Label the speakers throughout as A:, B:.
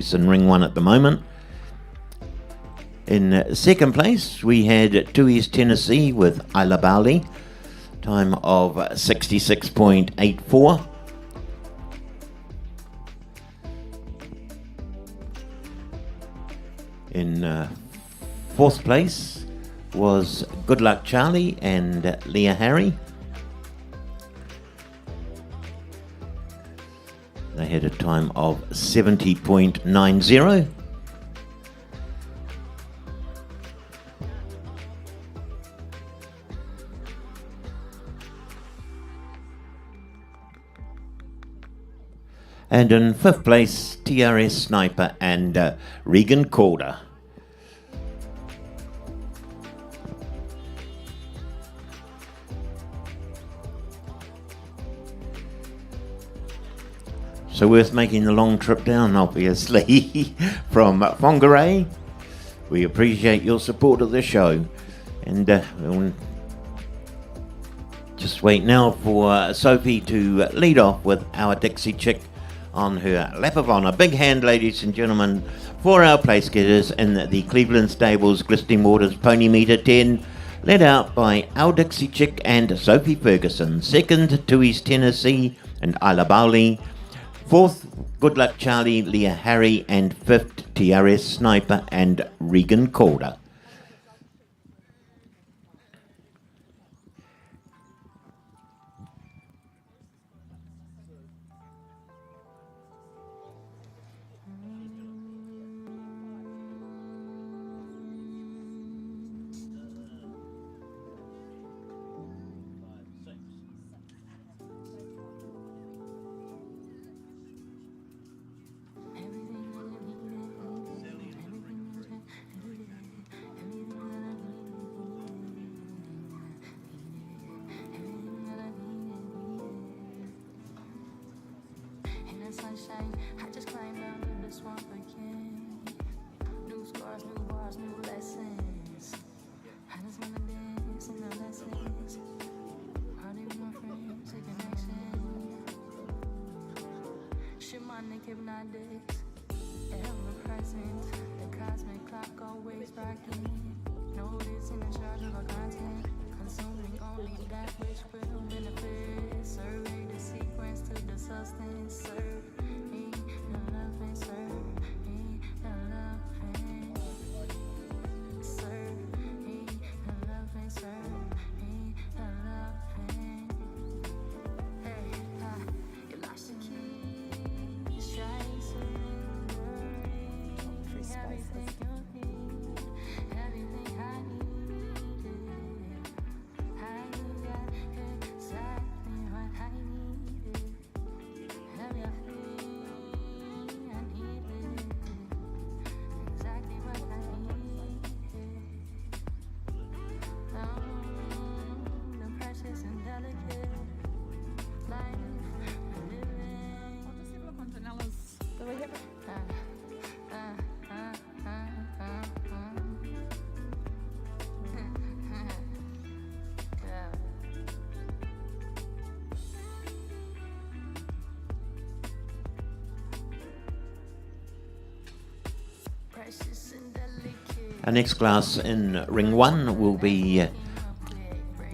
A: He's in ring one at the moment. In second place, we had Tui's Tennessee with Isla Bali, time of 66.84. In fourth place was Good Luck Charlie and Leah Harry. They had a time of 70.90. And in fifth place, TRS Sniper and Regan Calder. So worth making the long trip down, obviously, from Whangarei. We appreciate your support of the show. And we'll just wait now for Sophie to lead off with our Dixie Chick on her lap of honour. Big hand, ladies and gentlemen, for our place getters in the Cleveland Stables Glistening Waters Pony Meter 10, led out by our Dixie Chick and Sophie Ferguson. Second, Tui's Tennessee and Isla Bali. Fourth, Good Luck Charlie, Leah Harry, and fifth, TRS Sniper and Regan Calder.
B: Sunshine, I just climbed down to the swamp again. New scars, new bars, new lessons. I just wanna dance in the lessons. Party with my friends, a connection. Shamanic hypnotics, ever present. The cosmic clock always rocking. Notice in the charge of our content. Consuming only that which will benefit. Survey the sequence to the substance. Serve me the loving, serve me the loving. Serve me the loving, serve me the loving. Hey, you lost your keys, try surrendering. Everything you need, everything I need.
A: Our next class in ring one will be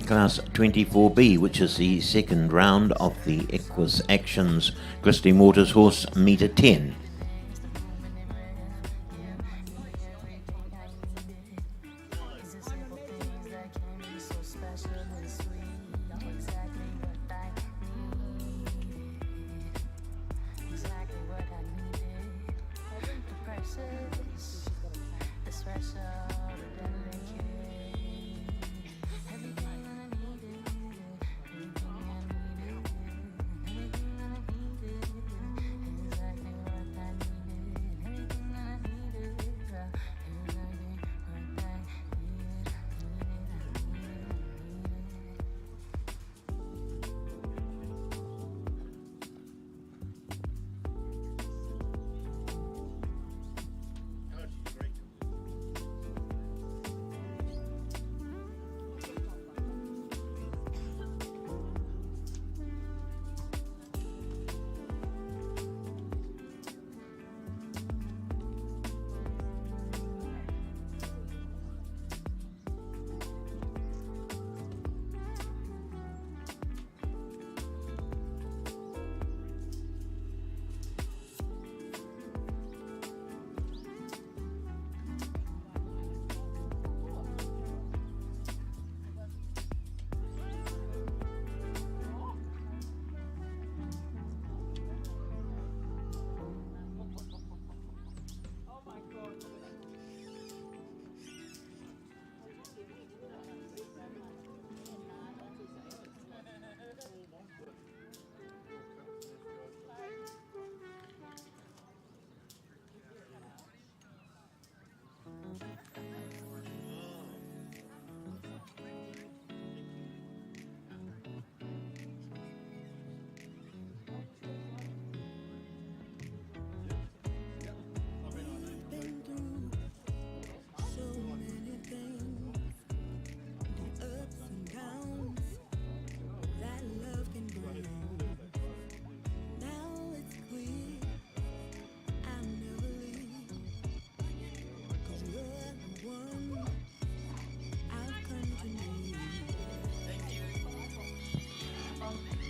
A: class 24B, which is the second round of the Equus Actions Glistening Waters Horse Meter 10.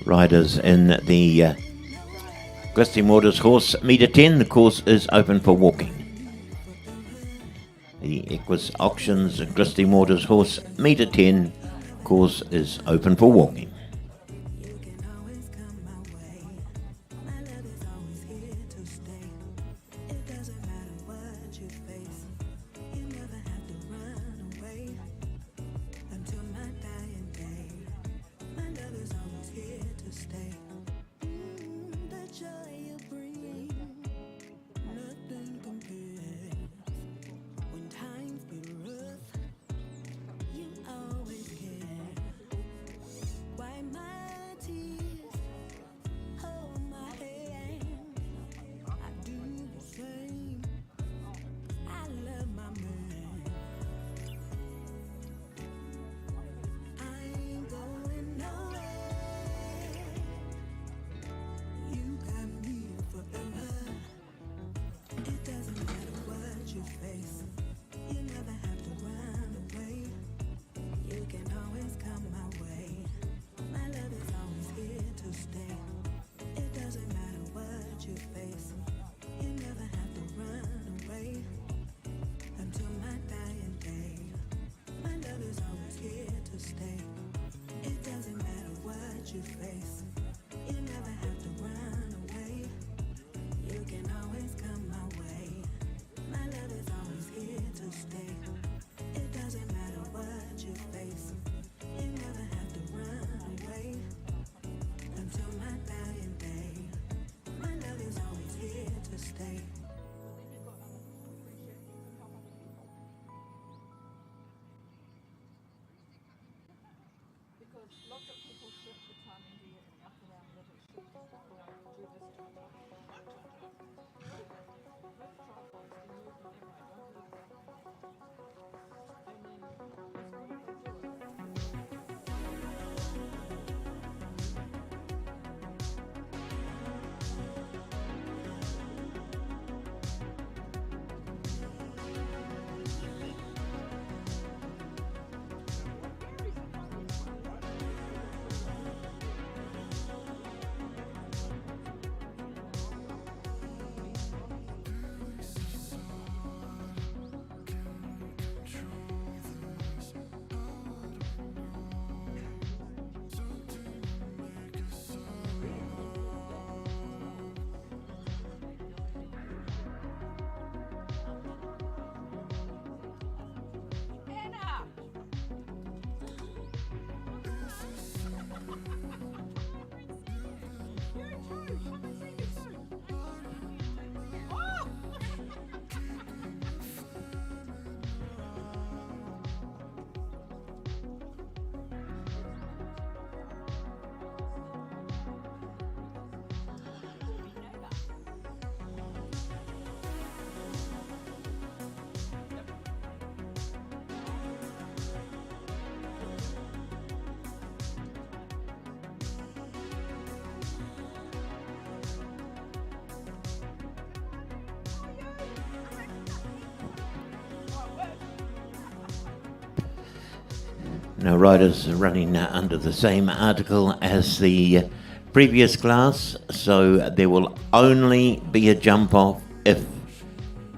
A: riders in the Glistening Waters horse metre 10. The course is open for walking. The Equus Auctions Glistening Waters horse metre 10 course is open for walking. Now, riders are running under the same article as the previous class, so there will only be a jump off if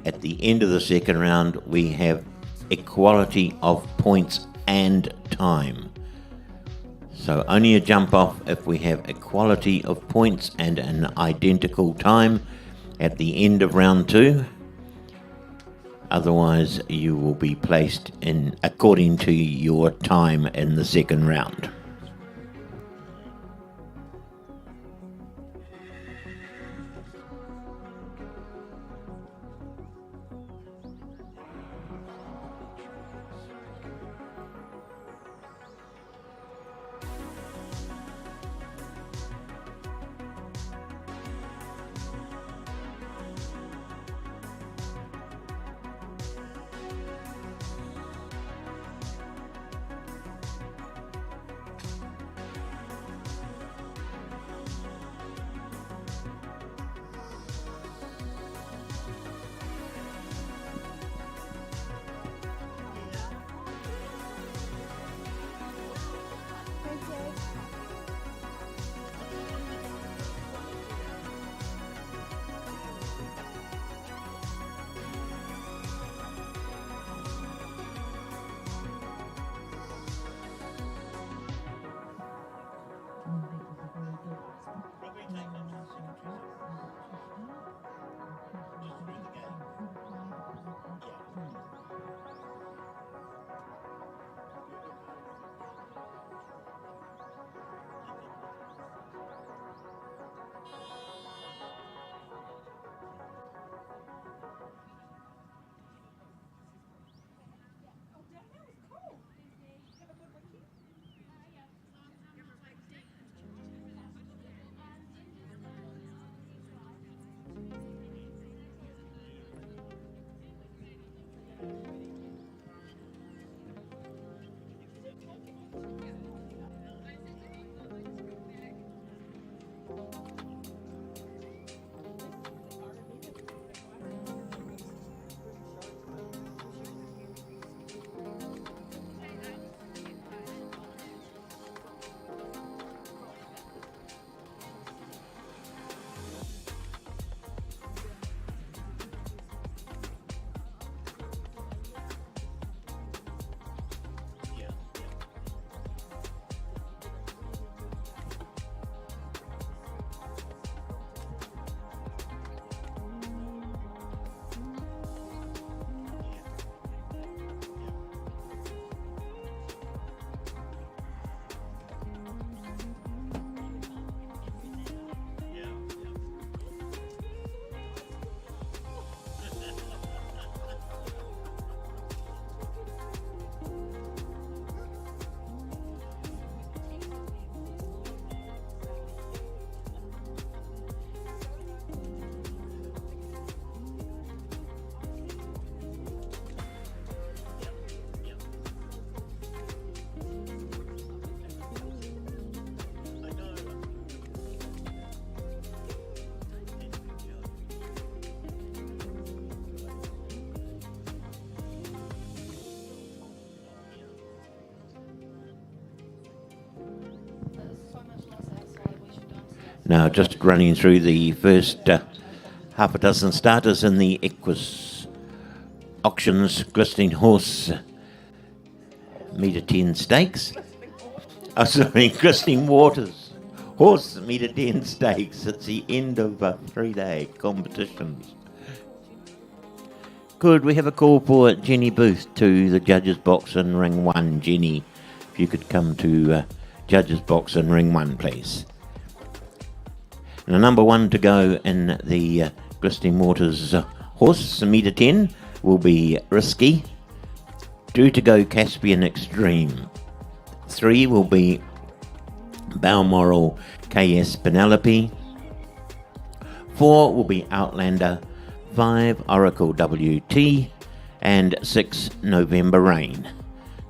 A: at the end of the second round we have equality of points and time. So only a jump off if we have equality of points and an identical time at the end of round 2. Otherwise, you will be placed in according to your time in the second round. Now, just running through the first half a dozen starters in the Equus Auctions Glistening Horse metre 10 stakes. Oh, sorry, Glistening Waters Horse metre 10 stakes. It's the end of 3-day competitions. Could we have a call for Jenny Booth to the judges' box in ring 1? Jenny, if you could come to judges' box in ring 1, please. And the number 1 to go in the Glistening Waters horse metre 10 will be Risky. 2 to go, Caspian Extreme. 3 will be Balmoral KS Penelope. 4 will be Outlander. 5 Oracle WT. And 6 November Rain.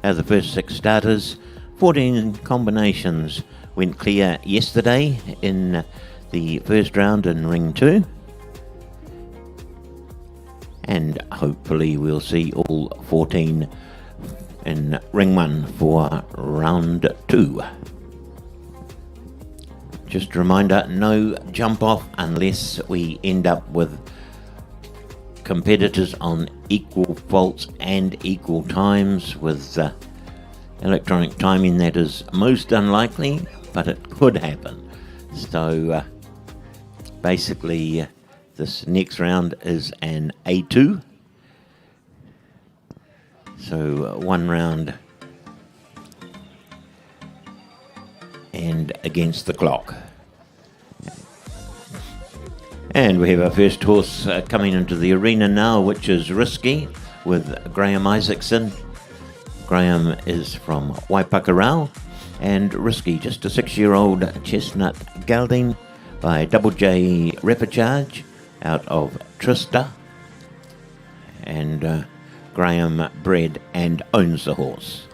A: They're the first 6 starters. 14 combinations went clear yesterday in the first round in ring 2. And hopefully we'll see all 14 in ring 1 for round 2. Just a reminder, no jump off unless we end up with competitors on equal faults and equal times. With electronic timing, that is most unlikely, but it could happen. So basically this next round is an A2. So 1 round and against the clock. And we have our first horse coming into the arena now, which is Risky, with Graham Isaacson. Graham is from Waipakarau, and Risky, just a 6-year-old chestnut gelding by Double J Repicharge out of Trista. And Graham bred and owns the horse.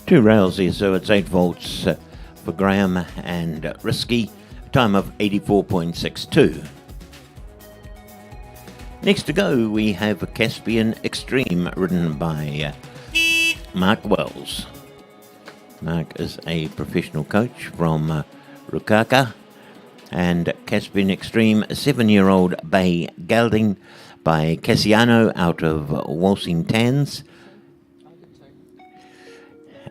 A: Two rails there, so it's 8 volts for Graham and Risky, time of 84.62. Next to go, we have Caspian Extreme, ridden by Mark Wells. Mark is a professional coach from Rukaka, and Caspian Extreme, a 7-year-old bay gelding by Cassiano out of Walsing Tans,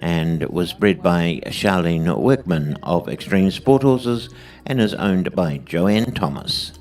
A: and was bred by Charlene Workman of Extreme Sport Horses and is owned by Joanne Thomas.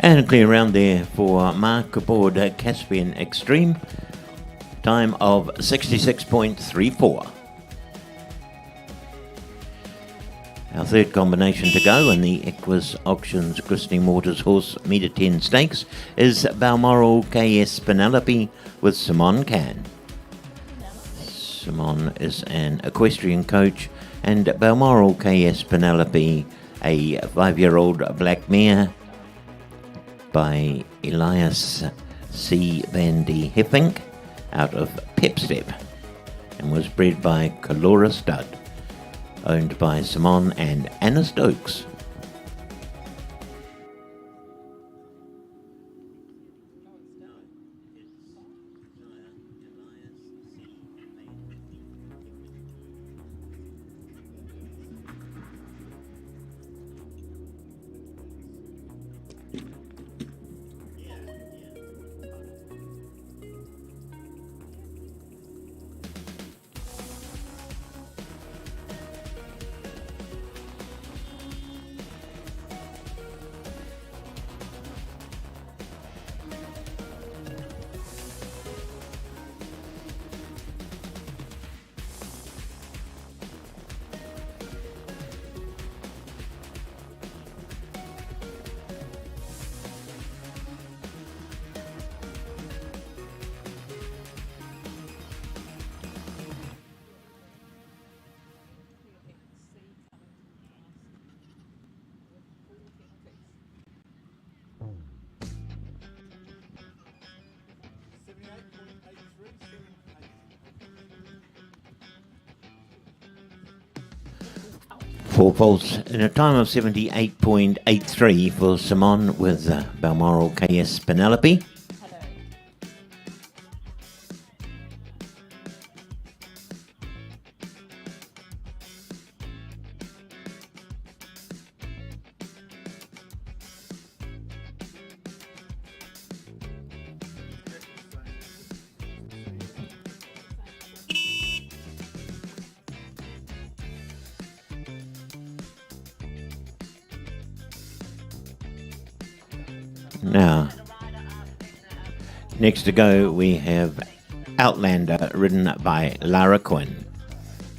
A: And clear round there for Mark aboard Caspian Extreme, time of 66.34. Our third combination to go in the Equus Auctions Glistening Waters Horse Metre 10 Stakes is Balmoral KS Penelope with Simon Can. Simon is an equestrian coach, and Balmoral KS Penelope, a 5-year-old black mare by Elias C. Van de Heffink out of Pepstep, and was bred by Calora Stud, owned by Simon and Anna Stokes. Four faults in a time of 78.83 for Simon with Balmoral KS Penelope. Now, next to go we have Outlander, ridden by Lara Quinn.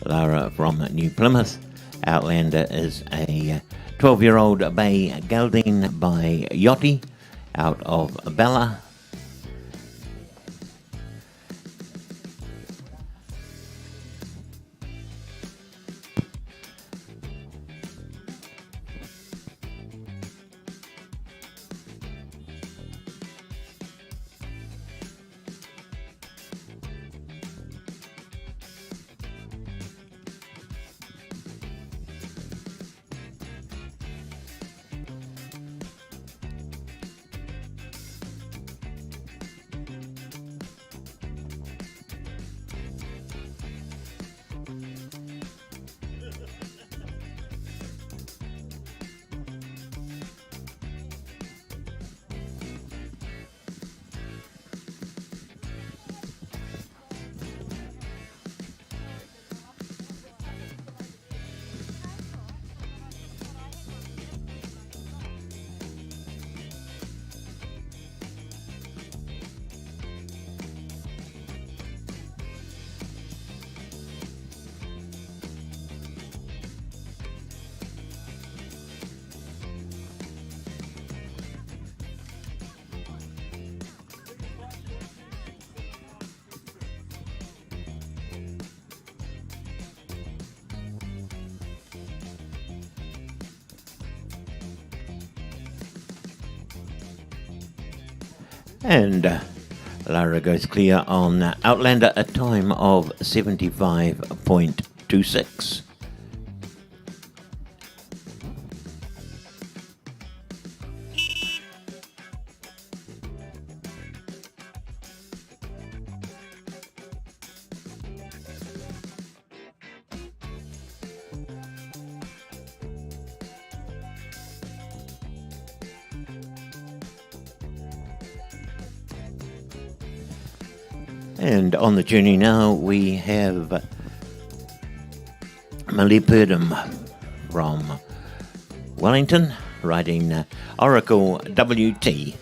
A: Lara from New Plymouth. Outlander is a 12-year-old bay gelding by Yachty out of Bella. And Lara goes clear on Outlander, a time of 75.26. And on the journey now we have Millie Purdom from Wellington riding Oracle WT.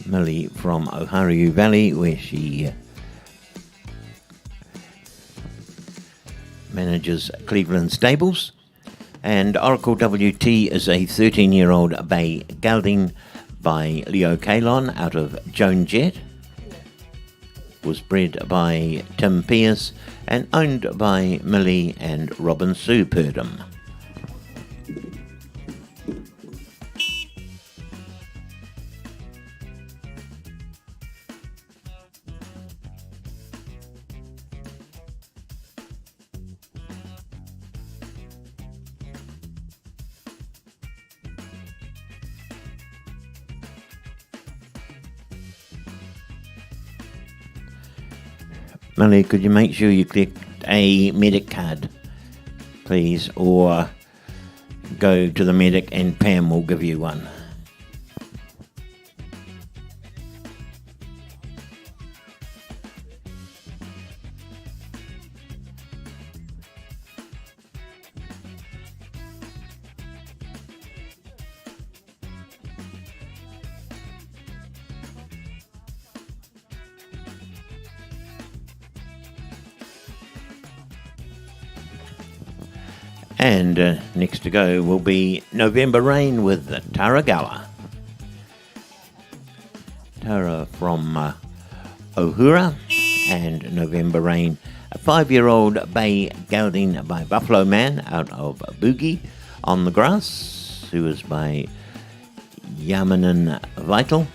A: Millie from Oharu Valley, where she manages Cleveland Stables. And Oracle WT is a 13-year-old bay gelding by Leo Kalon out of Joan Jett. Was bred by Tim Pierce and owned by Millie and Robin Sue Purdom. Millie, could you make sure you collect a medic card, please, or go to the medic and Pam will give you one. And next to go will be November Rain with Taragawa. Tara from Ohura, and November Rain, a 5-year-old bay gelding by Buffalo Man out of Boogie on the grass, who was by Yamanin Vital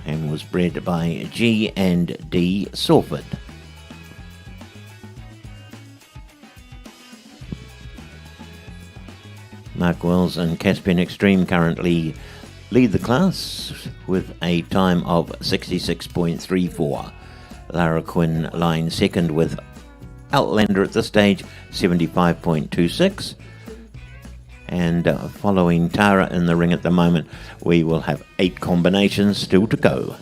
A: and was bred by G and D Salford. Mark Wells and Caspian Extreme currently lead the class with a time of 66.34. Lara Quinn lying second with Outlander at this stage, 75.26. And following Tara in the ring at the moment, we will have 8 combinations still to go.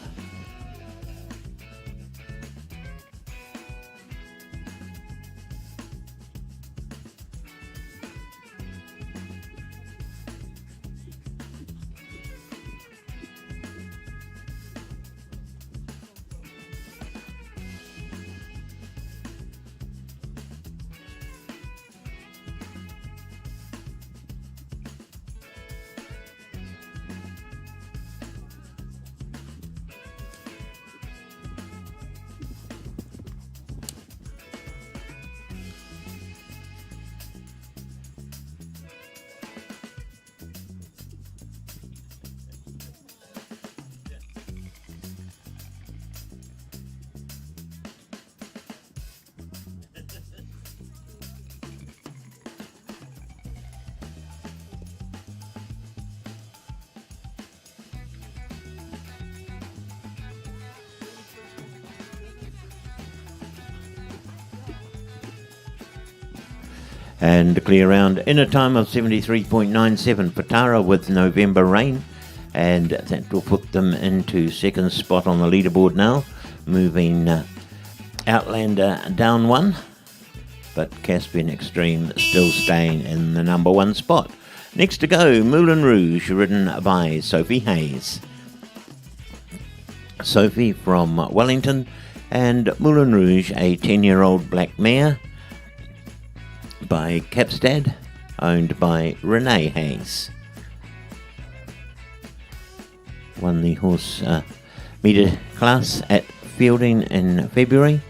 A: And clear round in a time of 73.97 for Tara with November Rain, and that will put them into second spot on the leaderboard now, moving Outlander down 1, but Caspian Extreme still staying in the number 1 spot. Next to go, Moulin Rouge, ridden by Sophie Hayes. Sophie from Wellington, and Moulin Rouge, a 10-year-old black mare by Capstad, owned by Renee Hayes. Won the horse metre class at Fielding in February.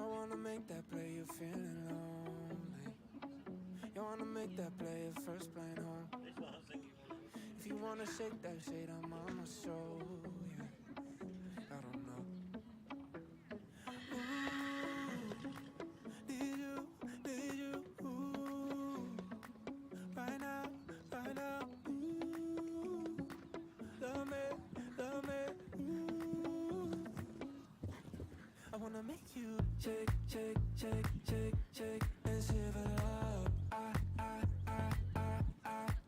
C: You wanna make that play, you're feeling lonely. You wanna make that play, your first plane home. If you wanna shake that shit, I'm on my show, yeah. I don't know. Need you, ooh. Right now, ooh. Love me, ooh. I wanna make you shake, shake, shake, shake, shake, and shiver up. I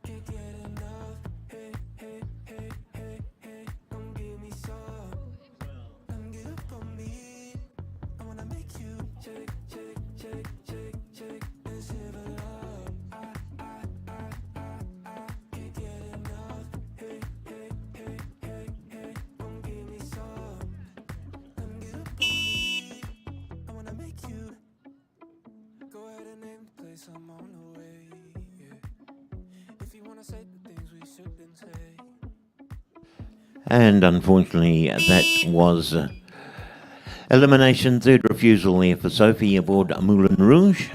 C: can't get enough. Hey, hey, hey, hey, hey, come give me some. Come get up on me. I wanna make you shake, shake, shake, shake, shake, and shiver up. I can't get enough. Hey, hey, hey, hey, hey, come give me some. Come get up on me. I wanna make you. Go ahead and name the place, I'm on the way, yeah. If you wanna say the things we shouldn't say.
A: And unfortunately, that was elimination, third refusal there for Sophie aboard Moulin Rouge.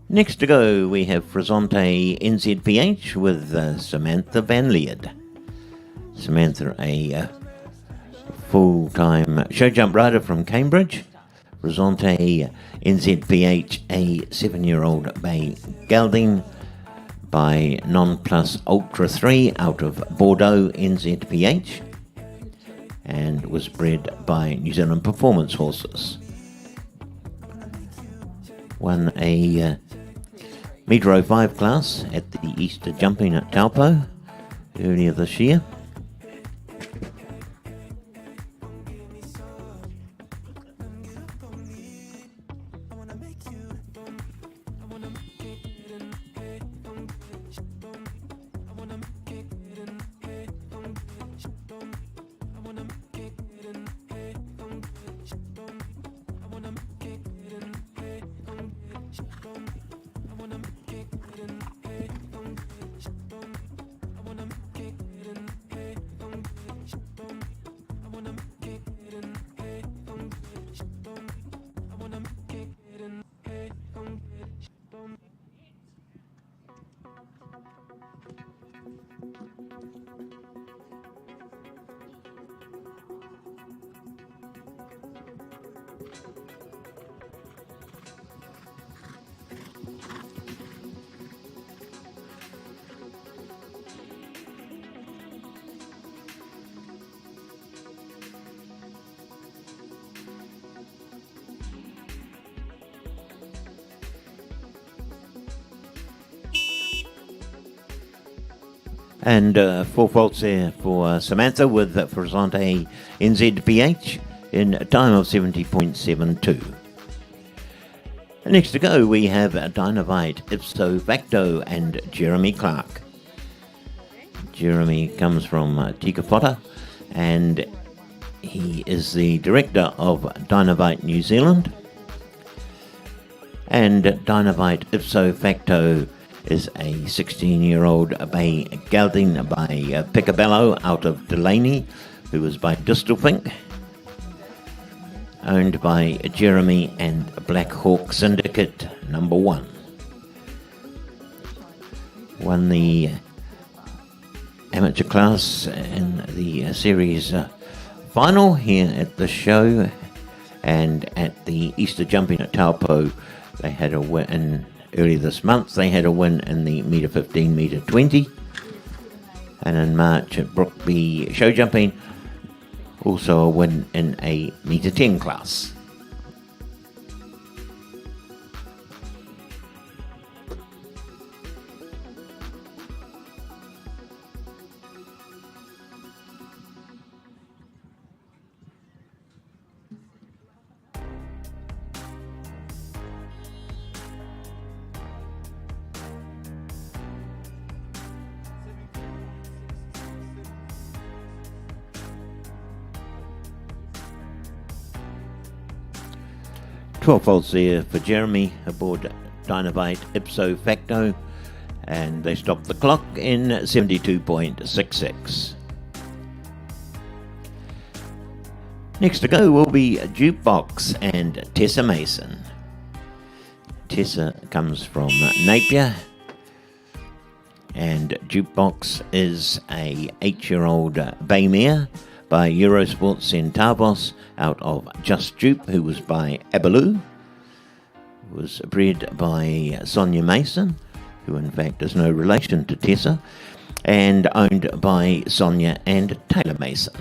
A: Next to go, we have Frisante NZPH with Samantha Van Leerd. Samantha, a full-time show jump rider from Cambridge. Frisante NZPH, a 7-year-old bay gelding by Non Plus Ultra 3 out of Bordeaux NZPH, and was bred by New Zealand Performance Horses. Won a Metre 05 class at the Easter Jumping at Taupo earlier this year. And 4 faults there for Samantha with Frisante NZPH in a time of 70.72. Next to go, we have Dynavite, Ipso Facto, and Jeremy Clark. Jeremy comes from Tikapota, and he is the director of Dynavite New Zealand. And Dynavite Ipso Facto is a 16-year-old bay gelding by Picabello out of Delaney, who was by Distal Pink, owned by Jeremy and Black Hawk Syndicate number 1. Won the amateur class in the series final here at the show, and at the Easter Jumping at Taupo they had a win. Earlier this month they had a win in the metre 15, metre 20, and in March at Brookby Show Jumping also a win in a metre 10 class. Twelve faults there for Jeremy aboard Dynavite Ipso Facto, and they stopped the clock in 72.66. Next to go will be Jukebox and Tessa Mason. Tessa comes from Napier, and Jukebox is a 8-year-old bay mare by Eurosport Centavos out of Just Jupe, who was by Abaloo. Was bred by Sonia Mason, who in fact is no relation to Tessa, and owned by Sonia and Taylor Mason.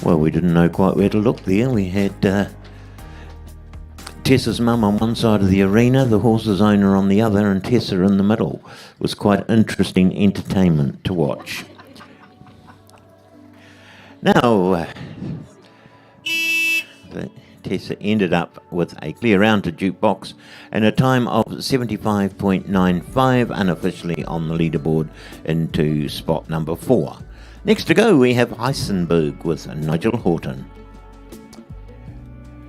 A: Well, we didn't know quite where to look there. We had Tessa's mum on one side of the arena, the horse's owner on the other, and Tessa in the middle. It was quite interesting entertainment to watch. Now, Tessa ended up with a clear round to Jukebox and a time of 75.95, unofficially on the leaderboard into spot number 4. Next to go, we have Heisenberg with Nigel Horton.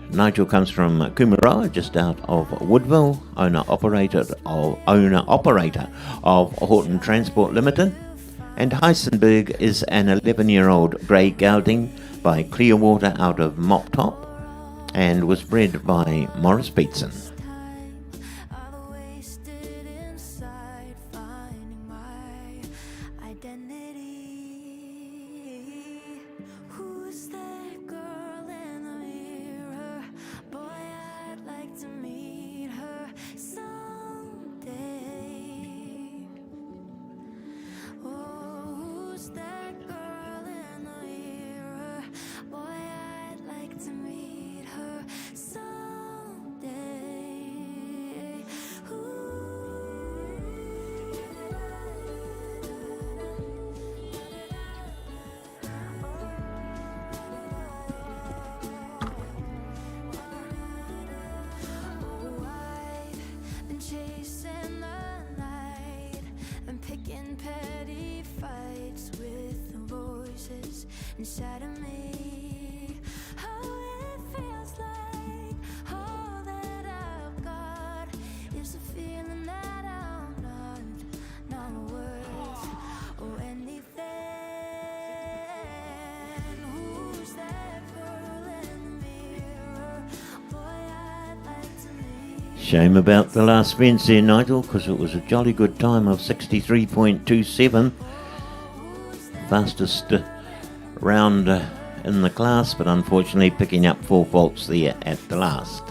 A: Nigel comes from Coomera, just out of Woodville, owner-operator of Horton Transport Limited. And Heisenberg is an 11-year-old grey gelding by Clearwater out of Mop Top and was bred by Morris Beatson.
B: Inside of me, oh, it feels like all that I've got is a feeling that I'm not worth or anything. Who's that girl in the mirror? Boy, I'd like to meet.
A: Shame about the last fence there, Nigel, because it was a jolly good time of 63.27. Fastest round in the class, but unfortunately picking up 4 faults there at the last.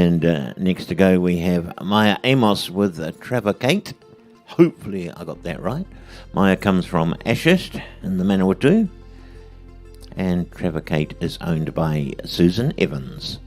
A: And next to go we have Maya Amos with Trevor Kate. Hopefully I got that right. Maya comes from Ashurst in the Manawatu. And Trevor Kate is owned by Susan Evans.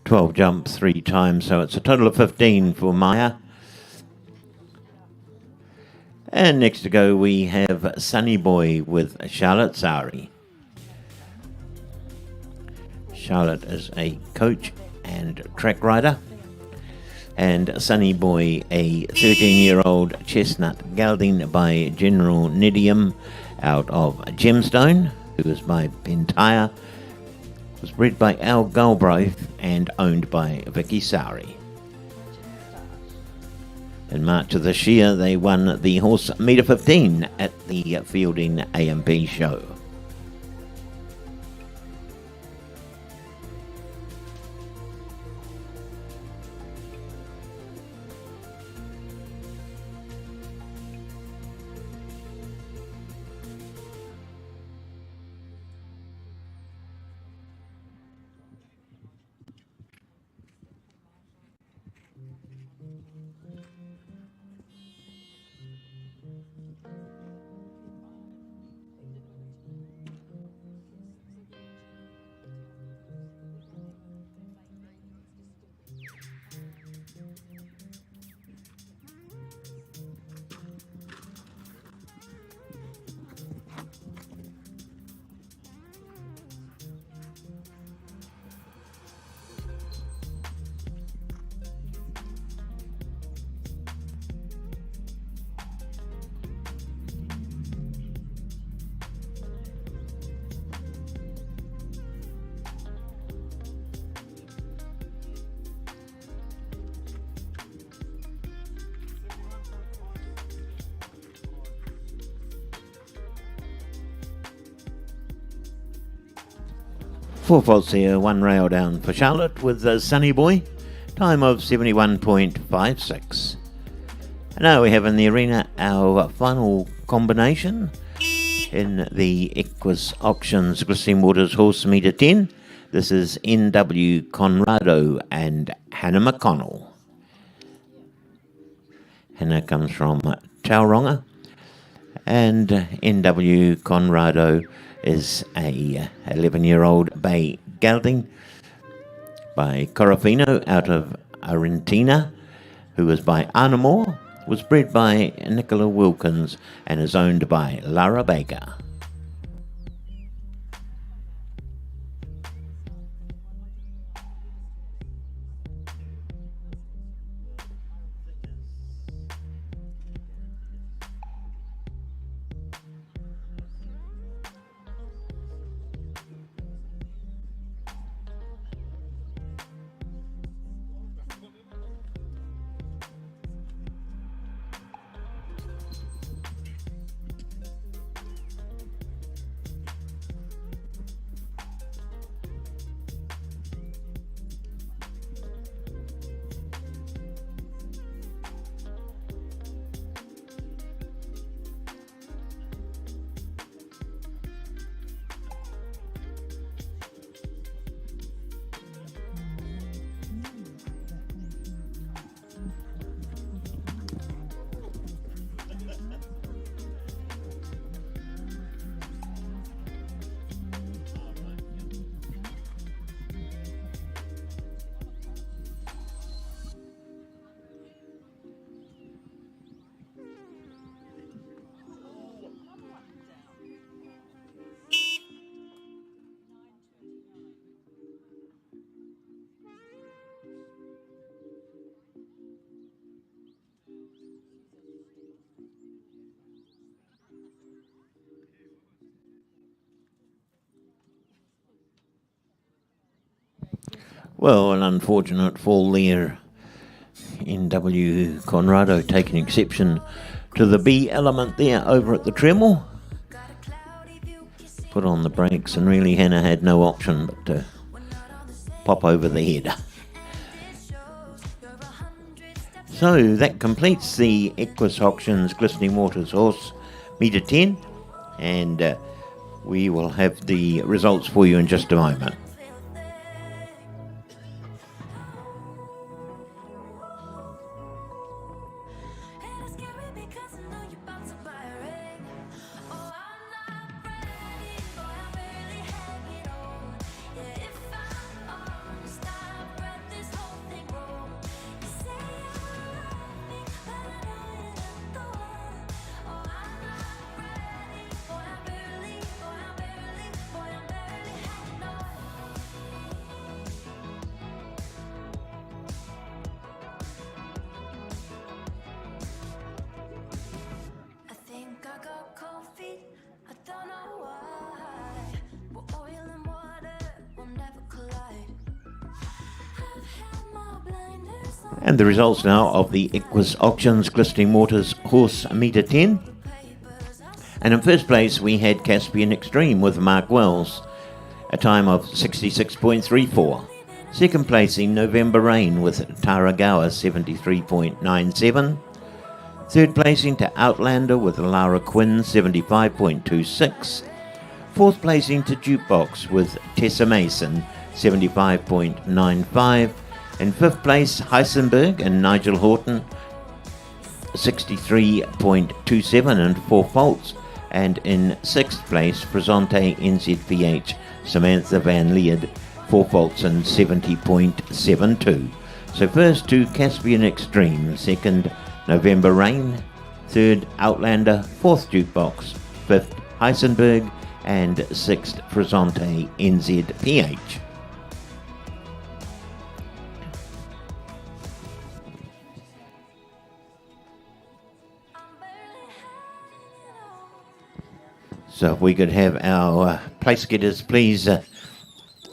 A: "12 jumps 3 times, so it's a total of 15 for Maya. And next to go we have Sunny Boy with Charlotte Sari. Charlotte is a coach and track rider. And Sunny Boy, a 13-year-old chestnut gelding by General Nidium out of Gemstone, who is by Pentire, was bred by Al Galbraith and owned by Vicky Sari. In March of this year, they won the horse metre 15 at the Fielding AMP show. Four faults here, one rail down for Charlotte with the Sunny Boy, time of 71.56. Now we have in the arena our final combination in the Equus Auctions Glistening Waters Horse Metre 10. This is N.W. Conrado and Hannah McConnell. Hannah comes from Tauranga, and N.W. Conrado is a 11-year-old bay gelding by Corofino out of Arentina, who is by Arnamore, was bred by Nicola Wilkins and is owned by Lara Baker. Well, an unfortunate fall there. NW Conrado taking exception to the B element there over at the treble. Put on the brakes and really Hannah had no option but to pop over the head. So that completes the Equus Auctions Glistening Waters horse metre 10, and we will have the results for you in just a moment. And the results now of the Equus Auctions Glistening Waters horse metre 10. And in first place we had Caspian Extreme with Mark Wells, a time of 66.34. Second place in November Rain with Taragawa, 73.97. Third placing to Outlander with Lara Quinn, 75.26. Fourth placing to Jukebox with Tessa Mason, 75.95. In fifth place, Heisenberg and Nigel Horton, 63.27 and 4 faults. And in sixth place, Frisante NZPH, Samantha Van Leerd, 4 faults and 70.72. So first to Caspian Extreme, second November Rain, third Outlander, fourth Jukebox, fifth Heisenberg, and sixth Frisante NZPH. So if we could have our place getters please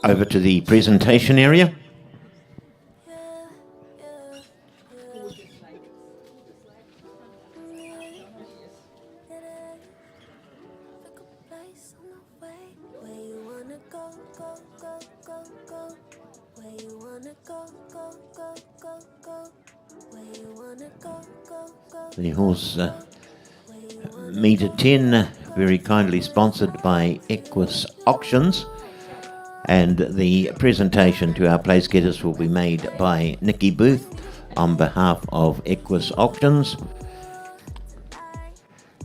A: over to the presentation area. The horse metre 10, very kindly sponsored by Equus Auctions, and the presentation to our place getters will be made by Nikki Booth on behalf of Equus Auctions.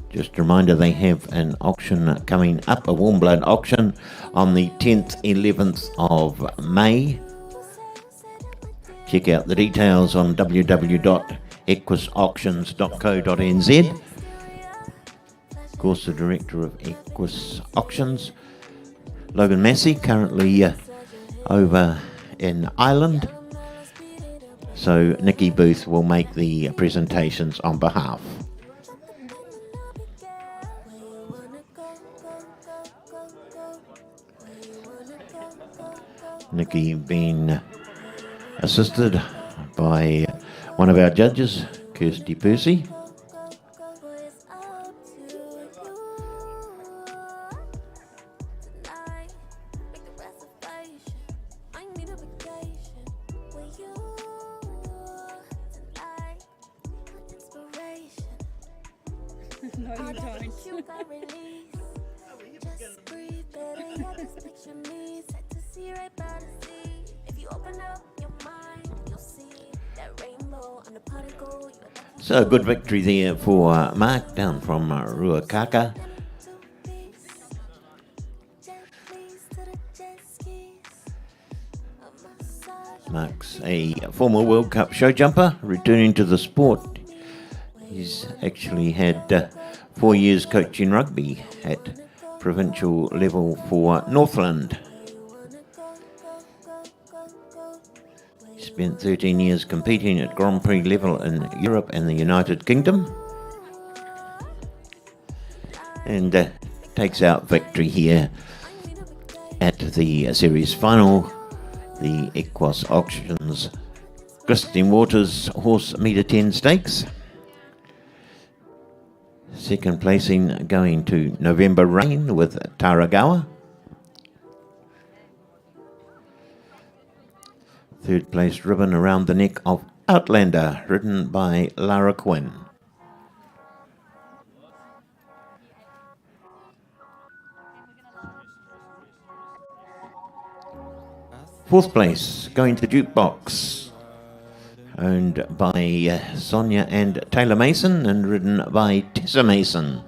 A: Just a reminder, they have an auction coming up, a warm blood auction on the 10th, 11th of May. Check out the details on www.equusauctions.co.nz. Of course, the director of Equus Auctions, Logan Massey, currently over in Ireland. So Nikki Booth will make the presentations on behalf. Nikki being assisted by one of our judges, Kirsty Percy.
D: No, you don't.
A: So a good victory there for Mark down from Ruakaka. Mark's a former World Cup show jumper returning to the sport. He's actually had 4 years coaching rugby at provincial level for Northland. He spent 13 years competing at Grand Prix level in Europe and the United Kingdom. And takes out victory here at the series final the Equus Auctions Glistening Waters Horse Metre 10 Stakes. Second placing going to November Rain with Taragawa. Third place ribbon around the neck of Outlander, ridden by Lara Quinn. Fourth place going to Jukebox, owned by Sonia and Taylor Mason and ridden by Tessa Mason.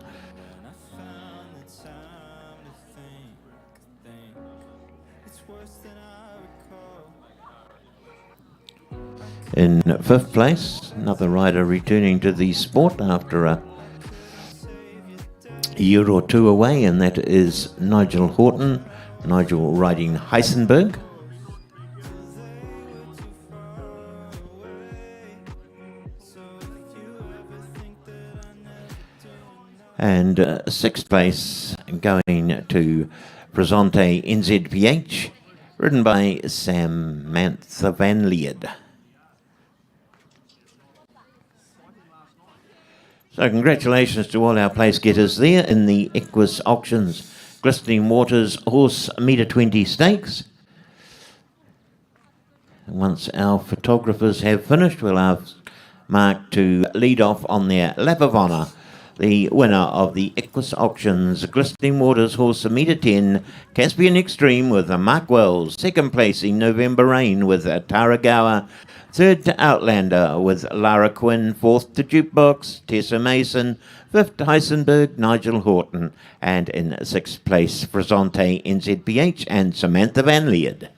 A: In fifth place, another rider returning to the sport after a year or two away, and that is Nigel Horton. Nigel riding Heisenberg. And sixth place going to Presente NZPH, ridden by Samantha Van Leerd. So congratulations to all our place getters there in the Equus Auctions Glistening Waters Horse Metre 20 Stakes. And once our photographers have finished, we'll ask Mark to lead off on their lap of honour. The winner of the Equus Auctions Glistening Waters Horse Metre 10 Caspian Extreme with Mark Wells. Second place in November Rain with Taragawa. Third to Outlander with Lara Quinn. Fourth to Jukebox, Tessa Mason. Fifth to Heisenberg, Nigel Horton. And in sixth place, Presente NZPH and Samantha Van Leerd.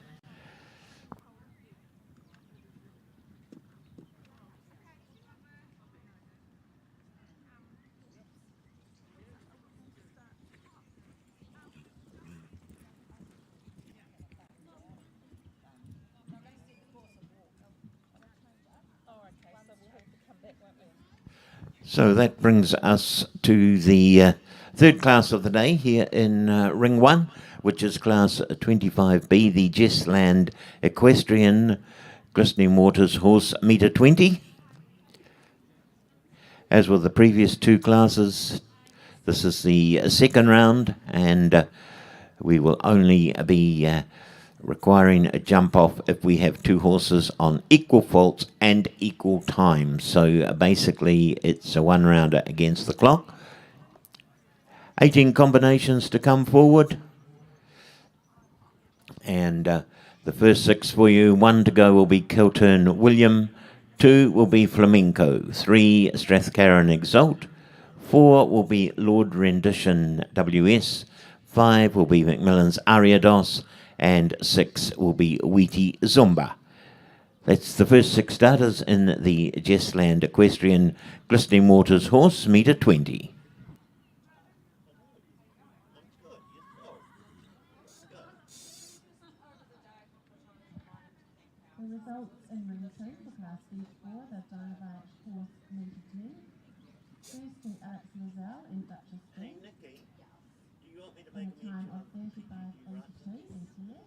A: So that brings us to the third class of the day here in Ring 1, which is Class 25B, the Jessland Equestrian Glistening Waters Horse Metre 20. As with the previous two classes, this is the second round, and we will only be requiring a jump off if we have two horses on equal faults and equal time. So basically it's a one rounder against the clock. 18 combinations to come forward, and the first six for you. 1 to go will be Kilturn William, 2 will be Flamenco, 3 Strathcairn Exalt, 4 will be Lord Rendition WS, 5 will be Macmillan's Ariados, and 6 will be Wheaty Zumba. That's the first 6 starters in the Jessland Equestrian Glistening Waters Horse Metre 20.
E: The results in ring 2 for Class B4, they're done by horse Metre 10. First to Alex Lozelle in Duchess B, in a time of 35.82 in Tia.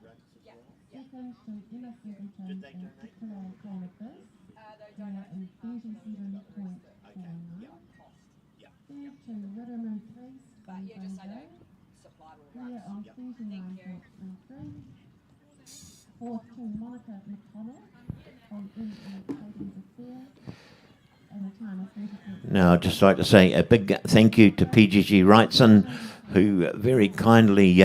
E: Second to Emma Singleton in Icaro Corner Biz, here in 37.49. Third to Ridderman Priest in Bungo, here on 39.33. Fourth to Monica McConnell on MA Trading Affair at a time of 30.
A: Now, I'd just like to say a big thank you to PGG Wrightson, who very kindly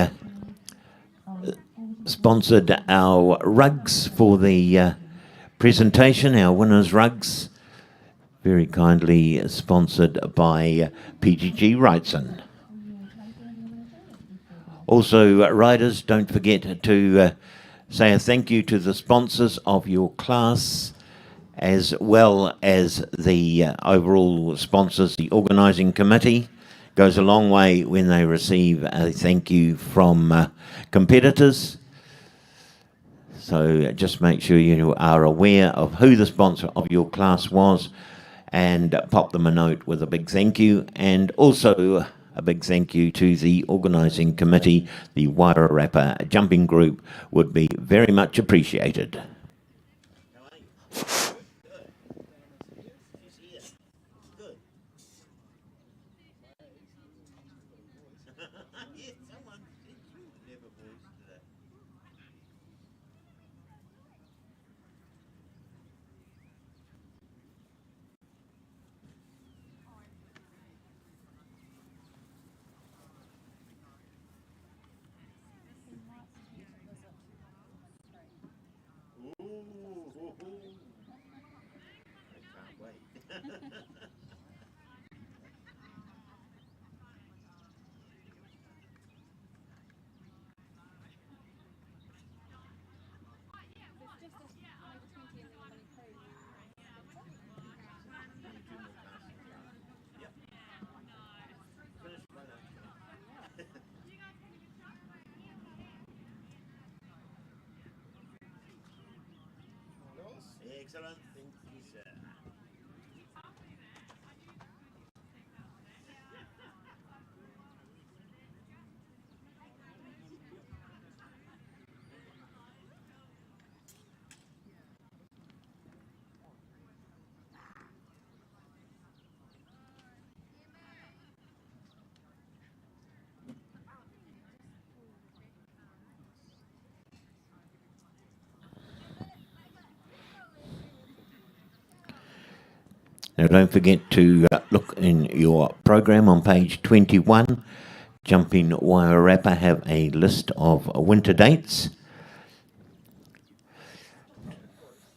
A: sponsored our rugs for the presentation, our winners' rugs. Very kindly sponsored by PGG Wrightson. Also, riders, don't forget to say a thank you to the sponsors of your class, as well as the overall sponsors. The organising committee goes a long way when they receive a thank you from competitors. So just make sure you are aware of who the sponsor of your class was and pop them a note with a big thank you. And also a big thank you to the organising committee. The Wairarapa Jumping Group would be very much appreciated.
F: Excellent, thank you, sir.
A: Now, don't forget to look in your program on page 21. Jumping Wairarapa have a list of winter dates.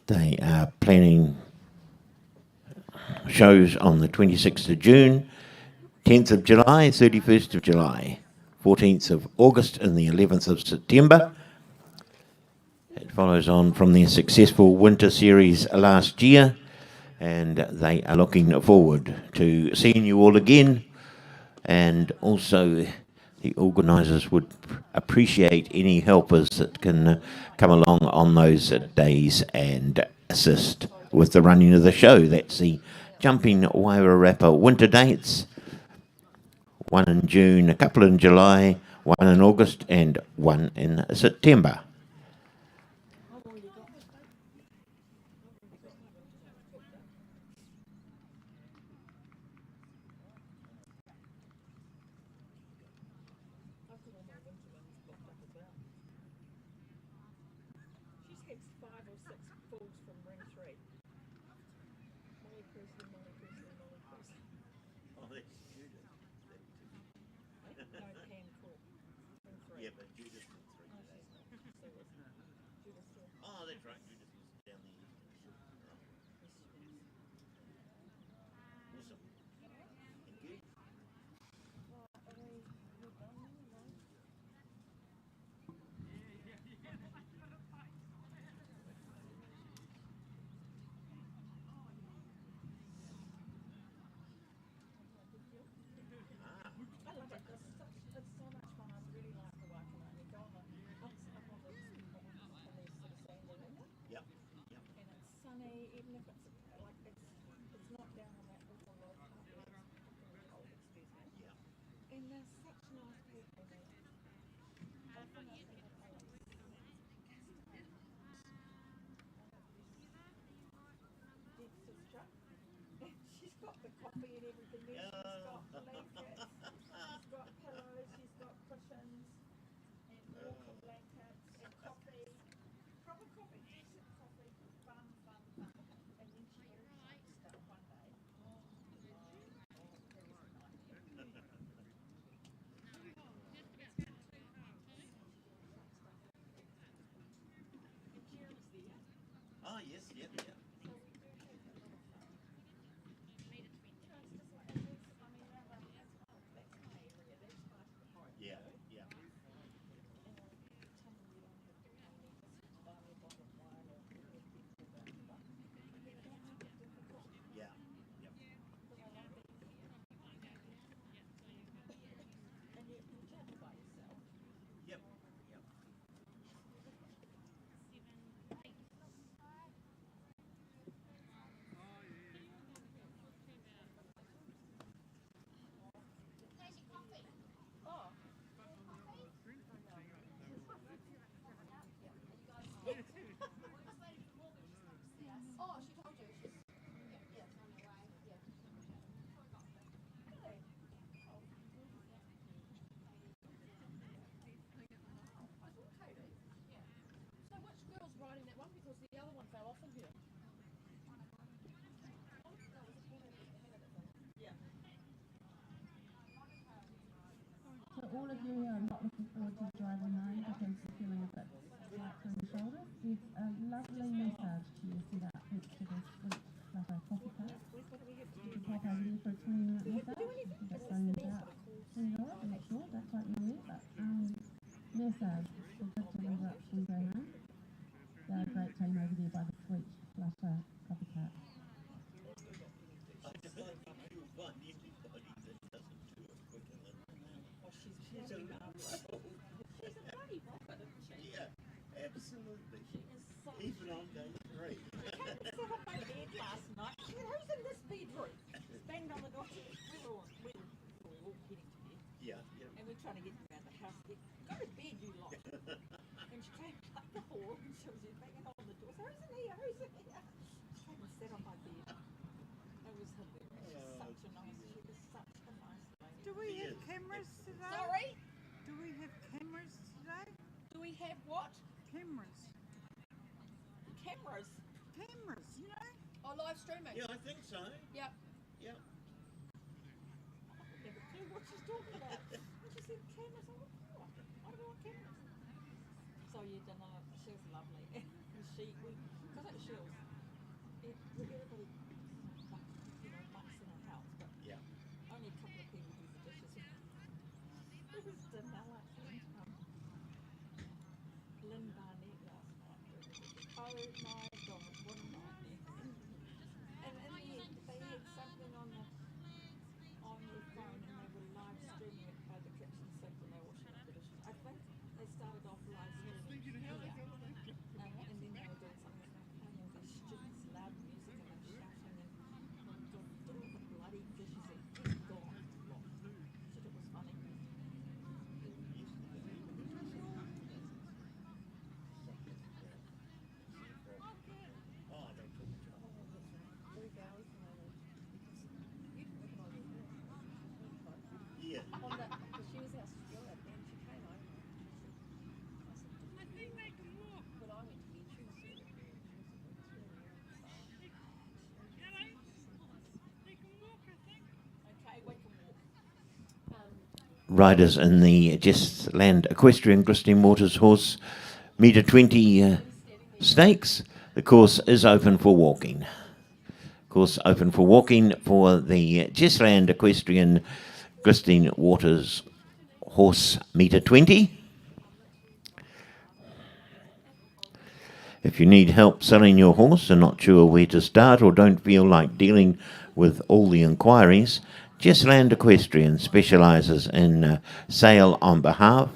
A: They are planning shows on the 26th of June, 10th of July, 31st of July, 14th of August and the 11th of September. It follows on from their successful winter series last year, and they are looking forward to seeing you all again. And also, the organisers would appreciate any helpers that can come along on those days and assist with the running of the show. That's the Jumping Wairarapa winter dates. One in June, a couple in July, one in August, and one in September.
D: She's had 5 or 6 falls from ring 3. Molly Presley, Molly Presley, Molly Presley.
F: Oh, that's Judith.
D: No, Pam Cook. Ring 3.
F: Yeah, but Judith was three
D: No,
F: today.
D: she's not. She was. Judith Hill.
F: Oh, that's right, Judith was down the eastern shore. Right.
D: Yes, she was.
F: Awesome. Thank you.
D: I love it. It's so much fun. I really like the Wakana. And you go on the up of the and there's sort of sandy, isn't it?
F: Yep. Yep.
D: And it's sunny, even if it's like it's not down on that awful low part where it's fucking cold, excuse me.
F: Yep.
D: And there's such nice people there. Often I think of Alex. Dead sister. And she's got the coffee and everything there. She's got blankets. She's got pillows. She's got cushions and walking blankets and coffee. Proper coffee, decent coffee, fun. And then she had a stuff one day.
F: Oh, yes, yep, yep.
D: So we do take a little fun. You know, it's just like, I mean,
E: all of you who are not looking forward to driving home because you're feeling a bit tight through the shoulders, there's a lovely massage chair set up next to this flutter coffee cup. You can pop over there for a 20-minute massage. You can just phone about $3, I'm not sure, don't quite know yet, but massage is good to leave up when you go home. They're a great team over there by the sweet flutter coffee cup.
F: Absolutely. Even on day 3.
D: Sat on my bed last night. She said, "Who's in this bedroom?" Just banged on the door. We were all heading to bed.
F: Yeah, yeah.
D: And we're trying to get around the house. Go to bed, you lot. And she came up the hall and she was just banging on the door. So, who's in here? Who's in here? She came and sat on my bed. It was hilarious. She was such a nice lady.
G: Do we have cameras today?
D: Sorry?
G: Do we have cameras today?
D: Do we have what?
G: Cameras.
D: Cameras.
G: Cameras, you know?
D: Oh, live streaming?
F: Yeah, I think so.
D: Yep.
F: Yeah.
D: I don't have a clue what she's talking about. When she said cameras, I went, what? Why do we want cameras? So yeah, Daniela, she was lovely. Because at Shills, everybody, mucks in her house, but
F: Yeah.
D: only a couple of people do the dishes. It was Daniela and Lynn Barnett last night. Oh my God, what a nightmare. And in the end, they had something on their phone and they were live streaming it by the kitchen sink when they were washing up the dishes. I think they started off live streaming here, and then they were doing something with playing all these students, loud music, and they were shouting and doing the bloody dishes and gone. Said it was funny.
F: Oh, don't talk to Yeah.
D: She was out still and she came over. I think they can walk. But I went to the Tuesday. They can walk, I think. Okay, we can walk.
A: Riders in the Jessland Equestrian Glistening Waters Horse metre 20 stakes. The course is open for walking. Course open for walking for the Jessland Equestrian Glistening Waters Horse metre 20. If you need help selling your horse and not sure where to start or don't feel like dealing with all the inquiries, Jessland Equestrian specialises in sale on behalf.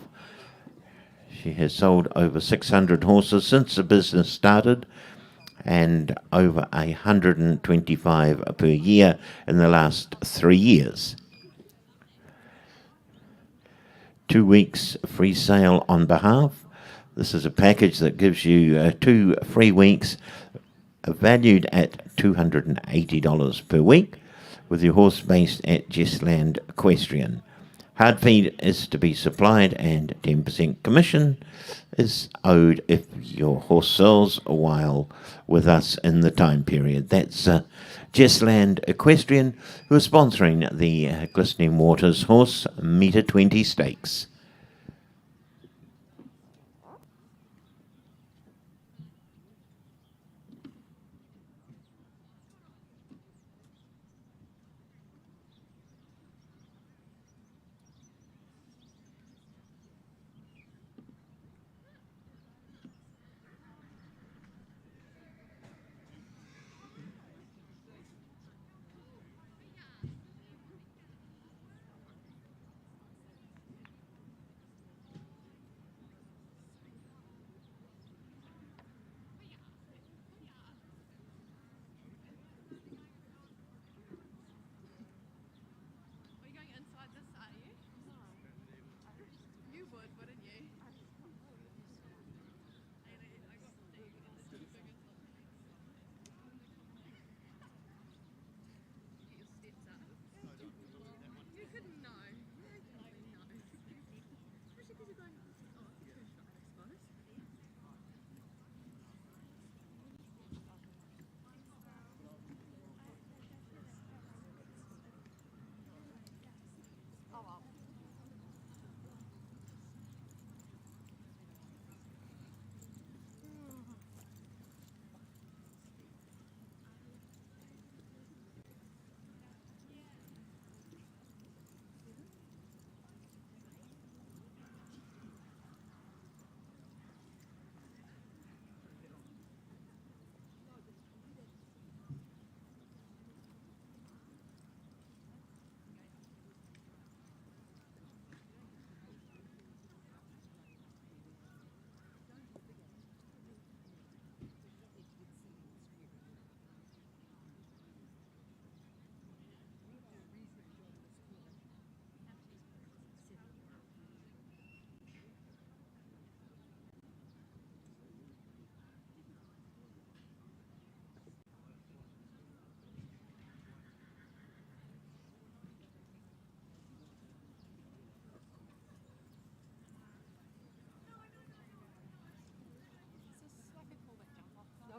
A: She has sold over 600 horses since the business started and over 125 per year in the last 3 years. 2 weeks free sale on behalf. This is a package that gives you 2 free weeks valued at $280 per week with your horse based at Jessland Equestrian. Hard feed is to be supplied and 10% commission is owed if your horse sells while with us in the time period. That's Jessland Equestrian, who are sponsoring the Glistening Waters Horse metre 20 stakes.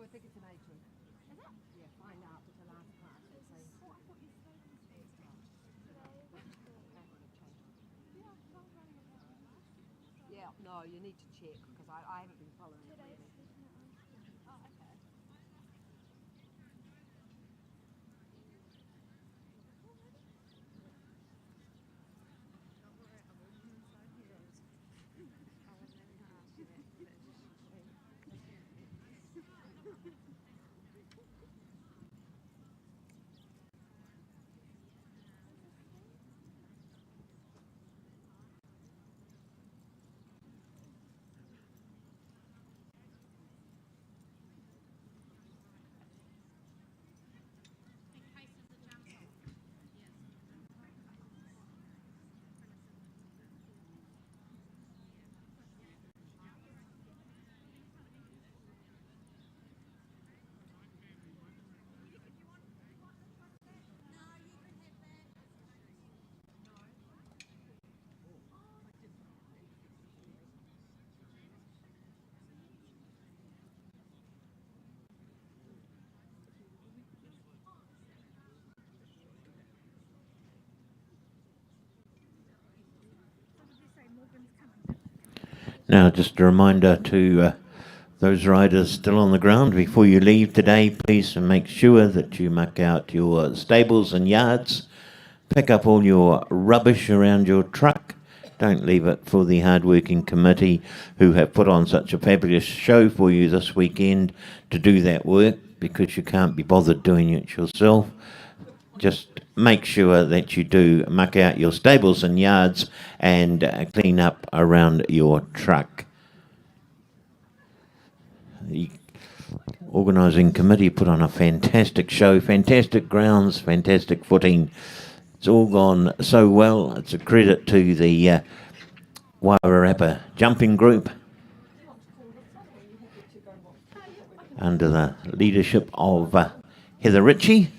H: think it's an atrium. Is it? Yeah, find out with the last part. It's a... Oh, I thought you said it was yeah, no, you need to check because I haven't been following it really. Oh, okay.
A: Now, just a reminder to those riders still on the ground, before you leave today, please make sure that you mark out your stables and yards. Pick up all your rubbish around your truck. Don't leave it for the hard-working committee who have put on such a fabulous show for you this weekend to do that work, because you can't be bothered doing it yourself. Just make sure that you do muck out your stables and yards and clean up around your truck. The organising committee put on a fantastic show, fantastic grounds, fantastic footing. It's all gone so well. It's a credit to the Wairarapa jumping group under the leadership of Heather Ritchie,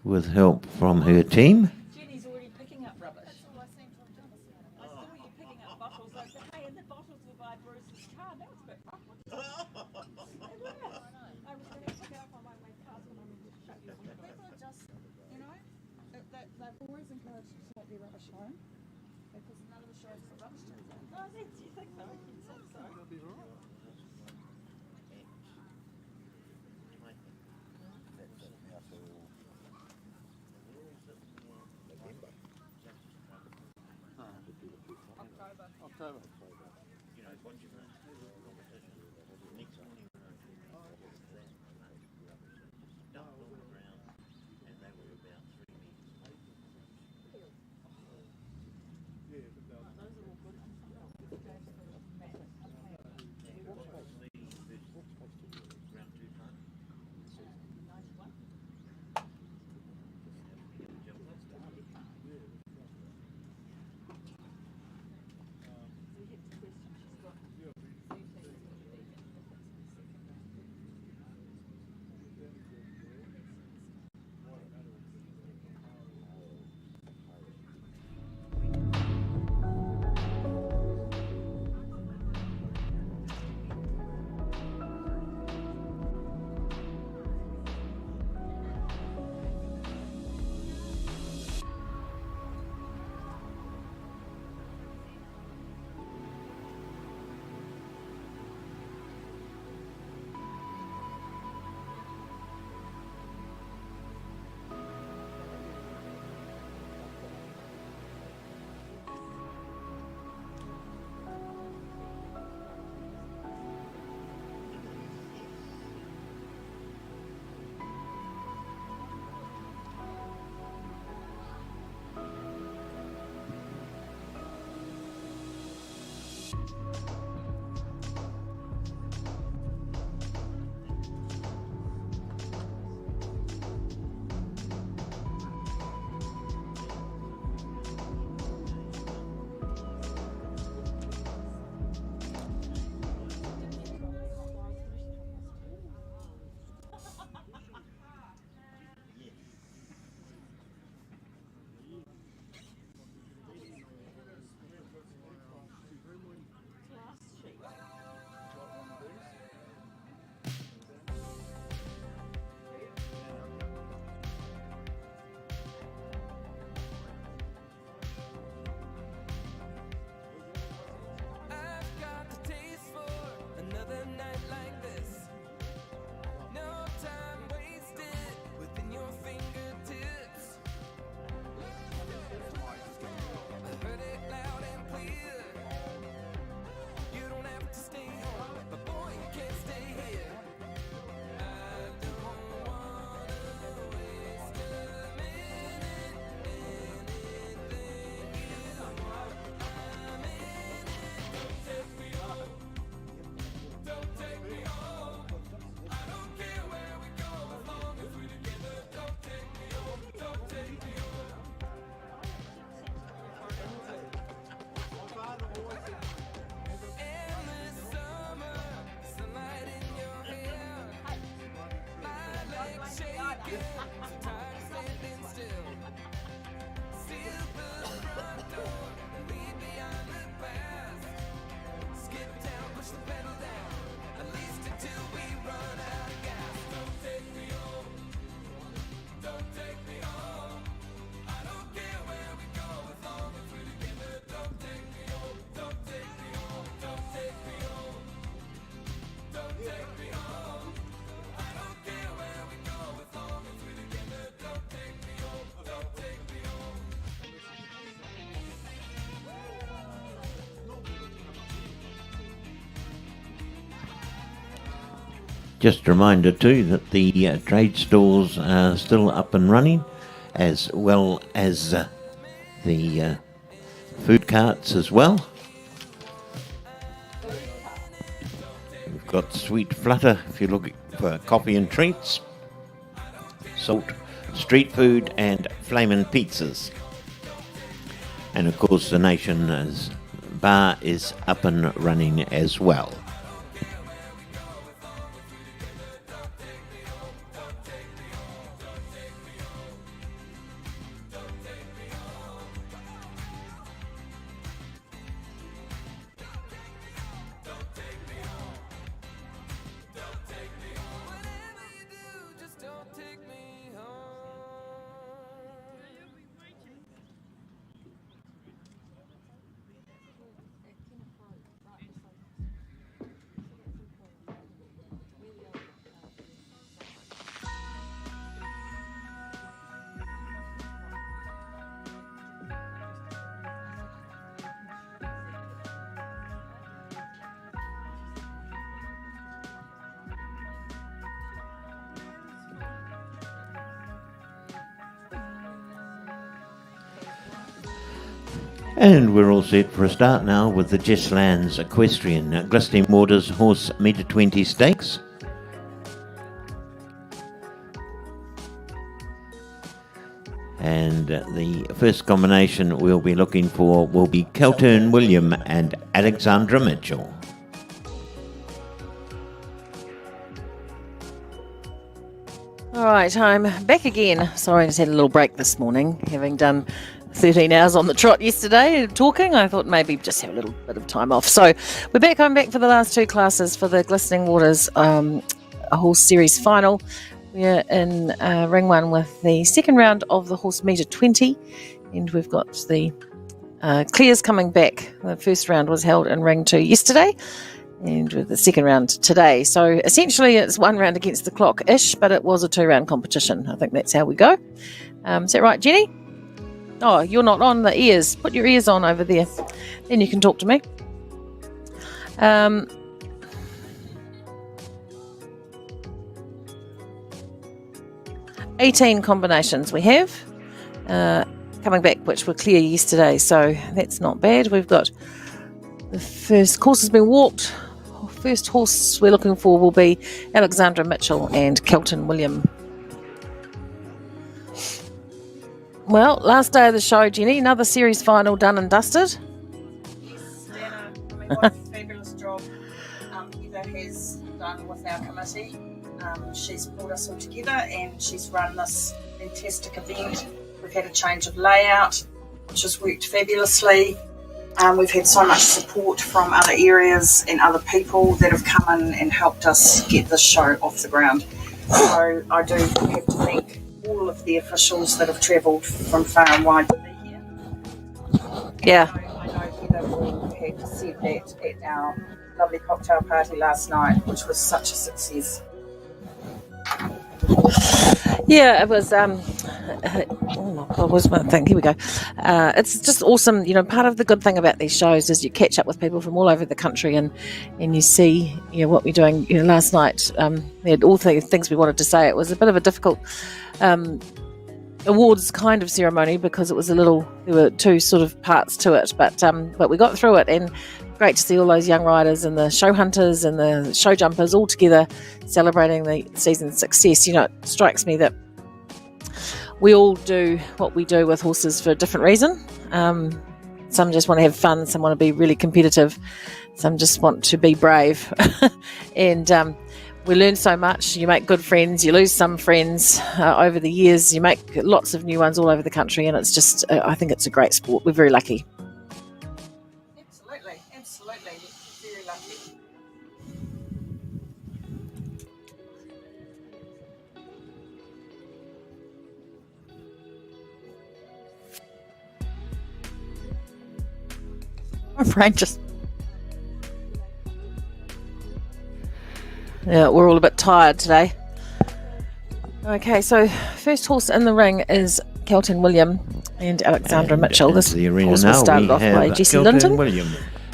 A: with help from her team.
D: Jenny's already picking up rubbish. That's all I seem to have done. I saw you picking up bottles. I said, hey, and the bottles were by Bruce's car. That was a bit rough. They were. I was going to pick it up on my way past and I'm going to shut you. People are just, you know, they've always encouraged you to take their rubbish home because none of the shows for rubbish turns out. No, do you think so? You think so? That'll be right.
F: October.
A: You know, what you're going to do with the competition. Next morning, dumped on the ground, and they were about 3 metres.
F: Yeah, but those are all good.
A: Just a reminder too that the trade stores are still up and running, as well as the food carts as well. We've got Sweet Flutter if you're looking for coffee and treats, Salt street food and flamin' pizzas. And of course the Nation's bar is up and running as well. And we're all set for a start now with the Jesslands Equestrian Glistening Waters Horse Metre 20 Stakes. And the first combination we'll be looking for will be Kelton William and Alexandra Mitchell.
I: Alright, I'm back again. Sorry, I just had a little break this morning, having done 13 hours on the trot yesterday talking. I thought maybe just have a little bit of time off. So we're back. I'm back for the last two classes for the Glistening Waters a horse series final. We're in ring one with the second round of the horse metre 20, and we've got the clears coming back. The first round was held in ring 2 yesterday, and with the second round today. So essentially it's one round against the clock-ish, but it was a 2-round competition. I think that's how we go. Is that right, Jenny? Oh, you're not on the ears. Put your ears on over there. Then you can talk to me. 18 combinations we have coming back, which were clear yesterday, so that's not bad. We've got the first course has been walked. First horse we're looking for will be Alexandra Mitchell and Kelton William. Well, last day of the show, Jenny. Another series final done and dusted.
J: Yes, Dana. I mean, what a fabulous job Eva has done with our committee. She's brought us all together and she's run this fantastic event. We've had a change of layout, which has worked fabulously. We've had so much support from other areas and other people that have come in and helped us get this show off the ground. So I do have to thank all of the officials that have travelled from far and wide to be here.
I: Yeah.
J: I know Heather will have said that at our lovely cocktail party last night, which was such a success.
I: Yeah, it was. Oh my God, where's my thing? Here we go. It's just awesome. You know, part of the good thing about these shows is you catch up with people from all over the country, and you see, you know, what we're doing. You know, last night we had all the things we wanted to say. It was a bit of a difficult awards kind of ceremony because it was a little. There were two sort of parts to it, but we got through it, and great to see all those young riders and the show hunters and the show jumpers all together celebrating the season's success. You know, it strikes me that we all do what we do with horses for a different reason. Some just want to have fun, some want to be really competitive, some just want to be brave. And we learn so much. You make good friends, you lose some friends over the years, you make lots of new ones all over the country, and it's just, I think it's a great sport. We're very lucky.
J: Absolutely, very lucky.
I: My brain just... Yeah, we're all a bit tired today. Okay, so first horse in the ring is Kelton William and Alexandra Mitchell. This
A: the arena
I: horse
A: now,
I: was started
A: we
I: off
A: have
I: by Jessie
A: Kelton
I: Linton.
A: William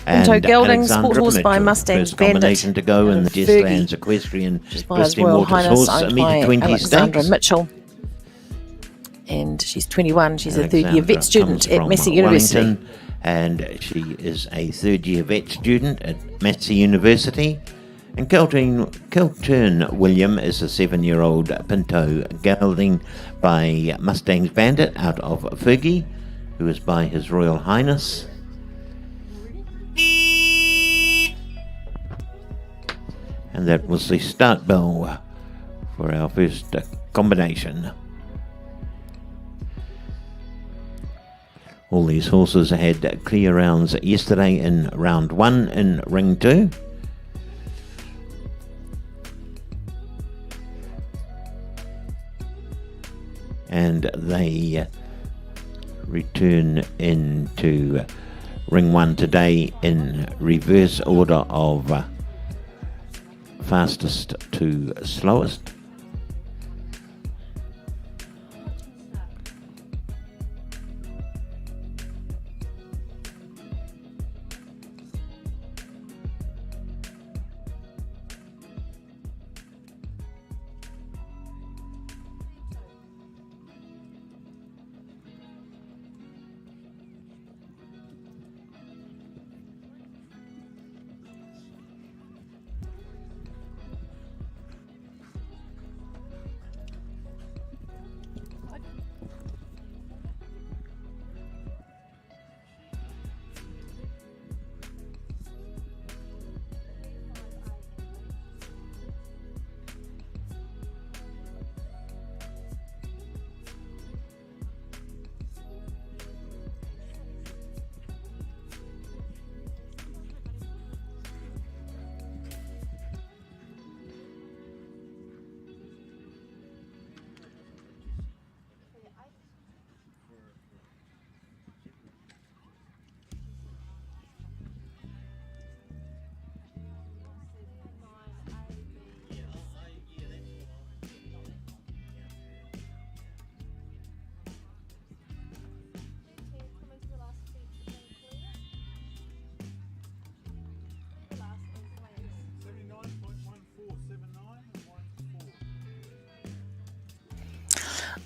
I: Pinto Gelding,
A: Alexandra
I: sport horse by
A: Mitchell,
I: Mustang
A: first combination
I: Bandit
A: to go in
I: out
A: the
I: of
A: Jesslands
I: Fergie,
A: Equestrian
I: which is by His
A: Glistening
I: Royal
A: Waters
I: Highness,
A: horse,
I: owned
A: a
I: by
A: metre 20
I: Alexandra
A: stakes.
I: Mitchell. And she's 21. She's a third-year
A: Alexandra
I: vet student
A: comes
I: at
A: from
I: Massey University.
A: Wellington, and she is a third-year vet student at Massey University. And Keltern William is a 7-year-old Pinto Gelding by Mustang's Bandit out of Fergie, who is by His Royal Highness. And that was the start bell for our first combination. All these horses had clear rounds yesterday in round 1 in ring 2. And they return into ring 1 today in reverse order of fastest to slowest.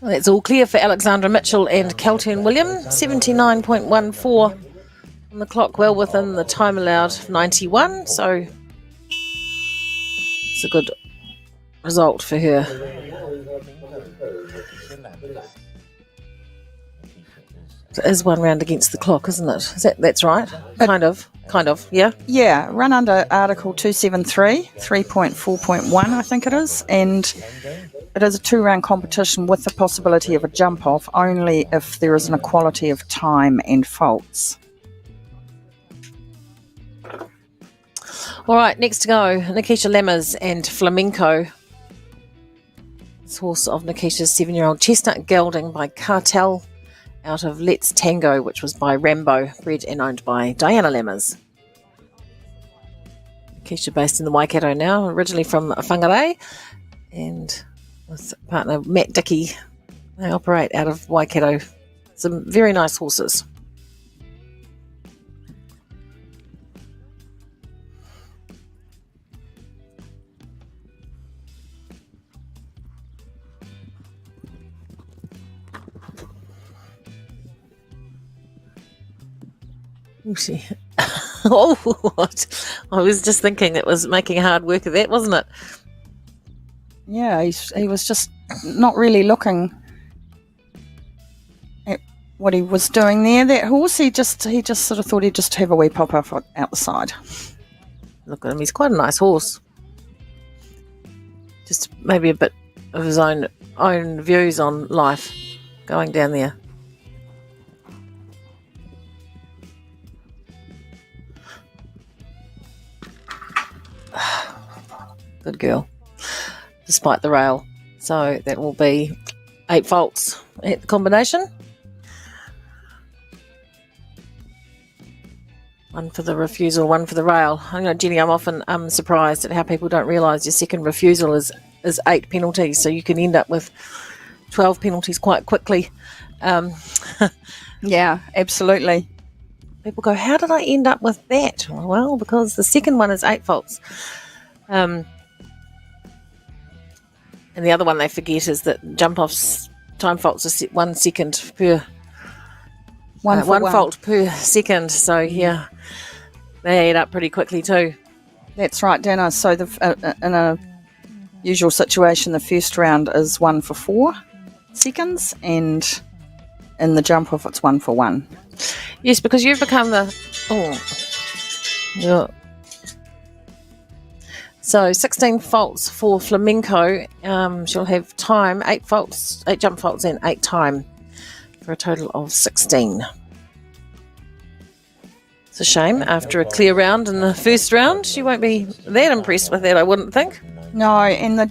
I: Well, it's all clear for Alexandra Mitchell and Keltern William. 79.14 on the clock, well within the time allowed, 91. So it's a good result for her. It is 1 round against the clock, isn't it? That's right? Kind of, yeah.
J: Yeah, run under Article 273, 3.4.1, I think it is, and it is a 2-round competition with the possibility of a jump-off only if there is an equality of time and faults.
I: All right, next to go, Nikisha Lammers and Flamenco. This horse of Nikisha's 7-year-old Chestnut Gelding by Cartel out of Let's Tango, which was by Rambo, bred and owned by Diana Lammers. Nikisha based in the Waikato now, originally from Whangarei, and with partner Matt Dickey. They operate out of Waikato. Some very nice horses. Oh, what? I was just thinking it was making hard work of that, wasn't it?
J: Yeah, he was just not really looking at what he was doing there. That horse, he just sort of thought he'd just have a wee pop off out the side.
I: Look at him, he's quite a nice horse. Just maybe a bit of his own views on life going down there. Good girl. Despite the rail. So that will be 8 faults at the combination. 1 for the refusal, 1 for the rail. I know, Jenny, I'm often surprised at how people don't realise your second refusal is 8 penalties, so you can end up with 12 penalties quite quickly.
J: Yeah, absolutely.
I: people go, how did I end up with that? Well, because the second one is 8 faults. And the other one they forget is that jump-offs time faults are 1 second per...
J: One
I: fault per second. So, yeah, they add up pretty quickly too.
J: That's right, Dana. So in a usual situation, the first round is 1 for 4 seconds, and in the jump off, it's 1 for 1.
I: Yes, because you've become the... Oh. Yeah. So 16 faults for Flamenco. She'll have time, 8 faults, 8 jump faults and 8 time, for a total of 16. It's a shame. After a clear round in the first round, she won't be that impressed with that, I wouldn't think.
J: No, and the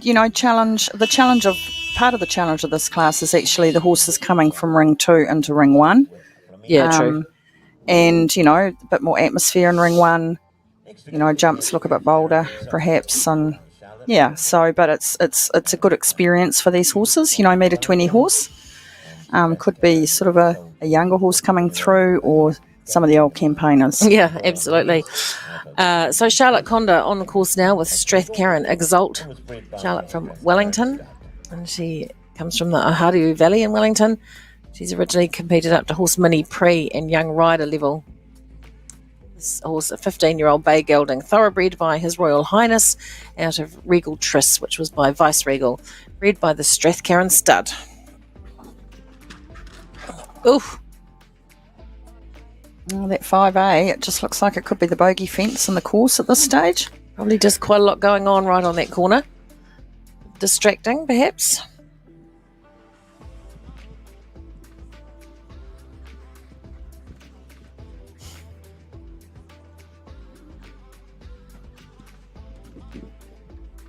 J: part of the challenge of this class is actually the horses coming from ring 2 into ring 1.
I: Yeah, true.
J: And, a bit more atmosphere in ring 1. Jumps look a bit bolder, perhaps, and yeah. So, but it's a good experience for these horses. Meet a 20 horse. Could be sort of a younger horse coming through, or some of the old campaigners.
I: Yeah, absolutely. So Charlotte Conda on the course now with Strathcarron Exalt. Charlotte from Wellington, and she comes from the Ohariu Valley in Wellington. She's originally competed up to horse mini pre and young rider level. This horse, a 15-year-old bay gelding, thoroughbred by His Royal Highness out of Regal Tris, which was by Vice Regal, bred by the Strathcarron stud. Oof.
J: Oh, that 5A, it just looks like it could be the bogey fence in the course at this stage.
I: Probably just quite a lot going on right on that corner. Distracting, perhaps.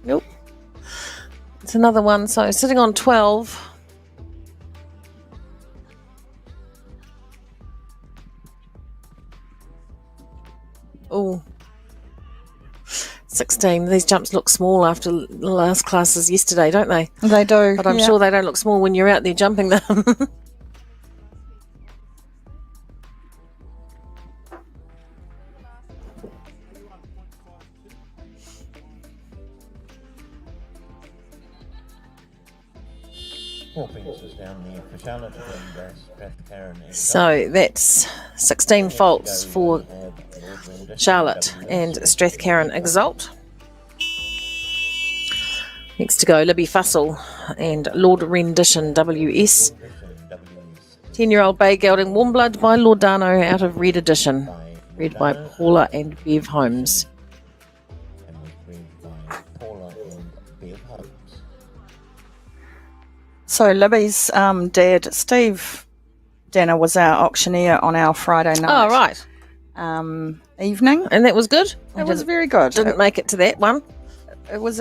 I: Nope. It's another one. So sitting on 12. Oh, 16. These jumps look small after the last classes yesterday, don't they?
J: They do.
I: But I'm sure they don't look small when you're out there jumping them. So that's 16 faults for Charlotte and Strathcarron Exalt. Next to go, Libby Fussell and Lord Rendition WS. 10-year-old bay gelding, warm blood by Lordano out of Red Edition, bred by Paula and Bev Holmes.
J: So Libby's dad, Steve Danner, was our auctioneer on our Friday night.
I: Oh, right.
J: Evening.
I: And that was good?
J: It was very good.
I: Didn't make it to that one.
J: It was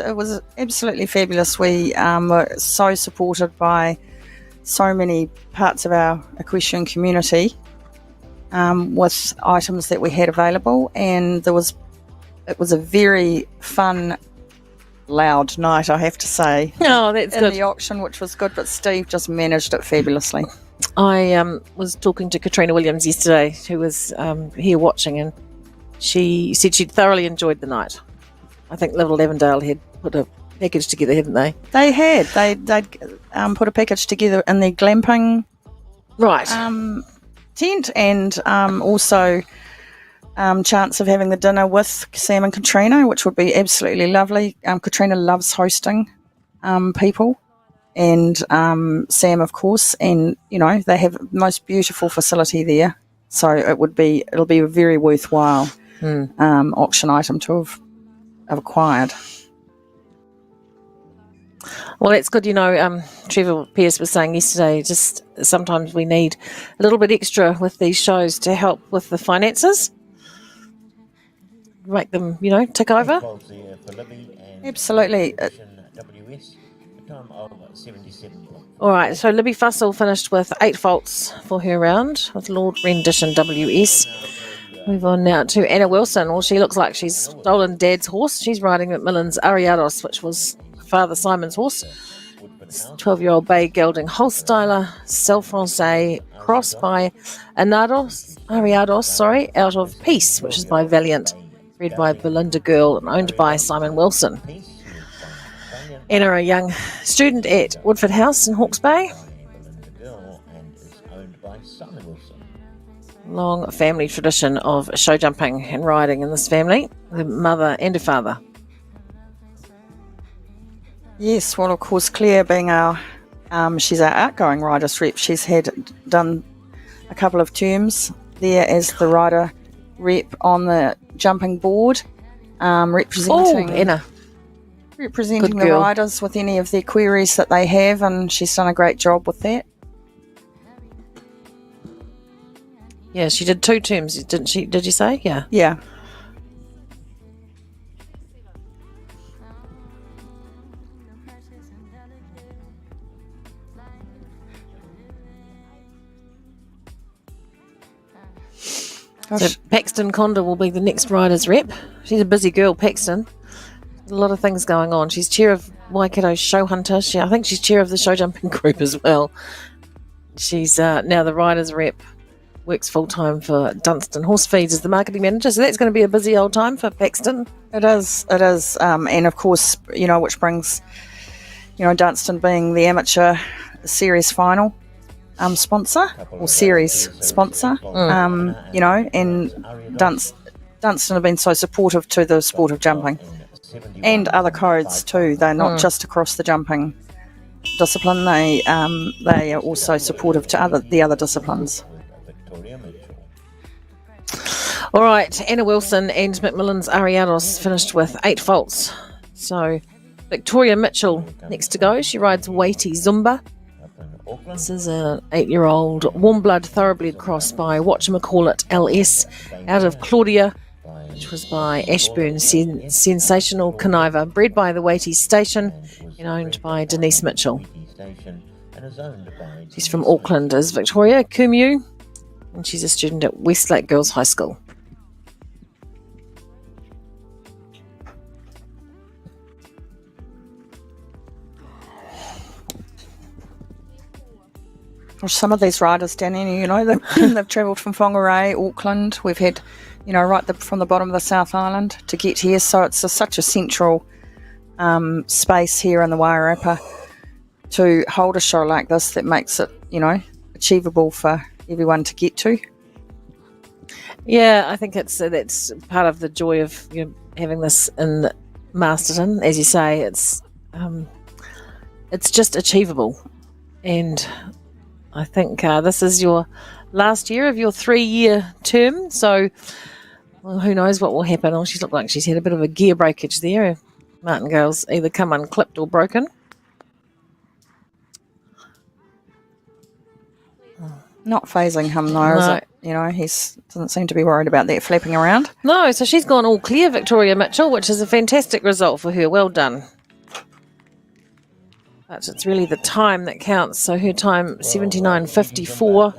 J: absolutely fabulous. We were so supported by so many parts of our equestrian community with items that we had available, and it was a very fun, loud night, I have to say.
I: Oh, that's
J: in
I: good.
J: The auction, which was good, but Steve just managed it fabulously.
I: I was talking to Katrina Williams yesterday, who was here watching, and she said she'd thoroughly enjoyed the night. I think Little Avondale had put a package together, hadn't they?
J: They had. They'd put a package together in their glamping tent, and also chance of having the dinner with Sam and Katrina, which would be absolutely lovely. Katrina loves hosting people, and Sam, of course, and they have the most beautiful facility there. So it'll be a very worthwhile auction item to have acquired.
I: Well, that's good. Trevor Pierce was saying yesterday, just sometimes we need a little bit extra with these shows to help with the finances, make them, tick over.
J: Absolutely.
I: All right, so Libby Fussell finished with 8 faults for her round with Lord Rendition WS. Move on now to Anna Wilson. Well, she looks like she's stolen Dad's horse. She's riding Macmillan's Ariados, which was Father Simon's horse. 12-year-old bay gelding Holsteiler, Self-Francais, crossed by Ariados, out of Peace, which is by Valiant, bred by Belinda Girl and owned by Simon Wilson. Anna, a young student at Woodford House in Hawke's Bay. Long family tradition of show jumping and riding in this family, the mother and her father.
J: Yes, well, of course, Claire being she's our outgoing riders rep. She's done a couple of terms there as the rider rep on the jumping board, representing
I: Anna.
J: Representing the riders with any of their queries that they have, and she's done a great job with that.
I: Yeah, she did 2 terms, didn't she? Did you say? Yeah.
J: Yeah.
I: So Paxton Conda will be the next riders rep. She's a busy girl, Paxton. A lot of things going on. She's chair of Waikato Show Hunter. I think she's chair of the show jumping group as well. She's now the riders rep. Works full-time for Dunstan Horse Feeds as the marketing manager. So that's going to be a busy old time for Paxton.
J: It is. And of course, which brings, Dunstan being the amateur series final sponsor or series sponsor. And Dunstan have been so supportive to the sport of jumping and other codes too. They're not just across the jumping discipline. They are also supportive to the other disciplines.
I: All right, Anna Wilson and McMillan's Ariados finished with 8 faults. So Victoria Mitchell next to go. She rides weighty Zumba. This is an 8-year-old warm blood thoroughbred cross by whatchamacallit LS out of Claudia, which was by Ashburn Sensational Conniver, bred by the Weighty Station and owned by Denise Mitchell. She's from Auckland, is Victoria Kumu, and she's a student at Westlake Girls High School.
J: Some of these riders, Danny, they've travelled from Whangarei, Auckland. We've had, right from the bottom of the South Island to get here. So it's such a central space here in the Wairarapa to hold a show like this that makes it, achievable for everyone to get to.
I: Yeah, I think that's part of the joy of having this in Masterton. As you say, it's just achievable, and I think this is your last year of your 3-year term, so who knows what will happen. Oh, she's looked like she's had a bit of a gear breakage there. Her martingale's either come unclipped or broken.
J: Not phasing him though, is it? He doesn't seem to be worried about that flapping around.
I: No, so she's gone all clear, Victoria Mitchell, which is a fantastic result for her. Well done. But it's really the time that counts. So her time, 79.54,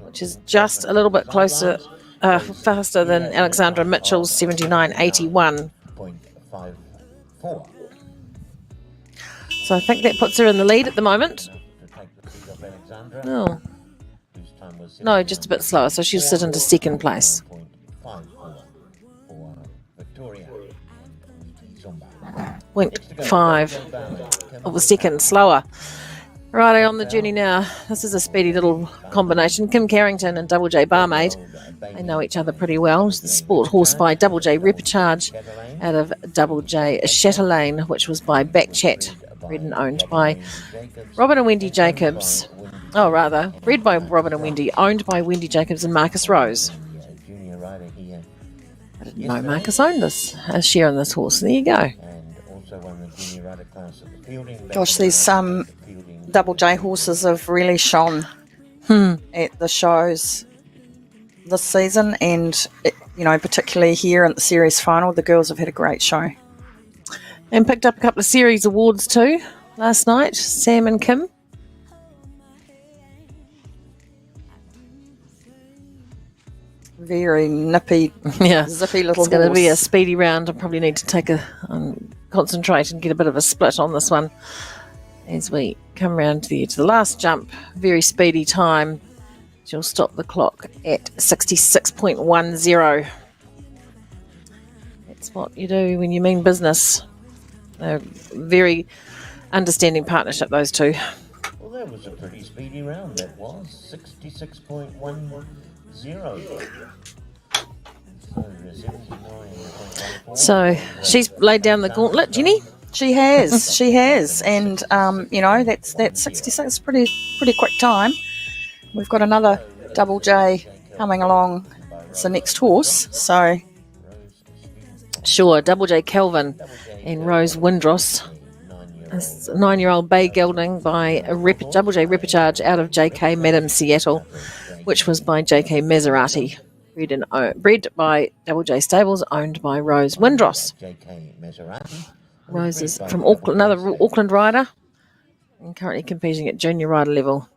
I: which is just a little bit closer, faster than Alexandra Mitchell's 79.81. So I think that puts her in the lead at the moment. No, just a bit slower. So she'll sit into second place. 0.5 of a second slower. Righto, on the journey now. This is a speedy little combination. Kim Carrington and Double J Barmaid. They know each other pretty well. It's the sport horse by Double J Repicharge out of Double J Chatelaine, which was by Backchat, bred and owned by Robin and Wendy Jacobs. Oh, rather, bred by Robin and Wendy, owned by Wendy Jacobs and Marcus Rose. I didn't know Marcus owned a share in this horse. There you go.
J: Gosh, these Double J horses have really shone at the shows this season, and particularly here at the series final, the girls have had a great show.
I: And picked up a couple of series awards too last night, Sam and Kim.
J: Very nippy, zippy little
I: It's going to
J: horse.
I: be a speedy round. I probably need to take concentrate and get a bit of a split on this one. as we come round to the edge of the last jump. Very speedy time. She'll stop the clock at 66.10. That's what you do when you mean business. They're very understanding partnership, those two.
A: Well, that was a pretty speedy round, that was. 66.10.
I: So she's laid down the gauntlet, Jenny?
J: She has, and that's 66, pretty quick time. We've got another Double J coming along. It's the next horse, so
I: Sure, Double J Kelvin and Rose Windross. A 9-year-old bay gelding by Double J Repicharge out of JK Madam Seattle, which was by JK Maserati. Bred by Double J Stables, owned by Rose Windross. Rose is from Auckland, another Auckland rider, and currently competing at junior rider level.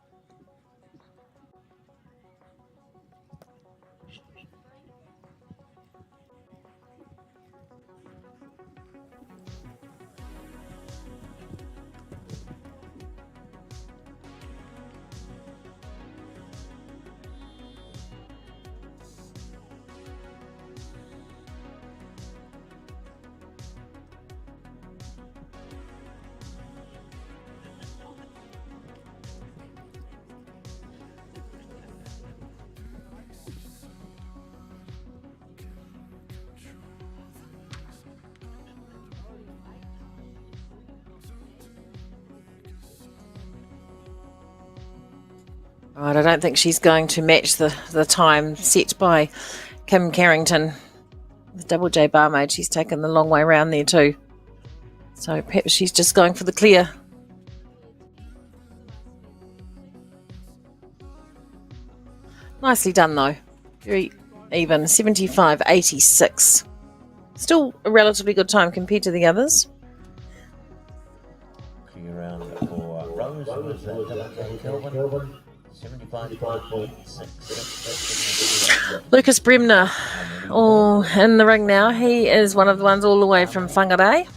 I: Right, I don't think she's going to match the time set by Kim Carrington. The Double J barmaid, she's taken the long way round there too. So perhaps she's just going for the clear. Nicely done though. Very even, 75.86. Still a relatively good time compared to the others.
A: Clear round for Rose with Double J Kelvin. 75.86.
I: Lucas Bremner, in the ring now. He is one of the ones all the way from Whangarei.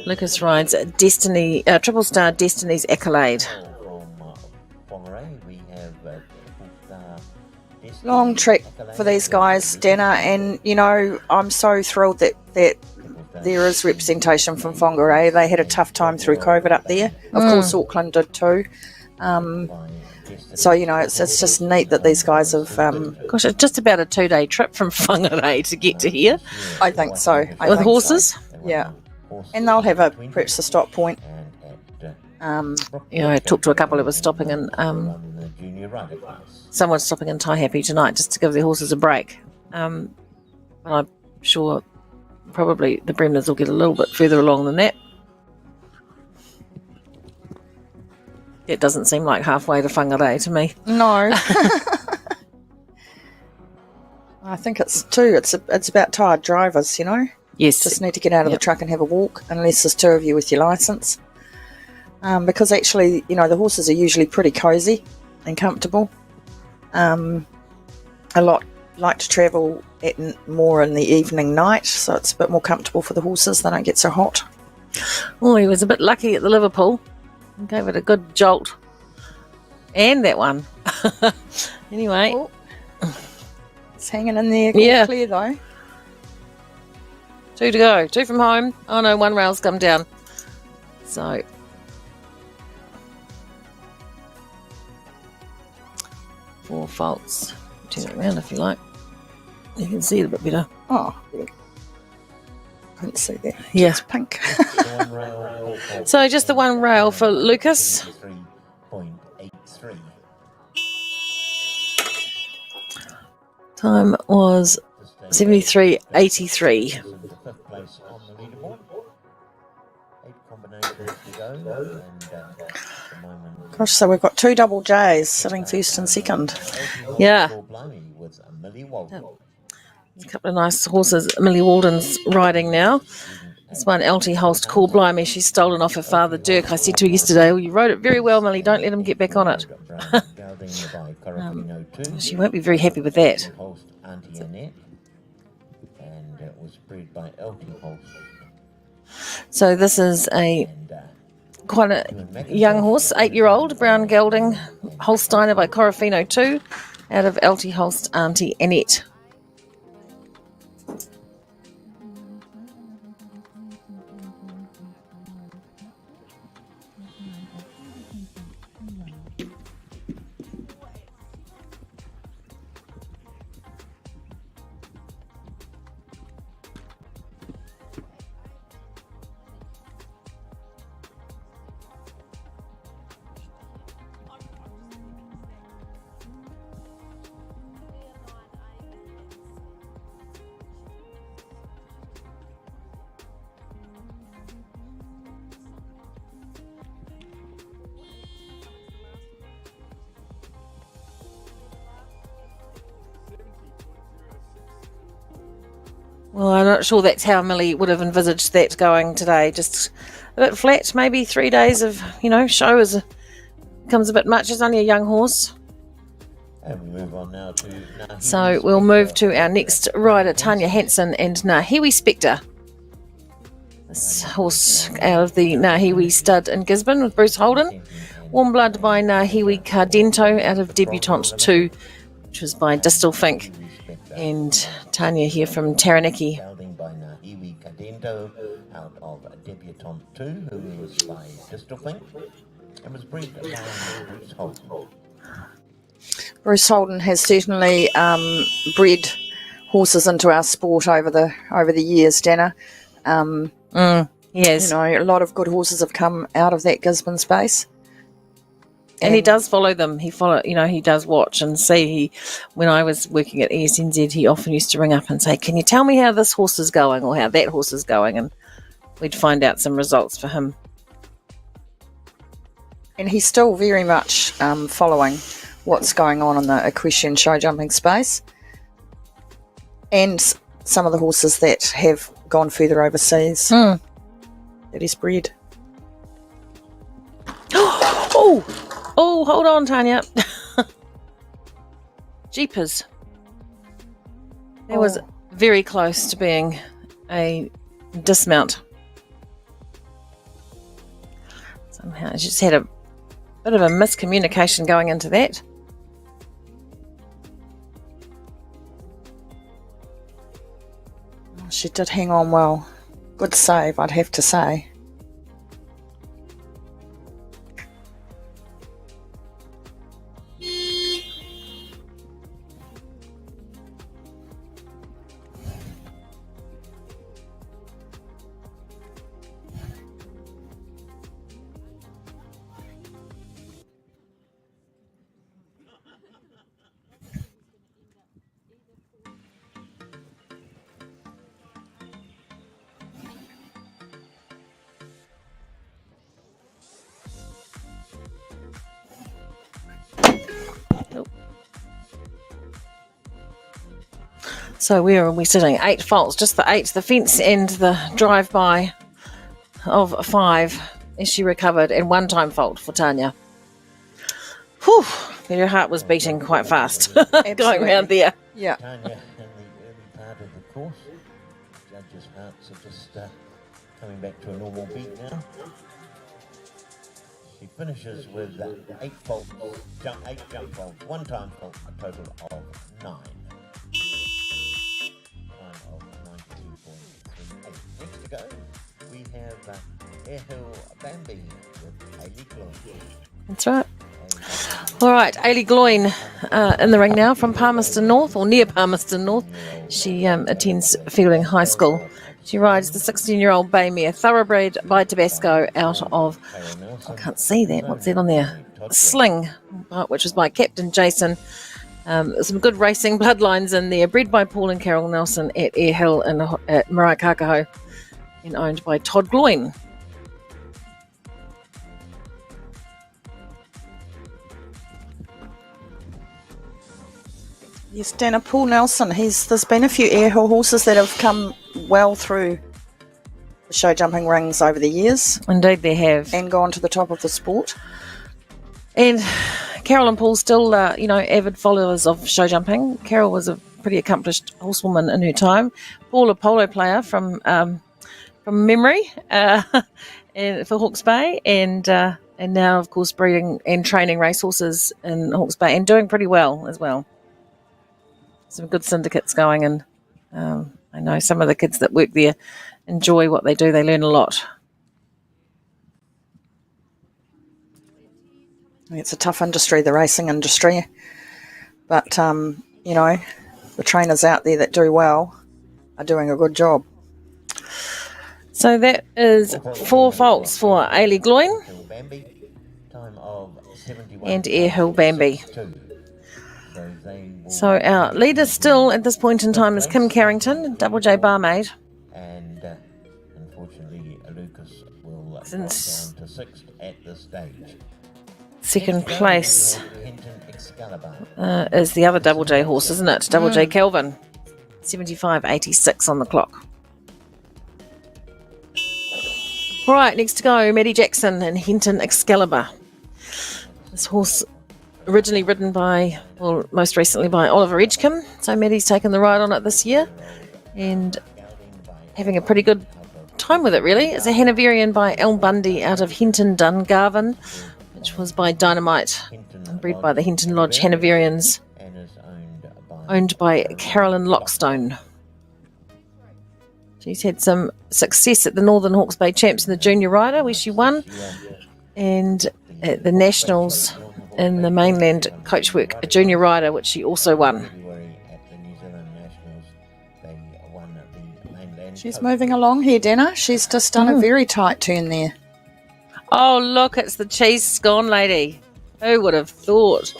I: Lucas rides Destiny, Triple Star Destiny's Accolade.
A: From Whangarei, we have
J: long trek for these guys, Dana, and I'm so thrilled that there is representation from Whangarei. They had a tough time through COVID up there. Of course, Auckland did too. So it's just neat that these guys have.
I: Gosh, it's just about a 2-day trip from Whangarei to get to here.
J: I think so.
I: With horses?
J: So. Yeah, and they'll have perhaps a stop point.
I: I talked to a couple who were stopping in. Someone's stopping in Tai Happy tonight just to give their horses a break. But I'm sure probably the Bremners will get a little bit further along than that. It doesn't seem like halfway to Whangarei to me.
J: No. I think it's too. It's about tired drivers,
I: Yes.
J: Just need to get out of the truck and have a walk, unless there's two of you with your licence. Because actually, the horses are usually pretty cosy and comfortable. A lot like to travel more in the evening night, so it's a bit more comfortable for the horses. They don't get so hot.
I: Oh, he was a bit lucky at the Liverpool. He gave it a good jolt. And that one. Anyway.
J: Oh. It's hanging in there clear though.
I: 2 to go. 2 from home. Oh no, 1 rail's come down. So 4 faults. Turn it around if you like. You can see it a bit better.
J: Oh, I couldn't see that.
I: Yeah.
J: It's pink.
I: So just the 1 rail for Lucas.
A: 3.83.
I: Time was 73.83.
A: Fifth place on the leaderboard. 8 combinations to go, and at the moment.
J: Gosh, so we've got 2 Double J's sitting first and second.
I: Yeah.
A: With Millie Walton.
I: A couple of nice horses. Millie Walden's riding now. This one, LT Holst, Call Blimey. She's stolen off her father, Dirk. I said to her yesterday, you rode it very well, Millie. Don't let him get back on it. She won't be very happy with that.
A: And it was bred by LT Holst.
I: So this is quite a young horse, 8-year-old, brown gelding, Holsteiner by Corofino 2, out of LT Holst Auntie Annette. Well, I'm not sure that's how Millie would have envisaged that going today. Just a bit flat, maybe 3 days of, show becomes a bit much. It's only a young horse.
A: And we move on now to Nahiwi
I: So we'll move to our next rider, Tanya Hansen and Nahiwi Spectre. This horse out of the Nahiwi stud in Gisborne with Bruce Holden. Warm Blood by Nahiwi Cardento out of Debutante 2, which was by Distal Fink. And Tanya here from Taranaki.
A: Gelding by Nahiwi Cardento out of Debutante 2, who was by Distal Fink and was bred by Bruce Holden.
J: Bruce Holden has certainly bred horses into our sport over the years, Dana.
I: Yes.
J: A lot of good horses have come out of that Gisborne space.
I: And he does follow them. He does watch and see. When I was working at ESNZ, he often used to ring up and say, "Can you tell me how this horse is going or how that horse is going?" And we'd find out some results for him.
J: And he's still very much following what's going on in the equestrian show jumping space. And some of the horses that have gone further overseas that he's bred.
I: Oh, hold on, Tanya. Jeepers. That was very close to being a dismount. Somehow I just had a bit of a miscommunication going into that.
J: She did hang on well. Good save, I'd have to say.
I: So where are we sitting? 8 faults, just the 8, the fence and the drive-by of 5 as she recovered, and 1 time fault for Tanya. Whew, her heart was beating quite fast going around there.
J: Yeah.
A: Tanya in the early part of the course. Judges' hearts are just coming back to a normal beat now. She finishes with 8 faults, 8 jump faults, 1 time fault, a total of 9. Next to go, we have Airhill Bambi with Ailey Gloin.
I: That's right. All right, Ailey Gloin in the ring now from Palmerston North, or near Palmerston North. She attends Fielding High School. She rides the 16-year-old bay mare, thoroughbred by Tabasco, out of, I can't see that, what's that on there? Sling, which was by Captain Jason. Some good racing bloodlines in there, bred by Paul and Carol Nelson at Airhill at Maraikakaho, and owned by Todd Gloin.
J: Yes, Dana, Paul Nelson. There's been a few Airhill horses that have come well through the show jumping rings over the years.
I: Indeed, they have,
J: and gone to the top of the sport.
I: And Carol and Paul still, avid followers of show jumping. Carol was a pretty accomplished horsewoman in her time. Paul, a polo player from from memory and for Hawke's Bay, and now, of course, breeding and training racehorses in Hawke's Bay and doing pretty well as well. Some good syndicates going, and I know some of the kids that work there enjoy what they do. They learn a lot.
J: It's a tough industry, the racing industry, but you know, the trainers out there that do well are doing a good job.
I: So that is 4 faults for Ailey Gloin and Air Hill Bambi. So our leader still at this point in time is Kim Carrington, Double J barmaid.
A: And unfortunately, Lucas will drop down
I: Since
A: to 6th at this stage.
I: second place
A: Hinton Excalibur.
I: is the other Double J horse, isn't it? Double J Kelvin, 75.86 on the clock. Right, next to go, Maddie Jackson and Hinton Excalibur. This horse originally ridden by, well, most recently by Oliver Edgecombe. So Maddie's taken the ride on it this year and having a pretty good time with it, really. It's a Hanoverian by Al Bundy out of Hinton Dungarvan, which was by Dynamite and bred by the Hinton Lodge Hanoverians,
A: And is
I: owned by Carolyn Lockstone. She's had some success at the Northern Hawke's Bay Champs in the junior rider, where she won, and at the Nationals in the mainland coachwork, a junior rider, which she also won.
A: February at the New Zealand Nationals, they won the mainland.
J: She's moving along here, Dana. She's just done a very tight turn there.
I: Oh, look, it's the cheese scone lady. Who would have thought?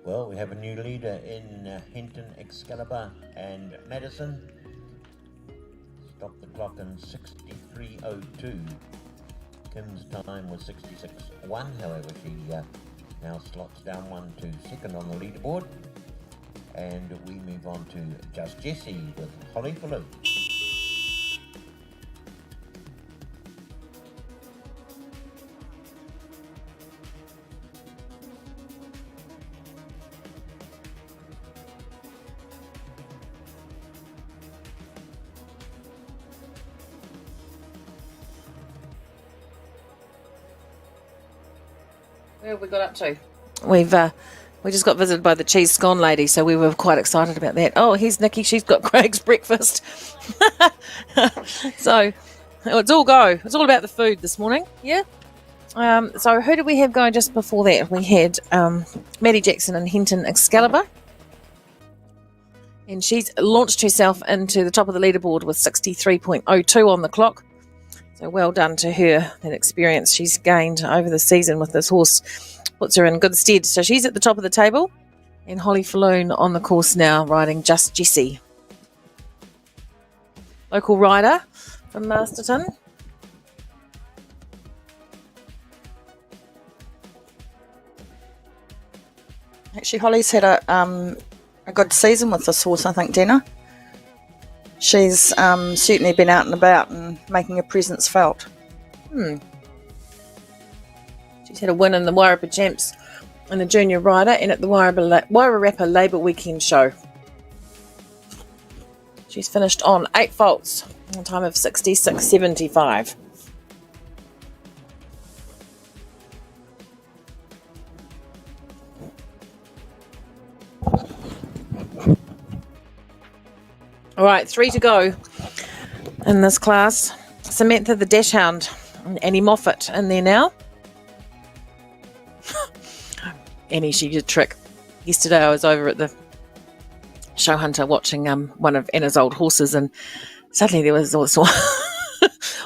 A: Well, we have a new leader in Hinton Excalibur and Madison. Stop the clock in 63.02. Kim's time was 66.1. However, she now slots down 1 to 2nd on the leaderboard. And we move on to Just Jessie with Holly Faloo.
I: Where have we got up to? We just got visited by the cheese scone lady, so we were quite excited about that. Oh, here's Nikki. She's got Craig's breakfast. So it's all go. It's all about the food this morning. Yeah. So who did we have going just before that? We had Maddie Jackson and Hinton Excalibur. And she's launched herself into the top of the leaderboard with 63.02 on the clock. So well done to her. That experience she's gained over the season with this horse puts her in good stead. So she's at the top of the table. And Holly Falloon on the course now, riding Just Jessie. Local rider from Masterton.
J: Actually, Holly's had a good season with this horse, I think, Dana. She's certainly been out and about and making a presence felt.
I: She's had a win in the Wairarapa Champs in the junior rider and at the Wairarapa Labour Weekend show. She's finished on 8 faults, a time of 66.75. All right, 3 to go in this class. Samantha the Dash Hound and Annie Moffat in there now. Annie, she did a trick. Yesterday I was over at the show hunter watching one of Anna's old horses, and suddenly there was this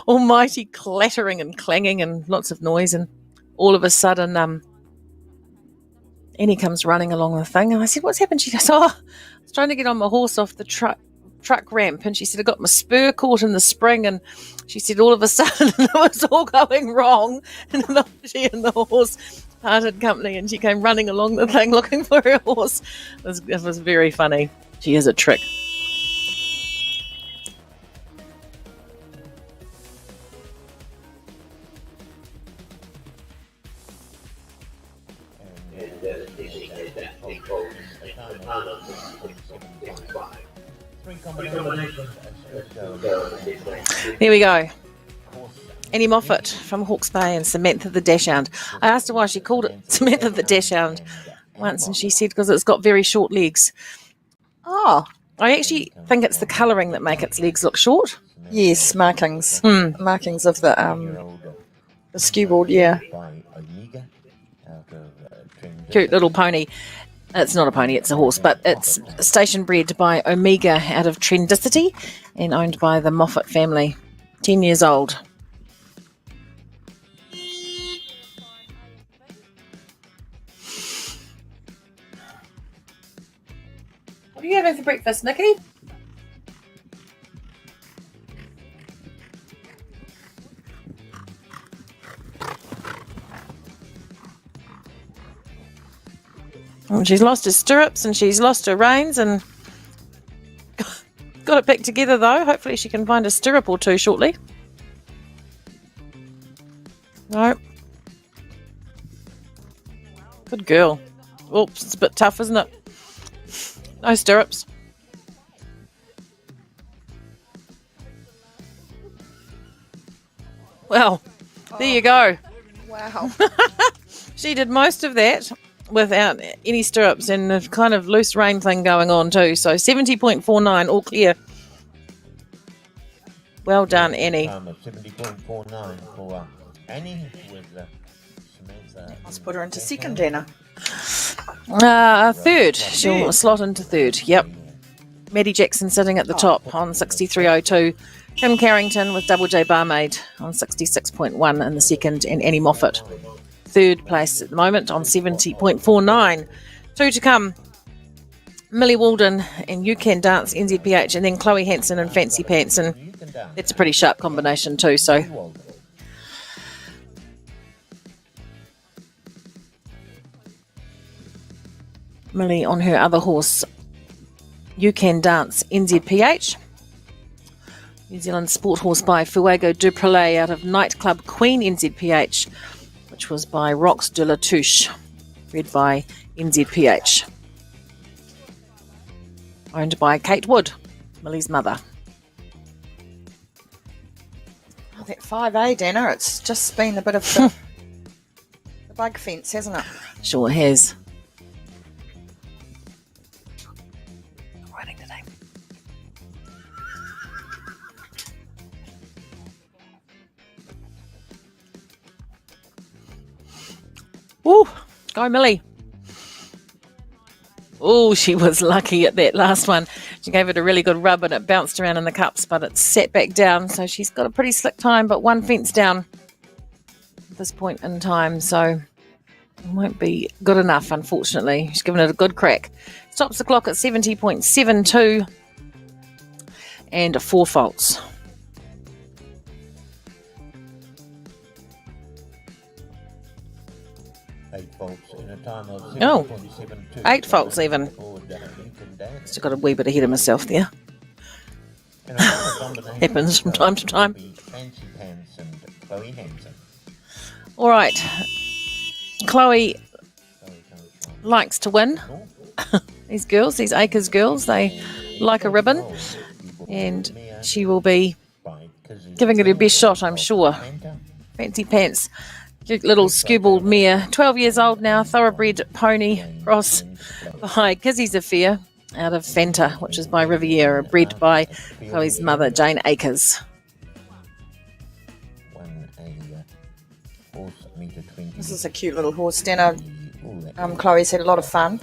I: almighty clattering and clanging and lots of noise, and all of a sudden Annie comes running along the thing, and I said, "What's happened?" She goes, "Oh, I was trying to get on my horse off the truck ramp, and she said I got my spur caught in the spring, and she said all of a sudden it was all going wrong, and she and the horse parted company, and she came running along the thing looking for her horse. It was very funny. She is a trick. There we go. Annie Moffat from Hawke's Bay and Samantha the Dachshund. I asked her why she called it Samantha the Dachshund once, and she said because it's got very short legs.
J: Oh,
I: I actually think it's the colouring that make its legs look short.
J: yes, markings. Markings of the skew board, yeah.
I: Cute little pony. It's not a pony, it's a horse, but it's station bred by Omega out of Trendicity and owned by the Moffat family. 10 years old. What are you having for breakfast, Nikki? And she's lost her stirrups and she's lost her reins and got it back together though. Hopefully she can find a stirrup or two shortly. No. Good girl. Oops, it's a bit tough, isn't it? No stirrups. Well, there you go.
J: Wow.
I: She did most of that without any stirrups and a kind of loose rein thing going on too. So 70.49, all clear. Well done, Annie.
A: 70.49 for Annie with Samantha.
J: Let's put her into second, Anna.
I: Third. She'll slot into third. Yep. Maddie Jackson sitting at the top on 63.02. Kim Carrington with Double J Barmaid on 66.1 in the second, and Annie Moffat third place at the moment on 70.49. Two to come. Millie Walden and You Can Dance NZPH, and then Chloe Hansen and Fancy Pants, and it's a pretty sharp combination too. So Millie on her other horse, You Can Dance NZPH. New Zealand sport horse by Fuego du Prelay out of Nightclub Queen NZPH, which was by Rox de la Touche, bred by NZPH. Owned by Kate Wood, Millie's mother.
J: Oh, that 5A, Dana, it's just been a bit of the bug fence, hasn't it?
I: Sure has. Writing today. Woo! Go, Millie. Oh, she was lucky at that last one. She gave it a really good rub and it bounced around in the cups, but it sat back down. So she's got a pretty slick time, but one fence down at this point in time. So it won't be good enough, unfortunately. She's given it a good crack. Stops the clock at 70.72 and 4 faults.
A: Eight faults in a time of
I: Oh,
A: 7.72.
I: 8 faults even. Still got a wee bit ahead of myself there. Happens from time to time.
A: Fancy Pants and Chloe Hansen.
I: All right. Chloe likes to win. These girls, these Acres girls, they like a ribbon. And she will be giving it her best shot, I'm sure. Fancy Pants. Cute little skewbald mare, 12 years old now, thoroughbred pony cross by Kizzy's Affair out of Fanta, which is by Riviera, bred by Chloe's mother, Jane Acres.
J: This is a cute little horse, Dana. Chloe's had a lot of fun.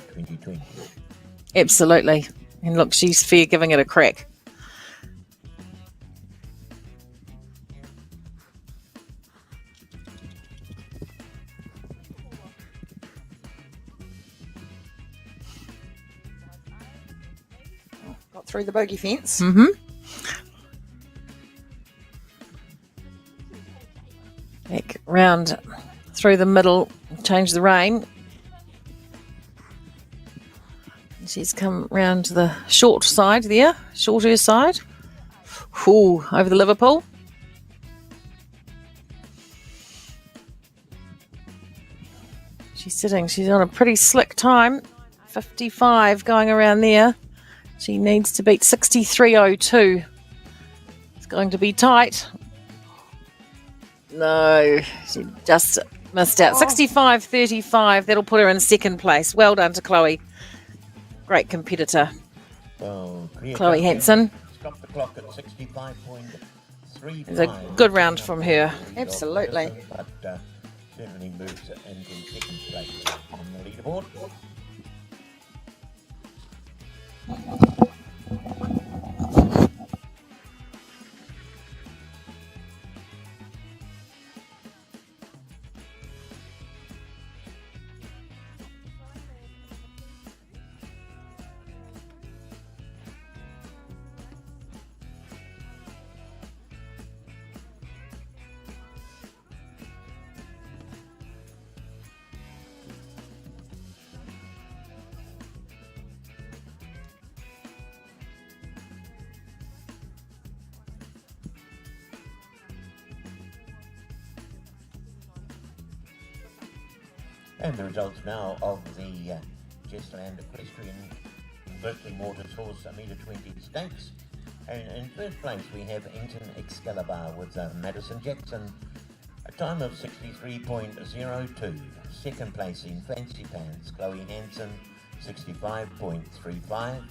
I: Absolutely. And look, she's fair giving it a crack.
J: through the bogey fence.
I: Mm-hmm. Back round through the middle, change the rein. She's come round to the short side there, shorter side. Ooh, over the Liverpool. She's sitting, she's on a pretty slick time. 55 going around there. She needs to beat 63.02. It's going to be tight. No, she just missed out. 65.35, that'll put her in second place. Well done to Chloe. Great competitor.
A: Well,
I: Chloe Hansen.
A: Stop the clock at 65.35.
I: It's a good round from her.
J: Absolutely.
A: But certainly moves into second place on the leaderboard. And the results now of the Glistening Equestrian Glistening Waters Horse 1:20 stakes. And in first place we have Enton Excalibur with Madison Jackson, a time of 63.02. Second place in Fancy Pants, Chloe Hansen, 65.35.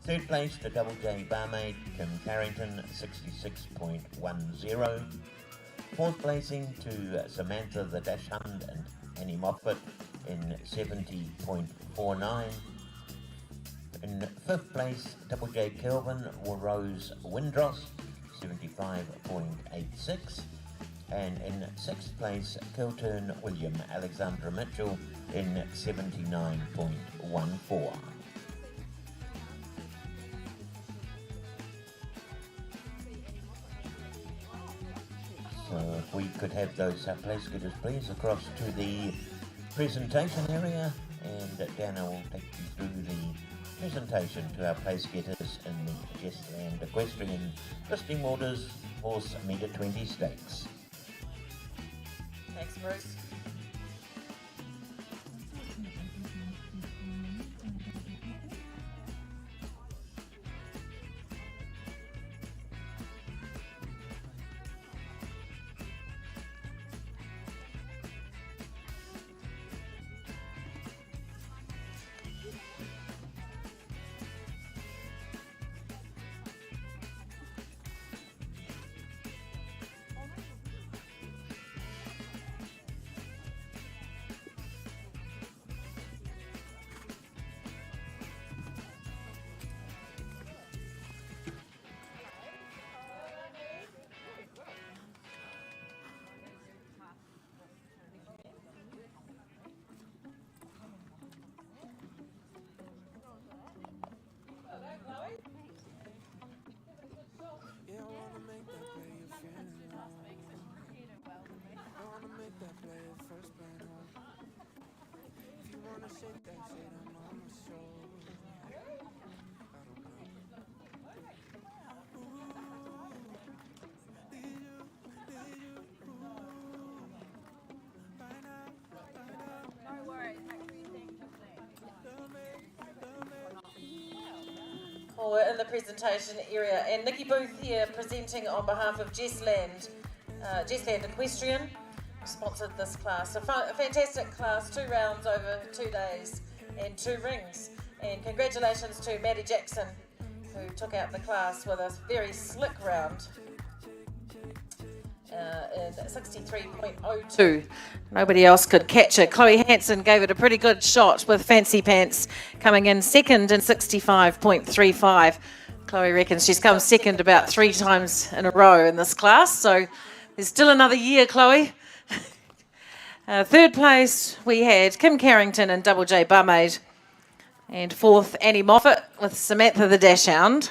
A: Third place to Double J Barmaid, Kim Carrington, 66.10. Fourth placing to Samantha the Dash Hund and Annie Moffat in 70.49. In fifth place, Double J Kelvin or Rose Windross, 75.86. And in sixth place, Kilturn William Alexandra Mitchell in 79.14. So if we could have those place getters please across to the presentation area, and Dana will take you through the presentation to our place getters in the Glistening Equestrian Glistening Waters Horse 1:20 stakes.
I: Thanks, Bruce.
C: Yeah, I wanna make that play you feeling low. I wanna make that play your first play home. If you wanna shake that shit, I'm on my shoulder. I don't know.
I: Well, we're in the presentation area, and Nikki Booth here presenting on behalf of Glistening Equestrian, sponsored this class. A fantastic class, 2 rounds over 2 days and 2 rings. And congratulations to Maddie Jackson, who took out the class with a very slick round in 63.02. Nobody else could catch it. Chloe Hansen gave it a pretty good shot with Fancy Pants coming in second in 65.35. Chloe reckons she's come second about 3 times in a row in this class, so there's still another year, Chloe. Third place we had Kim Carrington and Double J Barmaid. And fourth, Annie Moffat with Samantha the Dachshund.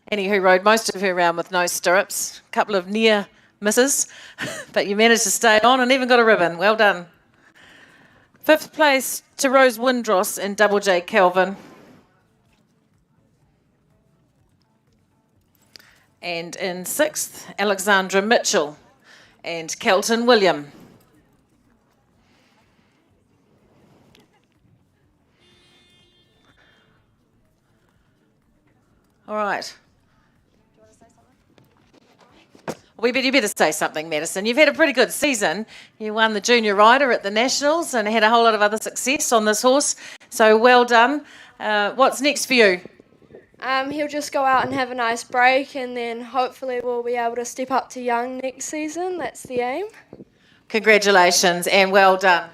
I: Annie, who rode most of her round with no stirrups, a couple of near misses, but you managed to stay on and even got a ribbon. Well done. Fifth place to Rose Windross and Double J Kelvin. And in sixth, Alexandra Mitchell and Kelton William. All right. You better say something, Madison. You've had a pretty good season. You won the junior rider at the Nationals and had a whole lot of other success on this horse. So well done. What's next for you?
K: He'll just go out and have a nice break, and then hopefully we'll be able to step up to young next season. That's the aim.
I: Congratulations and well done.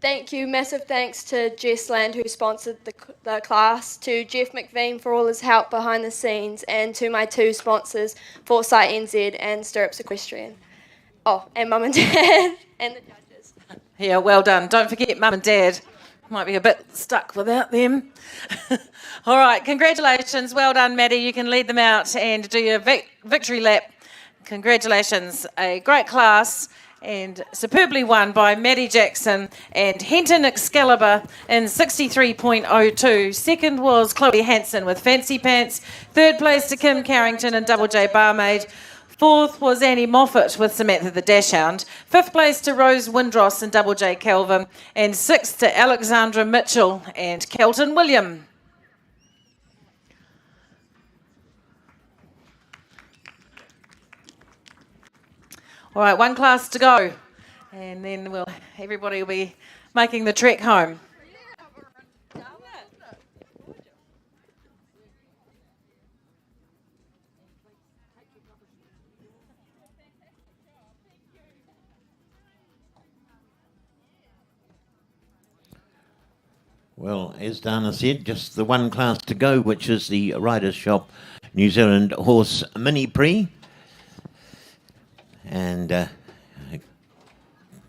K: Thank you. Massive thanks to Jess Land, who sponsored the class, to Jeff McVean for all his help behind the scenes, and to my two sponsors, Foresight NZ and Stirrups Equestrian. Oh, and Mum and Dad and the judges.
I: Yeah, well done. Don't forget Mum and Dad. Might be a bit stuck without them. All right, congratulations. Well done, Maddie. You can lead them out and do your victory lap. Congratulations. A great class and superbly won by Maddie Jackson and Henton Excalibur in 63.02. Second was Chloe Hansen with Fancy Pants. Third place to Kim Carrington and Double J Barmaid. Fourth was Annie Moffat with Samantha the Dachshund. Fifth place to Rose Windross and Double J Kelvin. And sixth to Alexandra Mitchell and Kelton William. All right, one class to go. And then everybody will be making the trek home.
A: Well, as Dana said, just the one class to go, which is the Riders Shop New Zealand Horse Mini Prix. And, of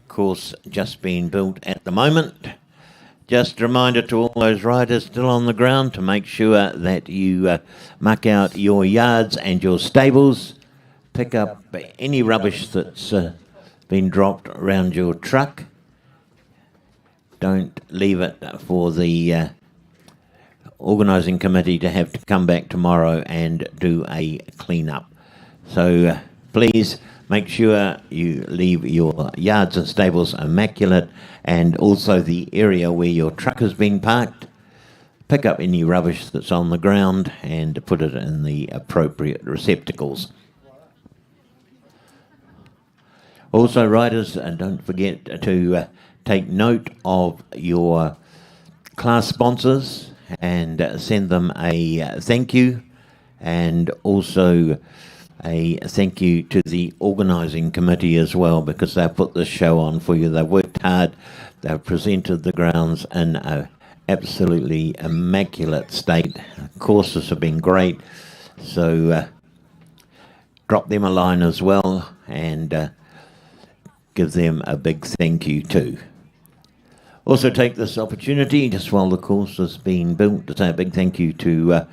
A: course, just being built at the moment. Just a reminder to all those riders still on the ground to make sure that you mark out your yards and your stables. Pick up any rubbish that's been dropped around your truck. Don't leave it for the organising committee to have to come back tomorrow and do a clean-up. So please make sure you leave your yards and stables immaculate, and also the area where your truck has been parked. Pick up any rubbish that's on the ground and put it in the appropriate receptacles. Also, riders, don't forget to take note of your class sponsors and send them a thank you, and also a thank you to the organising committee as well, because they've put this show on for you. They've worked hard. They've presented the grounds in an absolutely immaculate state. Courses have been great. So drop them a line as well and give them a big thank you too. Also take this opportunity, just while the course has been built, to say a big thank you to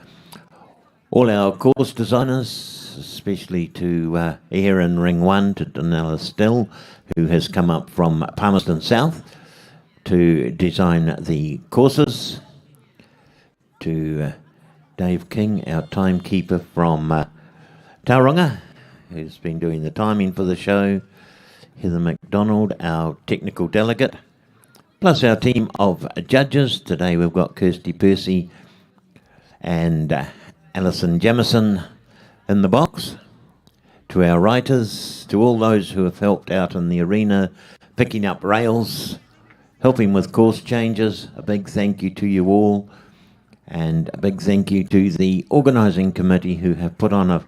A: all our course designers, especially to here in Ring 1, to Donella Still, who has come up from Palmerston South to design the courses, to Dave King, our timekeeper from Tauranga, who's been doing the timing for the show, Heather McDonald, our technical delegate, plus our team of judges. Today we've got Kirsty Percy and Alison Jamison in the box. To our writers, to all those who have helped out in the arena, picking up rails, helping with course changes, a big thank you to you all, and a big thank you to the organising committee who have put on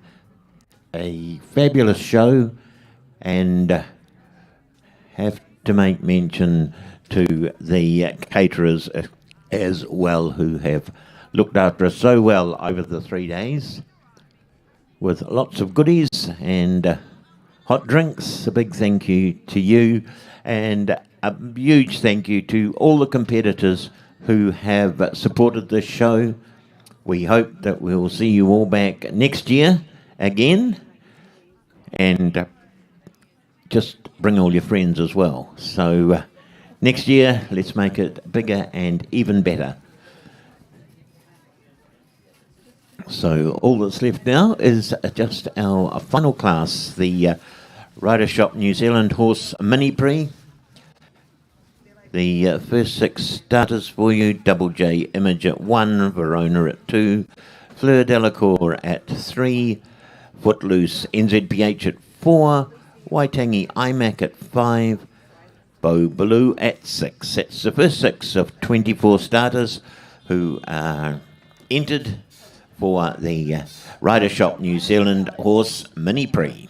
A: a fabulous show, and have to make mention to the caterers as well, who have looked after us so well over the 3 days with lots of goodies and hot drinks. A big thank you to you, and a huge thank you to all the competitors who have supported this show. We hope that we'll see you all back next year again, and just bring all your friends as well. So next year, let's make it bigger and even better. So all that's left now is just our final class, the Rider Shop New Zealand Horse Mini Prix. The first 6 starters for you: Double J Image at 1, Verona at 2, Fleur Delacour at 3, Footloose NZPH at 4, Waitangi IMAC at 5, Beau Blue at 6. That's the first 6 of 24 starters who are entered for the Rider Shop New Zealand Horse Mini Prix.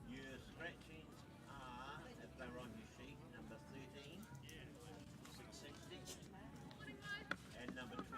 A: Your scratchings are, if they're on your sheet, number 13, 660, and number 24.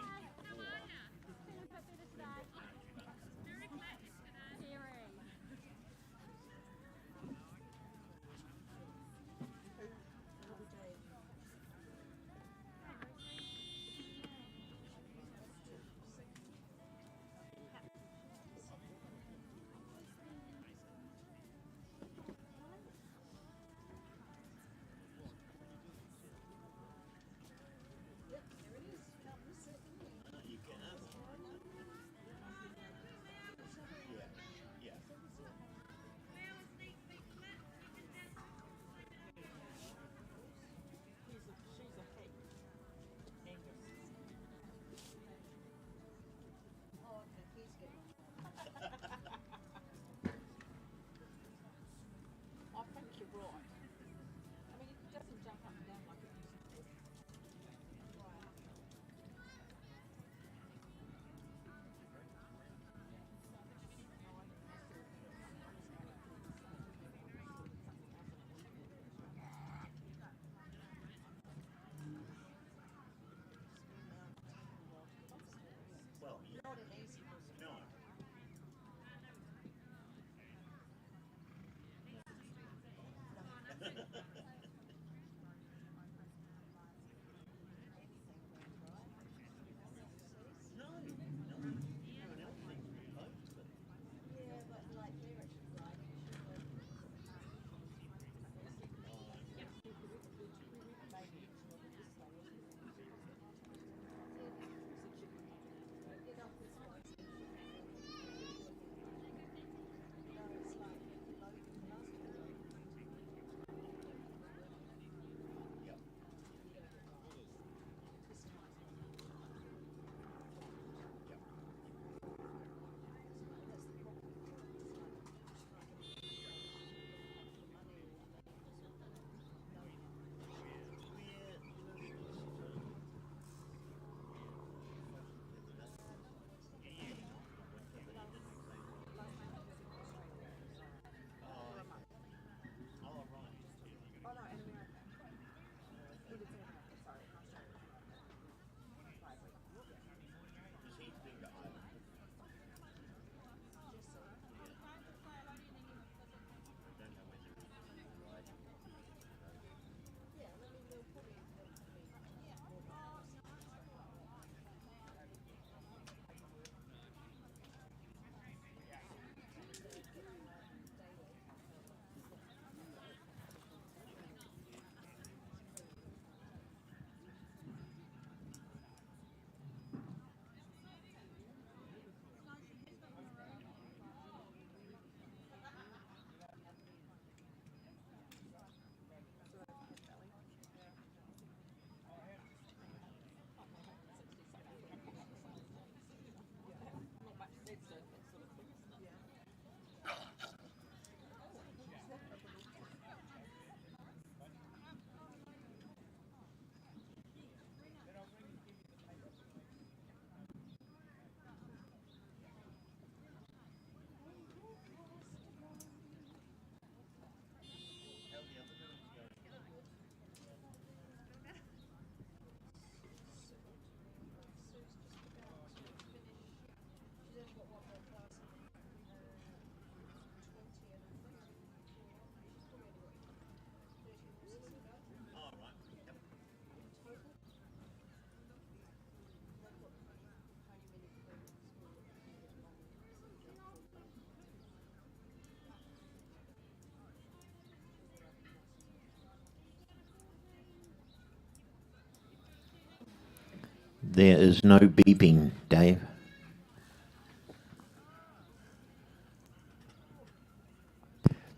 A: There is no beeping, Dave.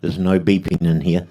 A: There's no beeping in here.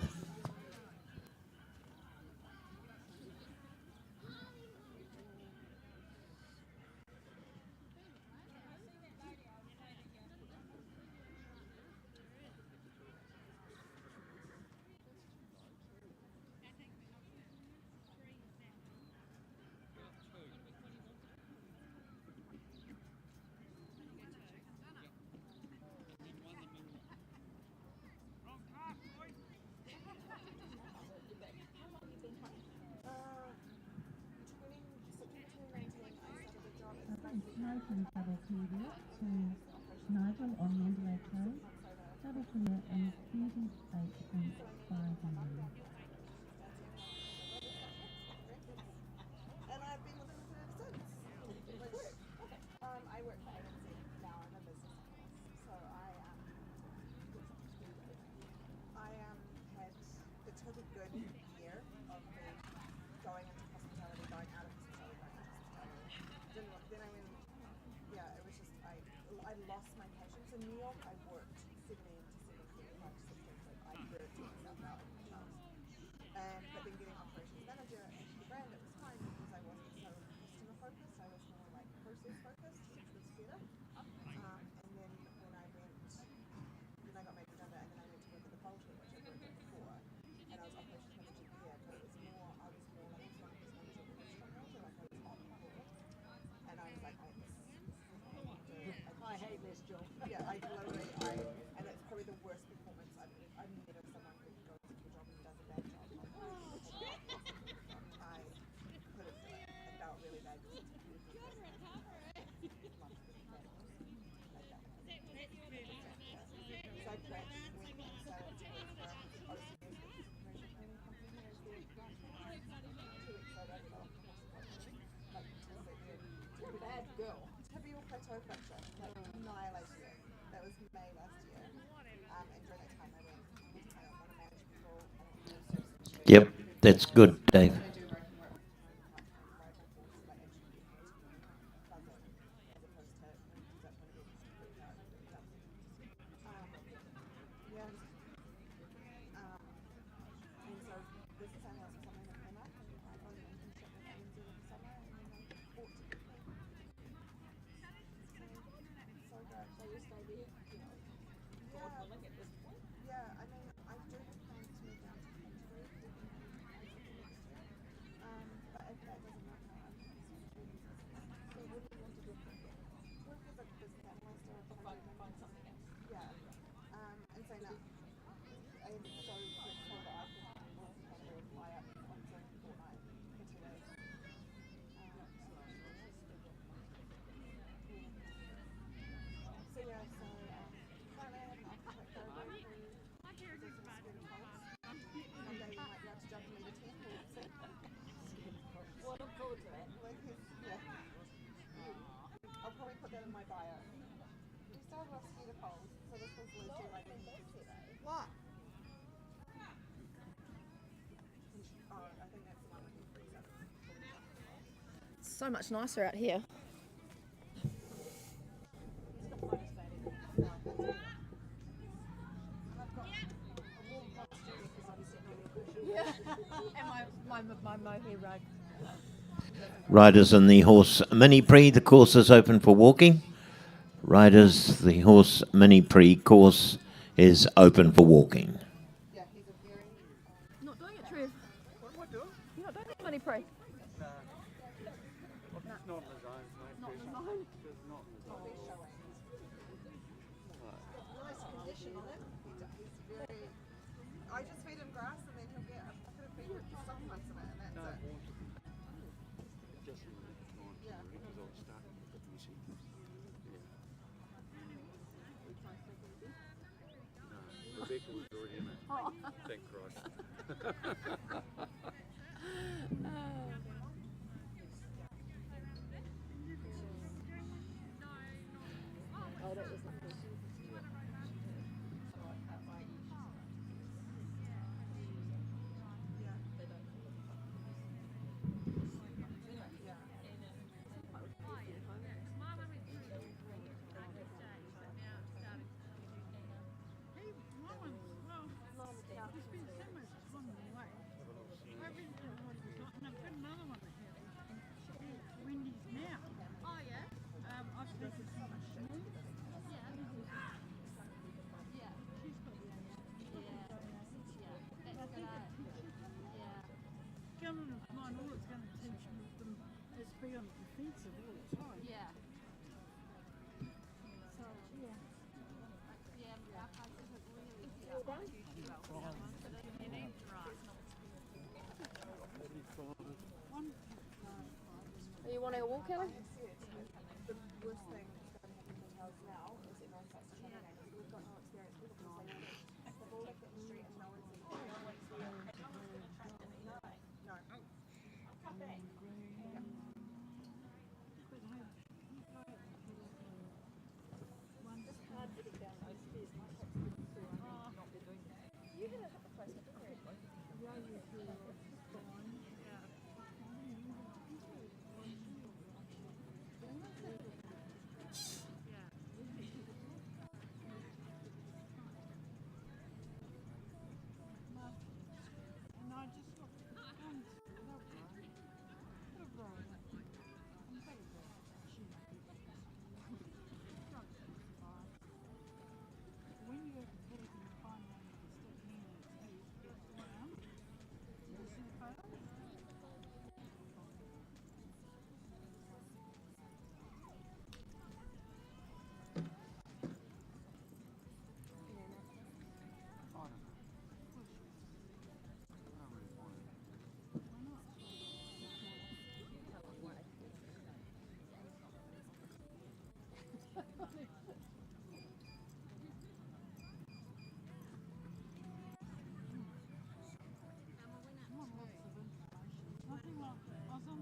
E: From double clear to Nigel on Mandalay Cove. Double clear is 38.5 million.
L: And I've been with him since. I work for agency now. I'm a business analyst, so I had it took a good year of me going into hospitality, going out of hospitality, going into hospitality. Then I went. Yeah, it was just I lost my patience. In New York, I worked 7 a.m. to 7:45 to 6:30. I burnt myself out in the house. But then getting operations manager at the brand, it was fine because I wasn't so customer focused. I was more like process focused, which was better. And then when I went, then I got made redundant, and then I went to work at the Bolton, which I worked at before, and I was operations manager there. But it was more, I was more like front office manager at the restaurant manager, like I was on call. And I was like,
H: I hate this job.
L: Yeah, and it's probably the worst performance I've never someone who goes to a job and does a bad job. I couldn't do it. I felt really bad because it's a beautiful thing. Lunch with animals. I felt so I crashed, went and started to work for OCS, which is a commercial cleaning company. I was there for 2 weeks later. I fell off the horse.
H: Bad girl.
L: Tibial plateau fracture, like annihilated. That was May last year. And during that time I went on a management role.
A: Yep, that's good, Dave.
L: I'll probably put that in my bio. We still have mosquito poles, so this was Lucy like what? I think that's the one with the freezer.
K: It's so much nicer out here.
H: Yeah, and my mohair rug.
A: Riders in the horse mini pre, the course is open for walking. Riders, the horse mini pre course is open for walking.
K: Not doing it, Trev.
C: What am I doing?
K: You're not doing it, money pre.
C: Nah. Well, it's not in the zone, mate.
K: Not in the zone.
C: It's not in the zone.
L: Nice condition on him. He's very. I just feed him grass and then he'll get a bucket of feed with supplements in it, and that's
C: No,
L: it.
C: just a minute.
L: Yeah.
C: Because I was starting to get messy. Yeah. No, Rebecca was already in it. Thank Christ.
H: Oh, that was the first.
J: It's be on the defensive all the time.
H: Yeah.
J: So, yeah.
H: Yeah, our place isn't really set up like huge well for someone, so they need
J: One,
K: Are you wanting a walk, Kelly?
L: The worst thing that's going to happen in hotels now is everyone starts to shut down. We've got no experience. People can say anything. They've all looked at the street and no one's in there. No one's there. No. Come back. Yeah. It's hard getting down those stairs. My hips would not be doing that. You had a hip replacement, didn't you?
J: yeah, you do. It's fine.
H: Yeah.
J: And I just look, they'll grow. I'm better when you have a headache and you find one you can stick in and it's around, you see the photo? Nothing like I was on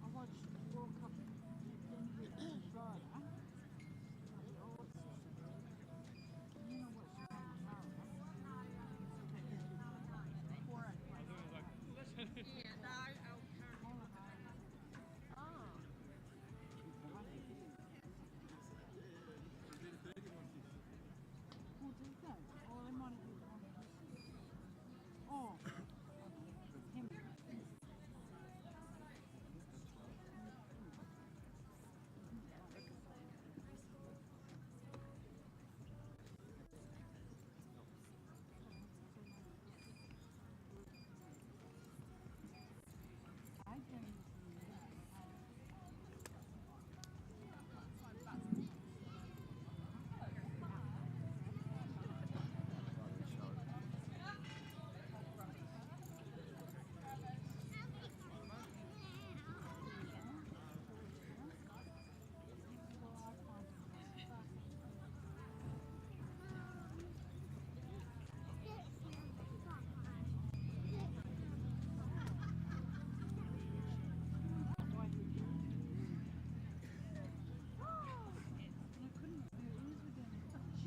J: I watched World Cup in Florida. You know what's on yeah, no, oh. Well, do they? Or they might have been on. Oh. Him. I think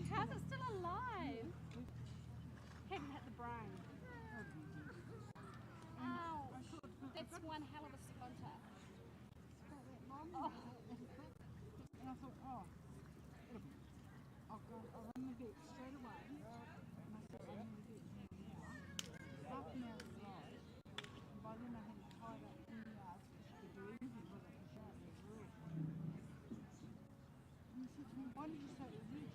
H: How's it still alive? Haven't hit the brain. Ow! That's one hell of a splinter. Oh.
J: and I thought, oh, it'll be. I'll ring the vet straight away. And I said, I'll ring the vet now. Half an hour flight. And by then I had it tied up in the yard so she could do anything with it because she was real. And he said to me, why did you say it was you?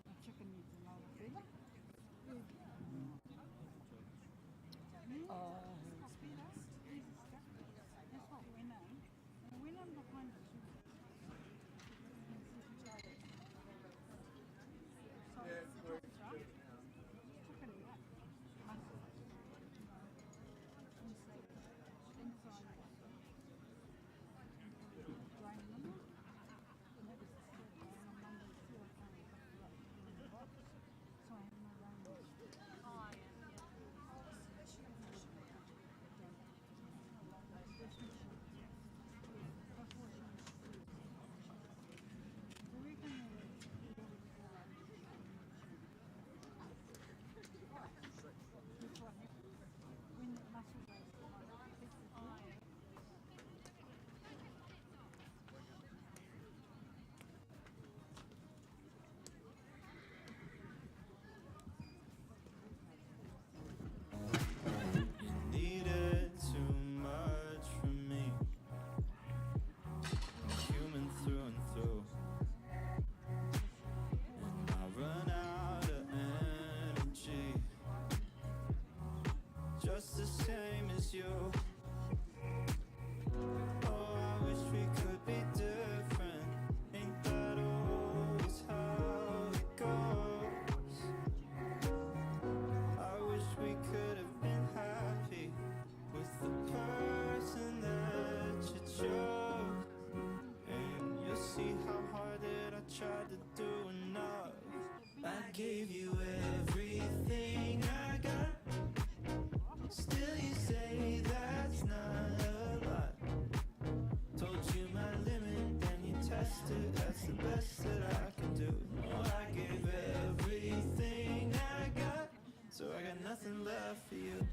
J: A chicken needs another feather.
I: Oh.
J: That's what went in. And I went in behind the chicken. So it's the top stuff. Chicken nut. Muscle. Inside. Drain them. And that was the third day. And on Monday, still I can't get up in the box. So I have no rain. Oh, yeah.
C: miss you. Oh, I wish we could be different. Ain't that always how it goes? I wish we could have been happy with the person that you chose. And you'll see how hard that I tried to do enough. I gave you everything I got. Still you say that's not a lot. Told you my limit, then you tested. That's the best that I can do. Oh, I gave everything I got, so I got nothing left for you.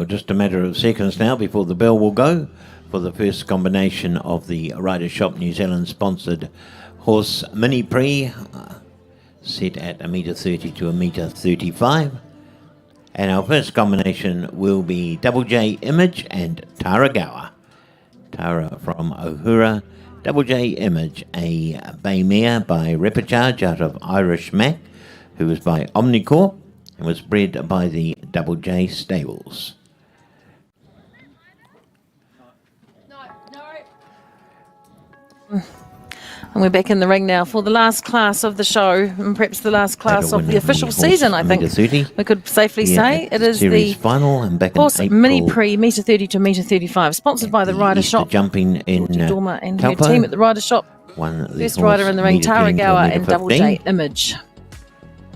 A: Just a matter of seconds now before the bell will go for the first combination of the Rider Shop New Zealand sponsored horse mini pre set at 1.30 to 1.35 m. And our first combination will be Double J Image and Taragawa. Tara from Ohura. Double J Image, a bay mare by Repicharge out of Irish Mac, who was by Omnicorp and was bred by the Double J stables.
I: And we're back in the ring now for the last class of the show, and perhaps the last class of the official season, I think we could safely say. It is the
A: final and back
I: horse
A: in April.
I: mini pre metre 30 to metre 35, sponsored by the Rider
A: Easter
I: Shop.
A: jumping in
I: Dormer and her
A: Taupo.
I: team at the Rider Shop.
A: Won the
I: First
A: horse
I: rider in the ring,
A: metre
I: Tara
A: 10 to
I: Gower
A: metre
I: and Double
A: 15,
I: J Image.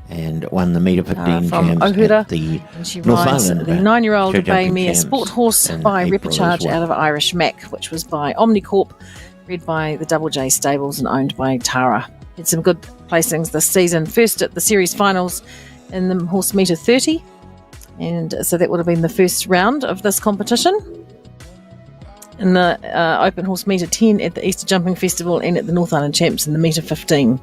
A: and won the metre 15
I: From
A: champs
I: Ohura,
A: at the
I: and she
A: North
I: rides
A: Island
I: the 9-year-old
A: show
I: Bay
A: jumping
I: Mare
A: champs
I: Sport Horse
A: in
I: by
A: April as
I: Repicharge
A: well.
I: out of Irish Mac, which was by Omnicorp, bred by the Double J Stables and owned by Tara. Had some good placings this season. First at the series finals in the horse metre 30, and so that would have been the first round of this competition. In the open horse metre 10 at the Easter Jumping Festival, and at the North Island Champs in the metre 15.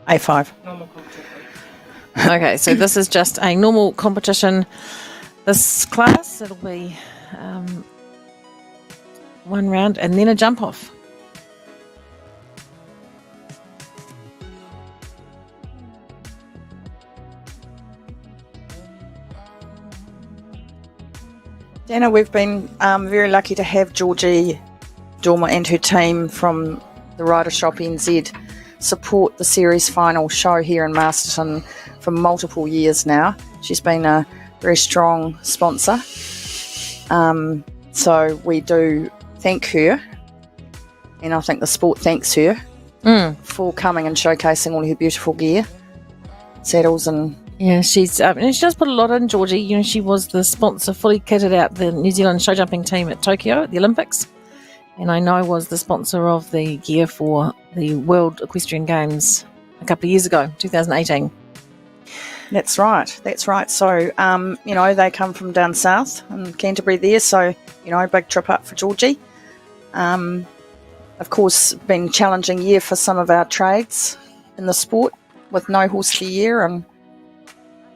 I: A5. Okay, so this is just a normal competition. This class, it'll be one round and then a jump off.
J: Dana, we've been very lucky to have Georgie Dormer and her team from the Rider Shop NZ support the series final show here in Masterton for multiple years now. She's been a very strong sponsor. So we do thank her, and I think the sport thanks her for coming and showcasing all her beautiful gear, saddles and...
I: Yeah, she's and she does put a lot in, Georgie. You know, she was the sponsor, fully kitted out the New Zealand show jumping team at Tokyo at the Olympics, and I know was the sponsor of the gear for the World Equestrian Games a couple of years ago, 2018.
J: That's right. So, you know, they come from down south and Canterbury there, so, you know, big trip up for Georgie. Of course, been a challenging year for some of our trades in the sport with no horse for year, and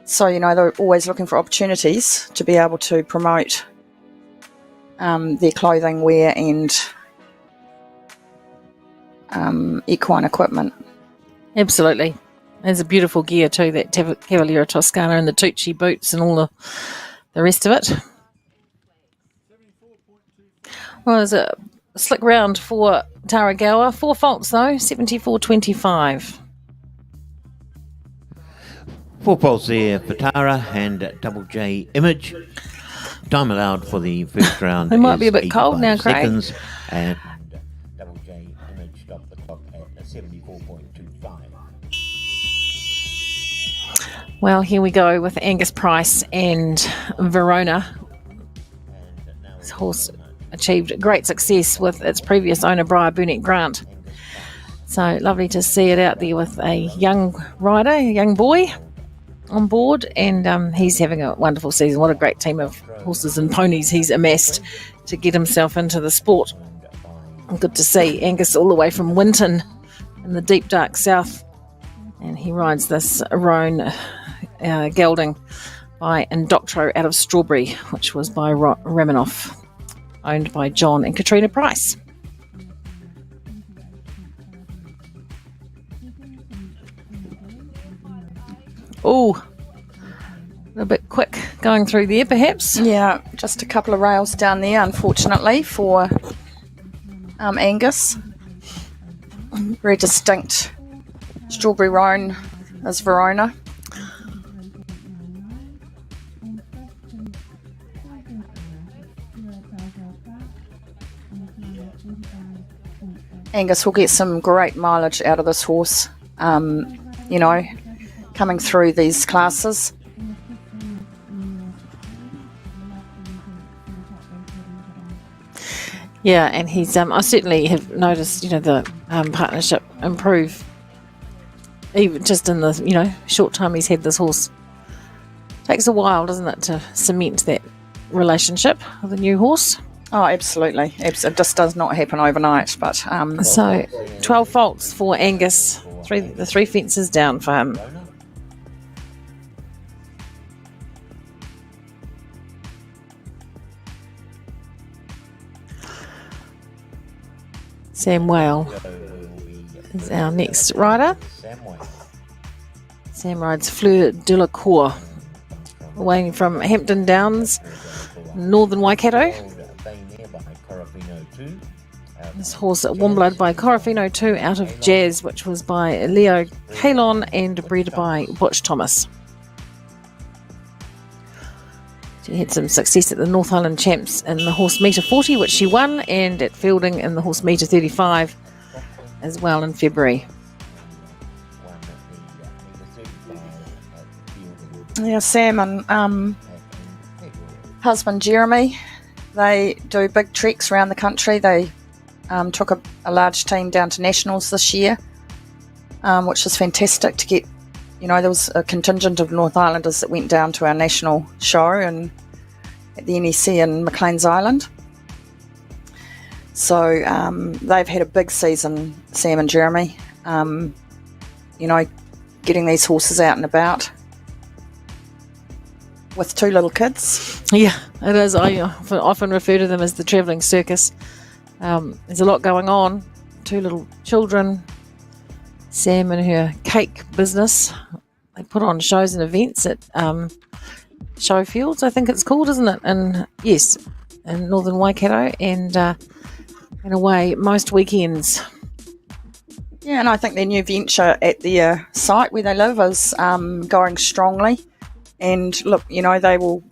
J: so, you know, they're always looking for opportunities to be able to promote their clothing, wear and equine equipment.
I: Absolutely. There's a beautiful gear too, that Cavaliera Toscana and the Tucci boots and all the rest of it. Well, there's a slick round for Tara Gower. 4 faults though, 74.25.
A: 4 poles there for Tara and Double J Image. Time allowed for the first round.
I: It might
A: is
I: be a bit cold
A: 85
I: now, Craig.
A: seconds, and Double J Image stopped the clock at 74.25.
I: Well, here we go with Angus Price and Verona. This horse achieved great success with its previous owner, Briar Burnett Grant. So lovely to see it out there with a young rider, a young boy on board, and he's having a wonderful season. What a great team of horses and ponies he's amassed to get himself into the sport. Good to see Angus all the way from Winton in the deep dark south, and he rides this roan gelding by Indoctro out of Strawberry, which was by Ramanoff, owned by John and Katrina Price. Oh, a bit quick going through there, perhaps.
J: Yeah, just a couple of rails down there, unfortunately, for Angus. Very distinct Strawberry Roan as Verona. Angus will get some great mileage out of this horse, you know, coming through these classes.
I: Yeah, and he's I certainly have noticed, you know, the partnership improve even just in the, you know, short time he's had this horse. Takes a while, doesn't it, to cement that relationship with a new horse.
J: Oh, absolutely. It just does not happen overnight. But
I: so 12 faults for Angus, the 3 fences down for him. Sam Whale is our next rider.
A: Samway.
I: Sam rides Fleur de la Cour, away from Hampton Downs, Northern Waikato. This horse at Warmblood by Corofino 2 out of Jazz, which was by Leo Kalon and bred by Butch Thomas. She had some success at the North Island Champs in the horse metre 40, which she won, and at Fielding in the horse metre 35 as well in February.
J: Yeah, Sam and husband Jeremy, they do big treks around the country. They took a large team down to nationals this year, which was fantastic to get. There was a contingent of North Islanders that went down to our national show and at the NEC in McLean's Island. So they've had a big season, Sam and Jeremy. Getting these horses out and about with 2 little kids.
I: Yeah, it is. I often refer to them as the travelling circus. There's a lot going on. 2 little children. Sam and her cake business. They put on shows and events at Showfields, I think it's called, isn't it? And yes, in Northern Waikato, and away most weekends.
J: Yeah, and I think their new venture at their site where they live is going strongly. And look, they will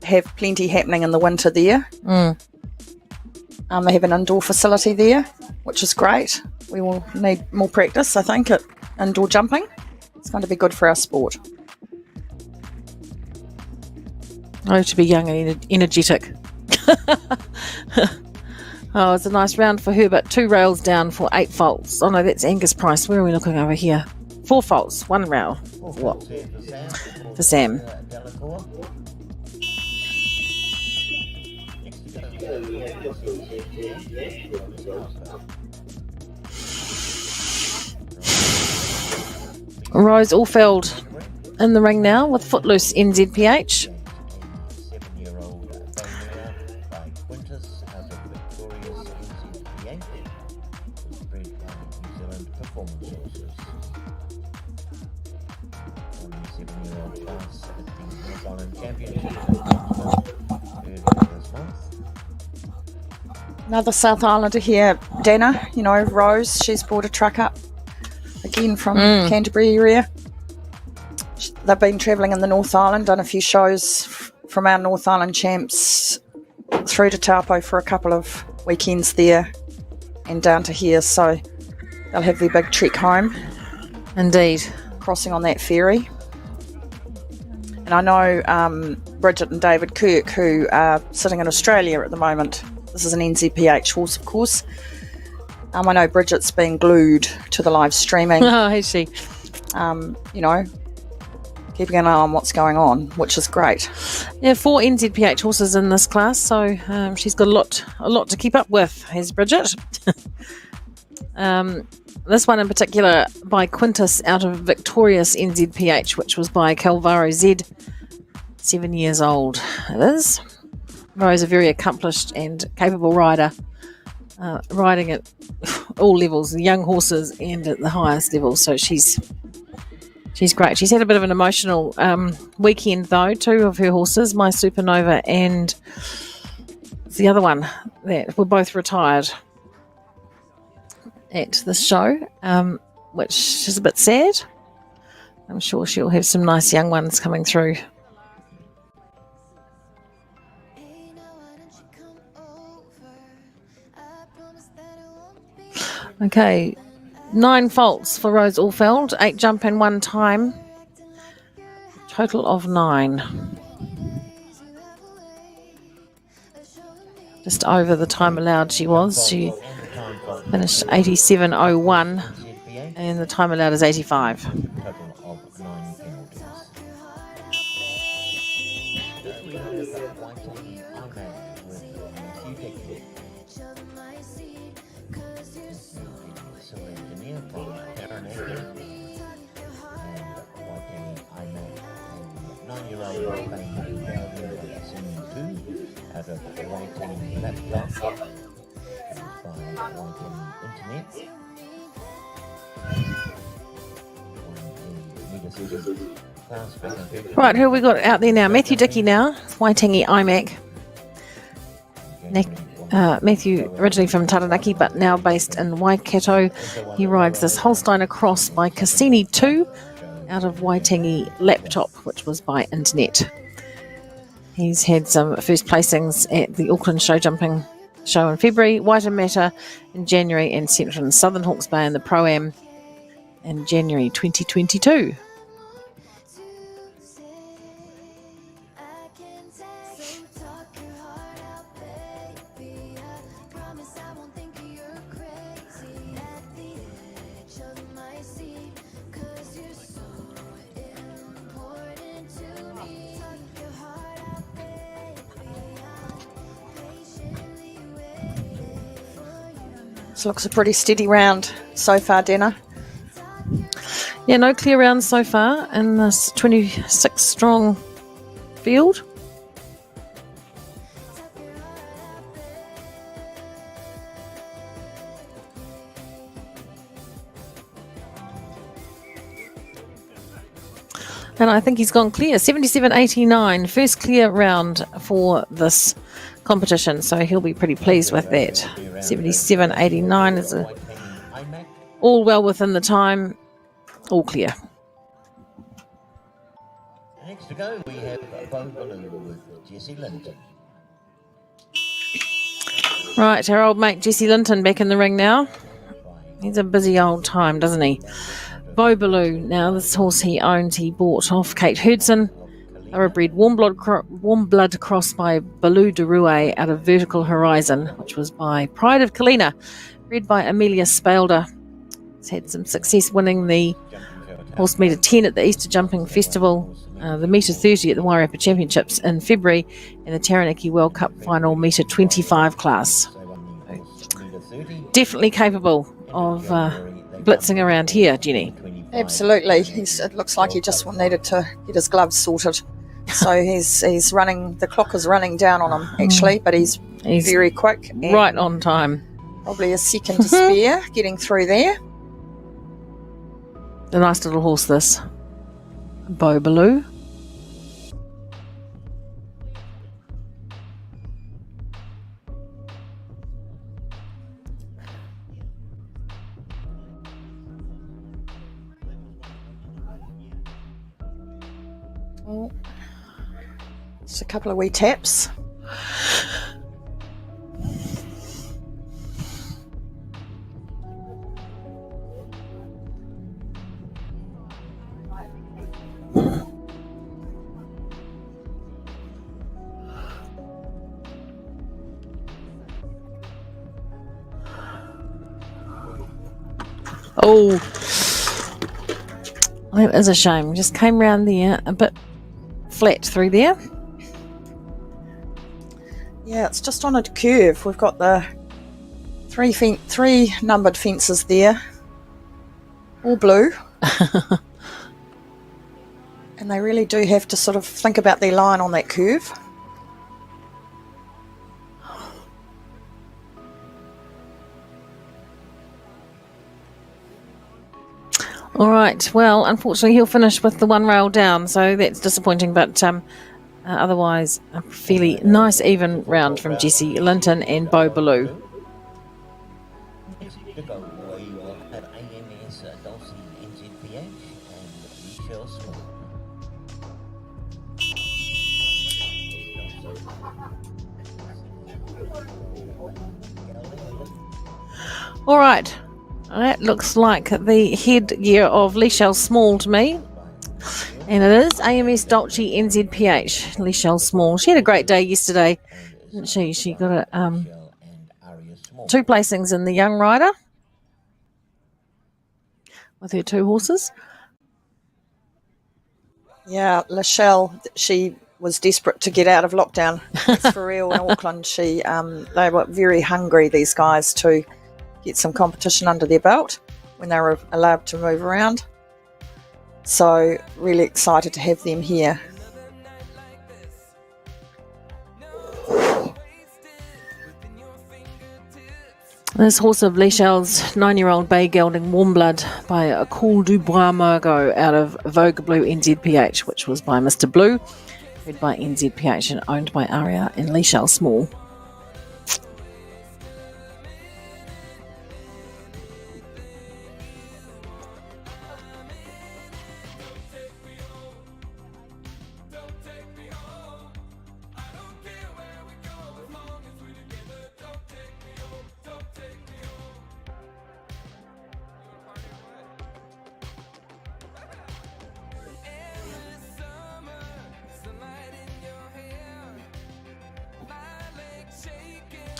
J: have plenty happening in the winter there. They have an indoor facility there, which is great. We will need more practice, I think, at indoor jumping. It's going to be good for our sport.
I: Oh, to be young and energetic. Oh, it's a nice round for her, but 2 rails down for 8 faults. Oh no, that's Angus Price. Where are we looking over here? 4 faults, 1 rail. What? For Sam. Rose Allfeld in the ring now with Footloose NZPH.
J: Another South Islander here, Dana, Rose, she's brought a truck up again from Canterbury area. They've been travelling in the North Island, done a few shows from our North Island champs through to Taupo for a couple of weekends there and down to here, so they'll have their big trek home.
I: Indeed.
J: Crossing on that ferry. And I know Bridget and David Kirk, who are sitting in Australia at the moment. This is an NZPH horse, of course. I know Bridget's been glued to the live streaming.
I: Oh, is she?
J: Keeping an eye on what's going on, which is great.
I: Yeah, 4 NZPH horses in this class, so she's got a lot to keep up with, has Bridget. This one in particular by Quintus out of Victorious NZPH, which was by Calvaro Z, 7 years old. It is. Rose, a very accomplished and capable rider, riding at all levels, the young horses and at the highest levels. So she's great. She's had a bit of an emotional weekend though. 2 of her horses, My Supernova and the other one, that were both retired at this show, which is a bit sad. I'm sure she'll have some nice young ones coming through. Okay, 9 faults for Rose Allfeld, 8 jump and 1 time. Total of 9. Just over the time allowed she was. She finished 87.01 and the time allowed is 85. Right, who have we got out there now? Matthew Dickey now, Waitangi IMAC. Matthew, originally from Taranaki, but now based in Waikato. He rides this Holsteiner Cross by Cassini 2 out of Waitangi Laptop, which was by internet. He's had some first placings at the Auckland Show Jumping Show in February, Waitemata in January, and Central and Southern Hawke's Bay in the Pro-Am in January 2022.
J: This looks a pretty steady round so far, Dana.
I: Yeah, no clear rounds so far in this 26 strong field. And I think he's gone clear. 77.89, first clear round for this competition. So he'll be pretty pleased with that. 77.89 is all well within the time, all clear.
A: Next to go, we have Bone Balloon with Jesse Linton.
I: Right, our old mate Jesse Linton back in the ring now. He's a busy old time, doesn't he? Bobaloo, now this horse he owns, he bought off Kate Hurdson. Thoroughbred warm blood cross by Baloo de Roue out of Vertical Horizon, which was by Pride of Kalina, bred by Amelia Spalder. He's had some success winning the horse metre 10 at the Easter Jumping Festival, the metre 30 at the Wairarapa Championships in February, and the Taranaki World Cup final metre 25 class. Definitely capable of blitzing around here, Jenny.
J: Absolutely. It looks like he just needed to get his gloves sorted. So he's running, the clock is running down on him actually, but he's very quick. And
I: right on time.
J: Probably a second to spare getting through there.
I: A nice little horse this. Bobaloo.
J: Oh. Just a couple of wee taps.
I: Oh, that is a shame. Just came round there a bit flat through there.
J: Yeah, it's just on a curve. We've got the three numbered fences there, all blue. And they really do have to sort of think about their line on that curve.
I: All right, well, unfortunately he'll finish with the one rail down, so that's disappointing, but otherwise a fairly nice even round from Jesse Linton and Bobaloo. All right. That looks like the headgear of Lichelle Small to me. And it is AMS Dolce NZPH, Lichelle Small. She had a great day yesterday, didn't she? She got two placings in the Young Rider with her two horses.
J: Yeah, Lichelle, she was desperate to get out of lockdown. That's for real in Auckland. They were very hungry, these guys, to get some competition under their belt when they were allowed to move around. So really excited to have them here.
I: This horse of Lechal's 9-year-old bay gelding Warm Blood by a Call du Bois Margot out of Vogue Blue NZPH, which was by Mr. Blue, bred by NZPH and owned by Aria and Lechal Small.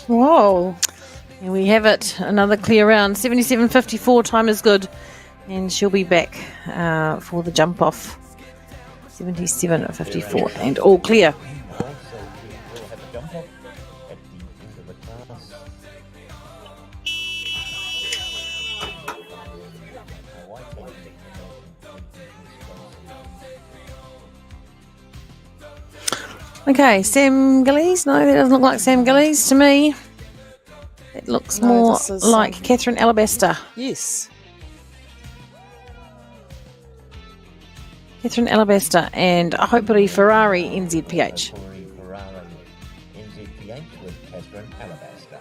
I: Whoa. Here we have it. Another clear round. 77.54. Time is good. And she'll be back for the jump off. 77.54. And all clear. Okay, Sam Gillies. No, that doesn't look like Sam Gillies to me. It looks more
J: this is,
I: like Catherine Alabaster.
J: Yes.
I: Catherine Alabaster and Hoperi Ferrari NZPH.
A: Ferrari NZPH with Catherine Alabaster.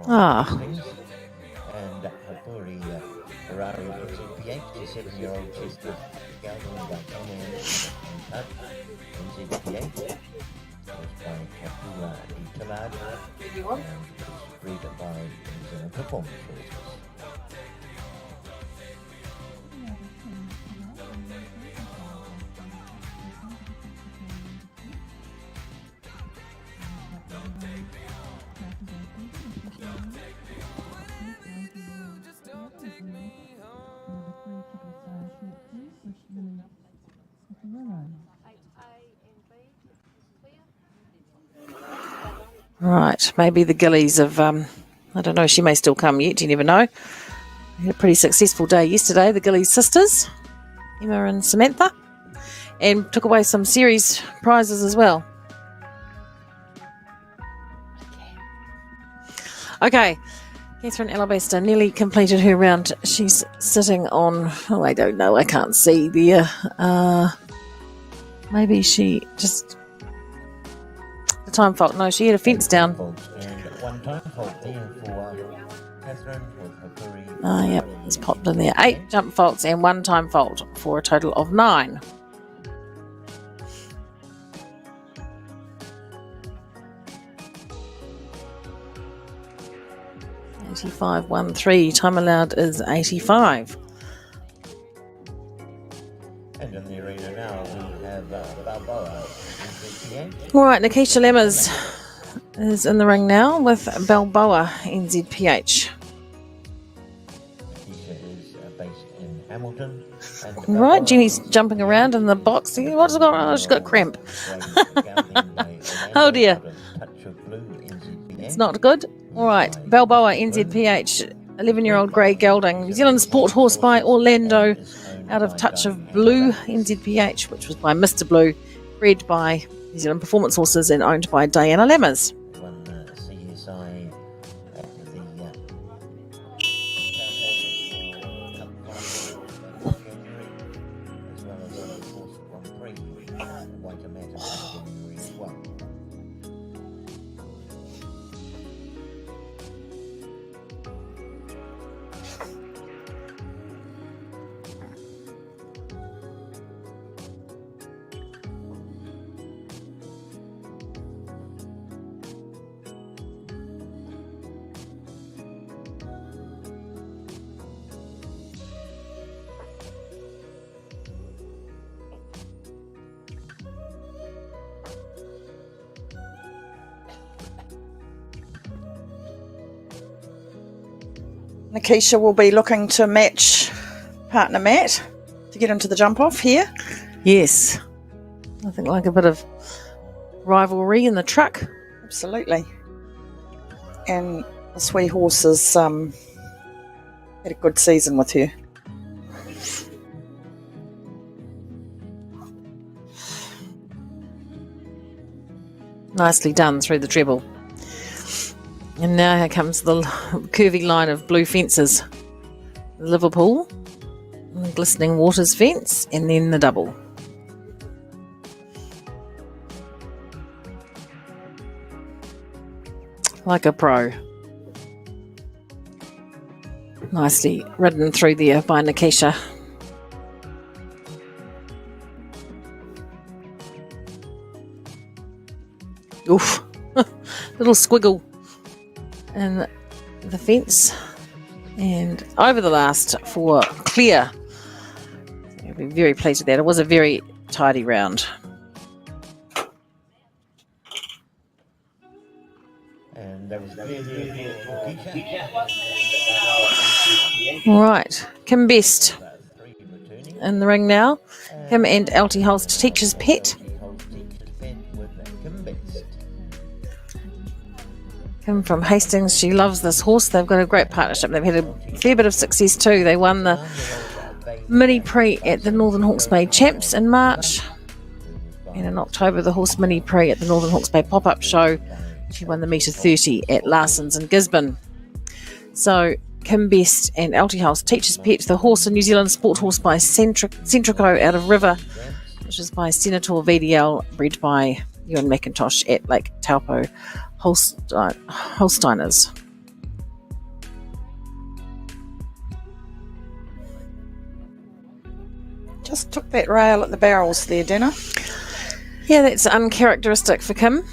I: Ah.
A: And Hoperi Ferrari NZPH, the 7-year-old Chester gelding by Tommy and Tuck NZPH. By Kapula di Tillard and was bred by New Zealand Performance Horses.
I: Right, maybe the Gillies of, I don't know, she may still come yet, you never know. We had a pretty successful day yesterday, the Gillies sisters, Emma and Samantha, and took away some series prizes as well. Okay, Catherine Alabaster nearly completed her round. She's sitting on, oh, I don't know, I can't see there. Maybe she just... The time fault. No, she had a fence down.
A: And one time fault there for Catherine with Hoperi.
I: Oh, yep, it's popped in there. 8 jump faults and 1 time fault for a total of 9. .8513. Time allowed is 85.
A: And in the arena now we have Balboa.
I: All right, Nikisha Lemmers is in the ring now with Balboa NZPH.
A: Nikisha is based in Hamilton.
I: Right, Jenny's jumping around in the box. What's going on? Oh, she's got cramp. Oh dear. It's not good. All right, Balboa NZPH, 11-year-old grey gelding, New Zealand sport horse by Orlando, out of Touch of Blue NZPH, which was by Mr. Blue, bred by New Zealand Performance Horses and owned by Diana Lammers.
A: One CSI at the as well as the Horse Grand Prix Waikato in January as well.
J: Nikisha will be looking to match partner Matt to get into the jump off here.
I: Yes. I think like a bit of rivalry in the truck.
J: Absolutely. And the sweet horse has had a good season with her.
I: Nicely done through the treble. And now here comes the curvy line of blue fences. Liverpool, the Glistening Waters fence, and then the double. Like a pro. Nicely ridden through there by Nikisha. Oof, little squiggle in the fence. And over the last for clear. I'll be very pleased with that. It was a very tidy round.
A: And that was
I: All right, Kim Best in the ring now. Kim and LT Holst Teacher's Pet. Kim from Hastings, she loves this horse. They've got a great partnership. They've had a fair bit of success too. They won the Mini Prix at the Northern Hawke's Bay Champs in March. And in October, the Horse Mini Prix at the Northern Hawke's Bay Pop-Up Show. She won the metre 30 at Larson's in Gisborne. So Kim Best and LT Holst Teacher's Pet, the horse, a New Zealand sport horse by Centrico out of River, which is by Senator VDL, bred by Ewan McIntosh at Lake Taupo Holsteiners.
J: Just took that rail at the barrels there, Dana.
I: Yeah, that's uncharacteristic for Kim.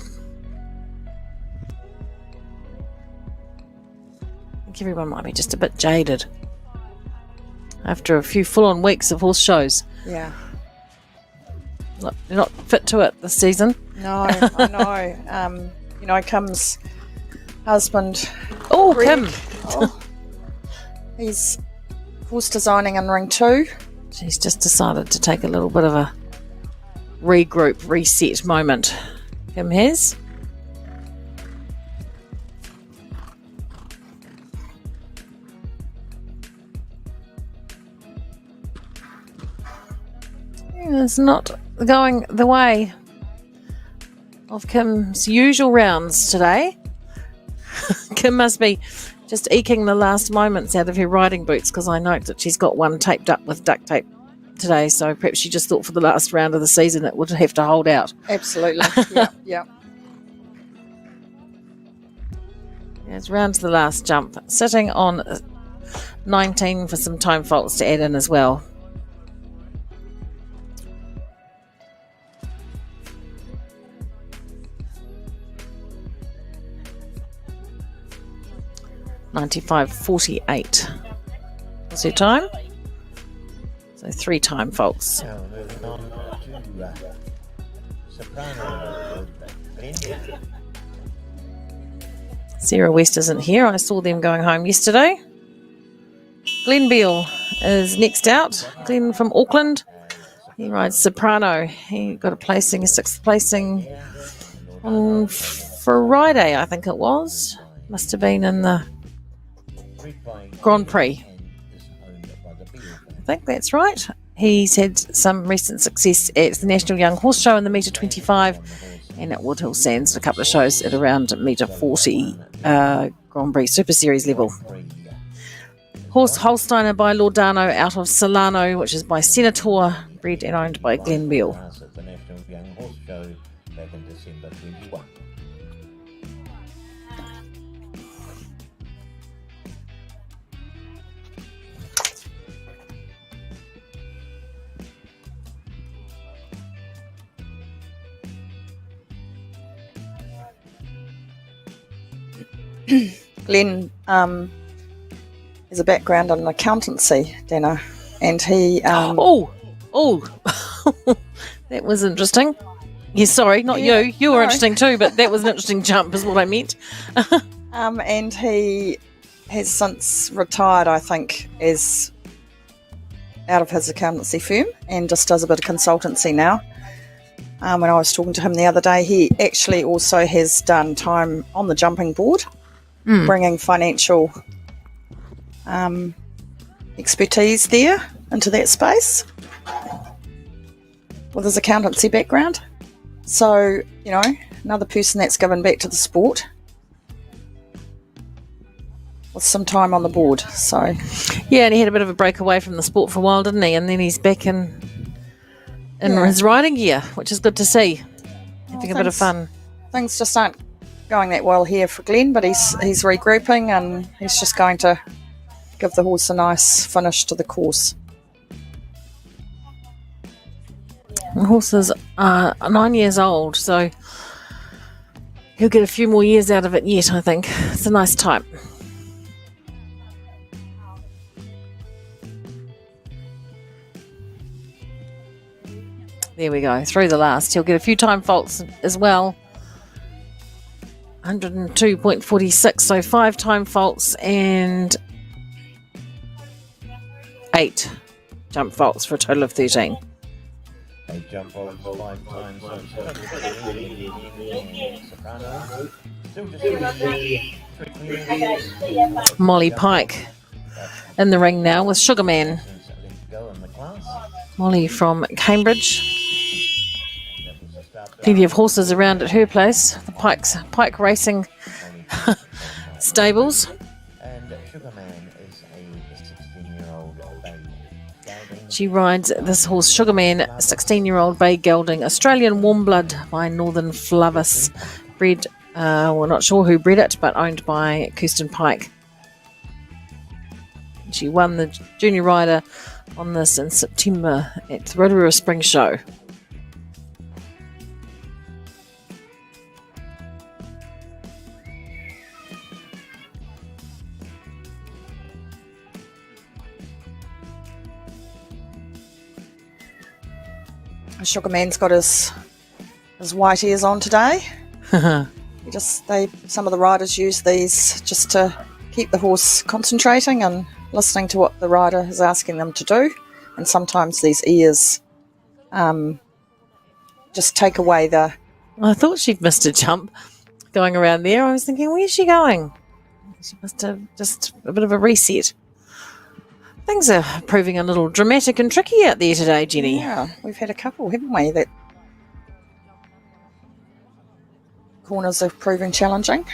I: I think everyone might be just a bit jaded after a few full-on weeks of horse shows.
J: Yeah.
I: They're not fit to it this season.
J: No, I know. Kim's husband.
I: Oh,
J: Greg,
I: Kim.
J: He's horse designing in Ring 2.
I: She's just decided to take a little bit of a regroup, reset moment. Kim has. It's not going the way of Kim's usual rounds today. Kim must be just eking the last moments out of her riding boots, because I note that she's got one taped up with duct tape today, so perhaps she just thought for the last round of the season it would have to hold out.
J: Absolutely. Yeah.
I: It's round to the last jump, sitting on 19 for some time faults to add in as well. $95.48 was her time. So 3 time faults.
A: Now moving on to Soprano.
I: Sarah West isn't here. I saw them going home yesterday. Glenn Beale is next out. Glenn from Auckland. He rides Soprano. He got a 6th placing on Friday, I think it was. Must have been in the Grand Prix. I think that's right. He's had some recent success at the National Young Horse Show in the metre 25 and at Woodhill Sands, a couple of shows at around metre 40 Grand Prix Super Series level. Horse Holsteiner by Lordano out of Solano, which is by Senator, bred and owned by Glenn Beale.
A: At the National Young Horse Show back in December 21.
J: Glenn has a background in accountancy, Dana, and he...
I: that was interesting. Yeah, sorry, not you. You were interesting too, but that was an interesting jump is what I meant.
J: And he has since retired, I think, as out of his accountancy firm and just does a bit of consultancy now. When I was talking to him the other day, he actually also has done time on the jumping board, bringing financial expertise there into that space with his accountancy background. So, another person that's given back to the sport with some time on the board. So,
I: yeah, and he had a bit of a break away from the sport for a while, didn't he? And then he's back in his riding gear, which is good to see. Having a bit of fun.
J: Things just aren't going that well here for Glenn, but he's regrouping and he's just going to give the horse a nice finish to the course.
I: The horses are 9 years old, so he'll get a few more years out of it yet, I think. It's a nice type. There we go, through the last. He'll get a few time faults as well. 102.46, so 5 time faults and 8 jump faults for a total of 13.
A: They jump over 5 times.
I: Molly Pike in the ring now with Sugarman. Molly from Cambridge. Plenty of horses around at her place, the Pike Racing stables.
A: And Sugarman is a 16-year-old baby.
I: She rides this horse, Sugarman, 16-year-old bay gelding, Australian warm blood by Northern Flavis, bred, we're not sure who bred it, but owned by Kirsten Pike. She won the junior rider on this in September at the Rotorua Spring Show.
J: Sugarman's got his white ears on today. Some of the riders use these just to keep the horse concentrating and listening to what the rider is asking them to do. And sometimes these ears just take away the...
I: I thought she'd missed a jump going around there. I was thinking, where's she going? She must have just a bit of a reset. Things are proving a little dramatic and tricky out there today, Jenny.
J: Yeah, we've had a couple, haven't we? That corners are proving challenging.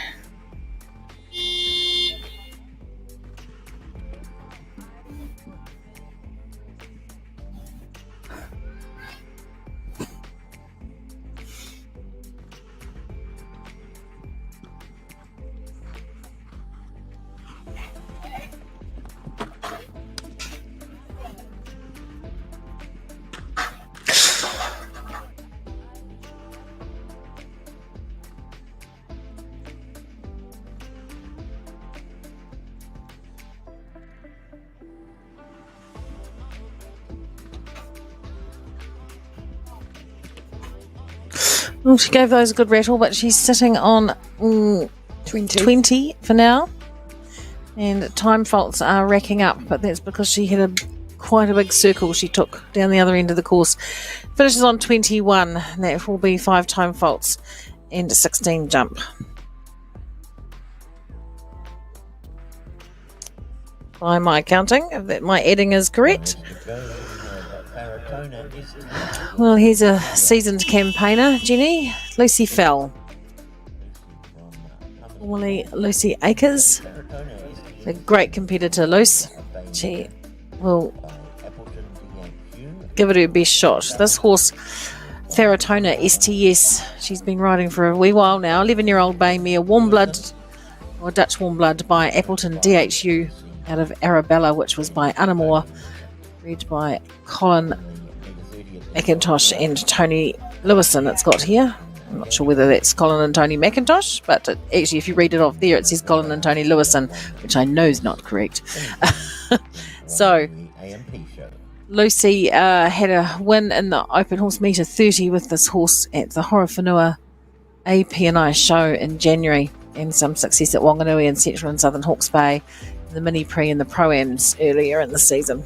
I: Well, she gave those a good rattle, but she's sitting on 20 for now. And time faults are racking up, but that's because she had quite a big circle she took down the other end of the course. Finishes on 21, and that will be 5 time faults and 16 jump. By my counting, if my adding is correct. Well, here's a seasoned campaigner, Jenny. Lucy Fell. Formerly Lucy Akers. A great competitor, Luce. She will give it her best shot. This horse, Faratona STS, she's been riding for a wee while now. 11-year-old bay mare, warm blood, or Dutch warm blood by Appleton DHU out of Arabella, which was by Anamore, bred by Colin McIntosh and Tony Lewison. It's got here. I'm not sure whether that's Colin and Tony McIntosh, but actually if you read it off there it says Colin and Tony Lewison, which I know is not correct. So Lucy had a win in the Open Horse Meter 30 with this horse at the Horowhenua APNI show in January, and some success at Wanganui and Central and Southern Hawke's Bay, the Mini Prix and the Pro-Ams earlier in the season.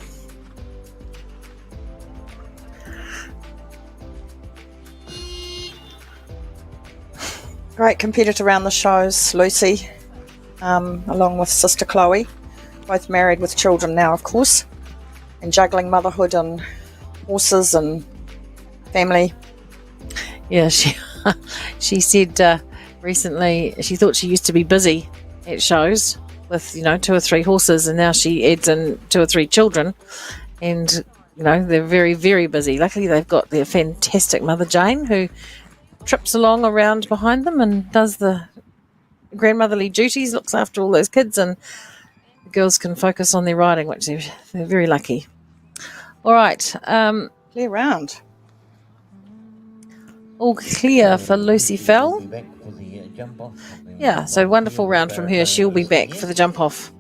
J: Great competitor around the shows, Lucy, along with sister Chloe, both married with children now, of course, and juggling motherhood and horses and family.
I: Yeah, she said recently she thought she used to be busy at shows with 2 or 3 horses, and now she adds in 2 or 3 children, and they're very, very busy. Luckily, they've got their fantastic mother Jane, who trips along around behind them and does the grandmotherly duties, looks after all those kids, and the girls can focus on their riding, which they're very lucky. All right,
J: Clear round.
I: all clear for Lucy Fell.
A: Be back for the jump off.
I: Yeah, so wonderful round from her. She'll be back for the jump off.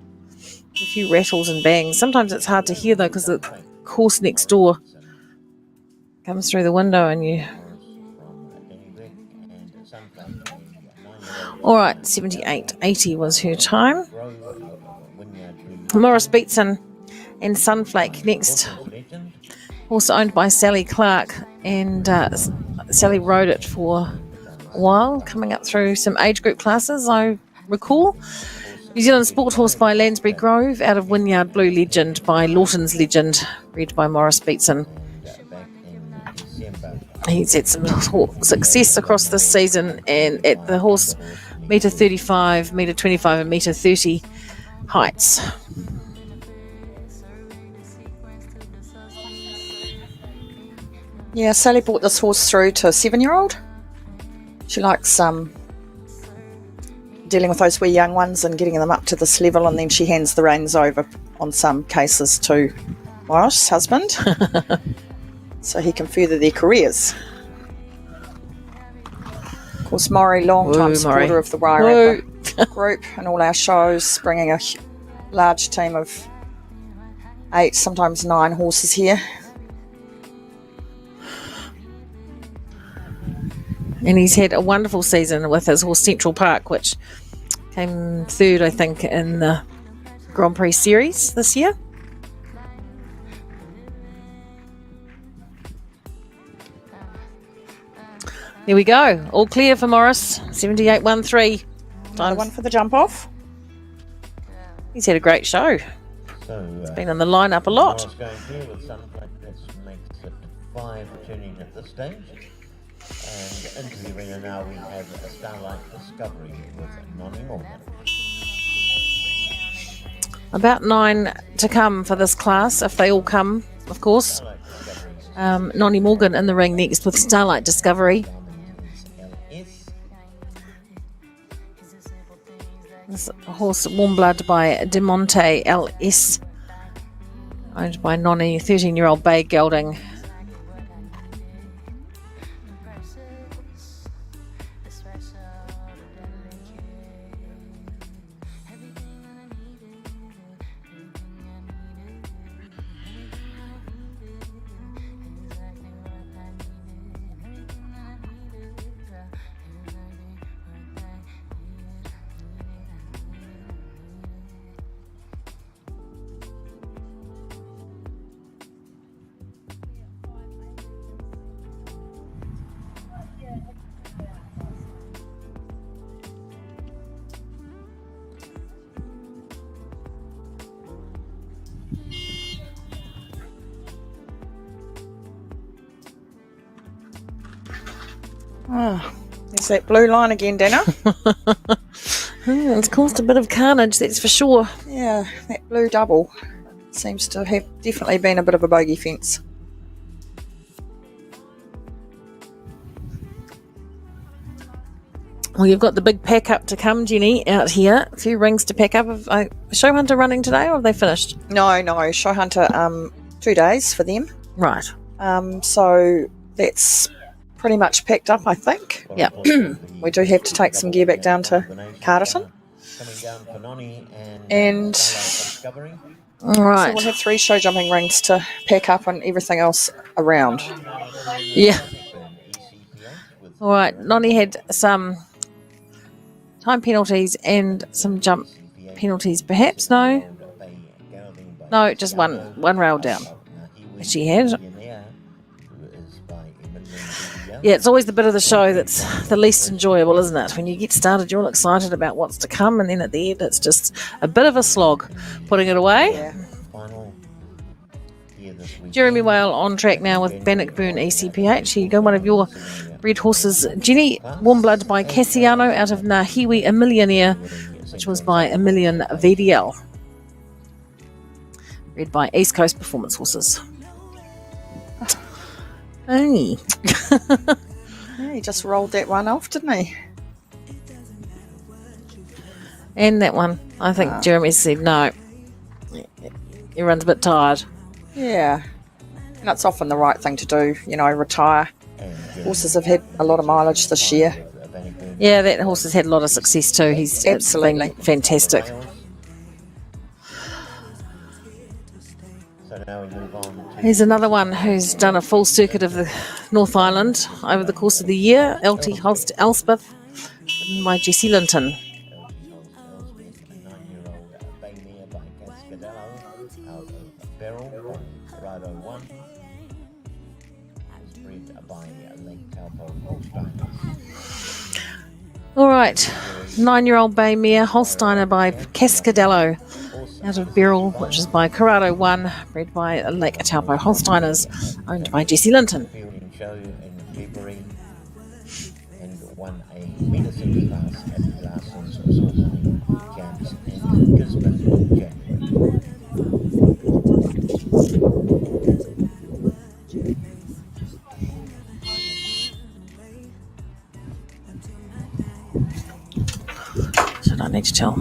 I: A few rattles and bangs. Sometimes it's hard to hear though, because the horse next door comes through the window and you. All right, 78.80 was her time. Morris Beatson and Sunflake next. Also owned by Sally Clark, and Sally rode it for a while, coming up through some age group classes, I recall. New Zealand Sport Horse by Lansbury Grove, out of Wynyard Blue Legend by Lawton's Legend, read by Morris Beatson. He's had some success across this season, and at the horse metre 35, metre 25 and metre 30 heights.
J: Yeah, Sally brought this horse through to a 7-year-old. She likes dealing with those wee young ones and getting them up to this level, and then she hands the reins over on some cases to Morris' husband so he can further their careers. Of course, Maury, long-time supporter of the Wairarapa group and all our shows, bringing a large team of 8, sometimes 9 horses here.
I: And he's had a wonderful season with his horse Central Park, which came 3rd, I think, in the Grand Prix series this year. There we go. All clear for Morris. 78.13.
J: Another one for the jump off.
I: He's had a great show.
A: So,
I: It's been on the lineup a lot.
A: Morris going clear with Sunflake. That makes it 5 returning at this stage. And into the arena now we have a Starlight Discovery with Nonny Morgan.
I: About 9 to come for this class, if they all come, of course. Nonny Morgan in the ring next with Starlight Discovery. This horse Warm Blood by Demonte LS, owned by Nonny, 13-year-old bay gelding.
J: Oh, there's that blue line again, Dana.
I: It's caused a bit of carnage, that's for sure.
J: Yeah, that blue double seems to have definitely been a bit of a bogey fence.
I: Well, you've got the big pack up to come, Jenny, out here. A few rings to pack up. Is Show Hunter running today, or have they finished?
J: No, Show Hunter, 2 days for them.
I: Right.
J: So that's pretty much packed up, I think.
I: Yeah.
J: We do have to take some gear back down to Carterton. And
I: All right.
J: so we'll have 3 show jumping rings to pack up and everything else around.
I: Yeah. All right. Nonny had some time penalties and some jump penalties, perhaps. No, just one rail down. She had. Yeah, it's always the bit of the show that's the least enjoyable, isn't it? When you get started, you're all excited about what's to come, and then at the end, it's just a bit of a slog putting it away.
J: Yeah.
I: Jeremy Whale on track now with Bannockburn ECPH. Here you go, one of your bred horses. Jenny Warmblood by Cassiano out of Nahiwi, a Millionaire, which was by a Million VDL. Bred by East Coast Performance Horses. Hey.
J: Yeah, he just rolled that one off, didn't he?
I: And that one. I think Jeremy said no. Everyone's a bit tired.
J: Yeah. And it's often the right thing to do, you know, retire. Horses have had a lot of mileage this year.
I: Yeah, that horse has had a lot of success too. He's
J: Absolutely
I: been fantastic.
A: So now we move on to
I: Here's another one who's done a full circuit of the North Island over the course of the year. LT Holst Elspeth, ridden by Jessie Linton.
A: 9-year-old bay mare by Cascadello out of Beryl, Corrado 1. It's bred by Lake Taupo Holstein.
I: All right, 9-year-old bay mare Holsteiner by Cascadello out of Beryl, which is by Corrado 1, bred by Lake Taupo Holsteiners, owned by Jessie Linton.
A: Fielding show in February and won a medicine class at the Larson's Sorcery Camps in Gisborne in January.
I: Should I need to tell?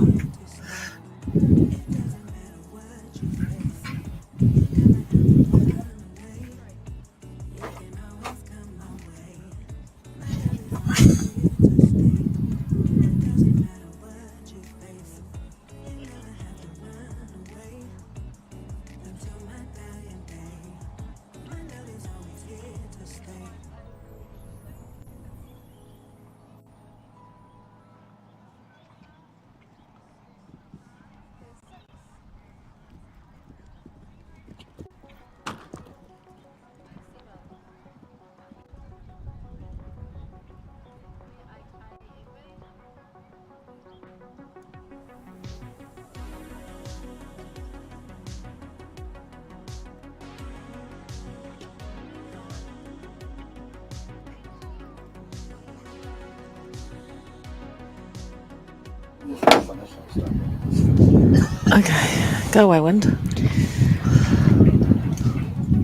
I: Okay, go away, wind.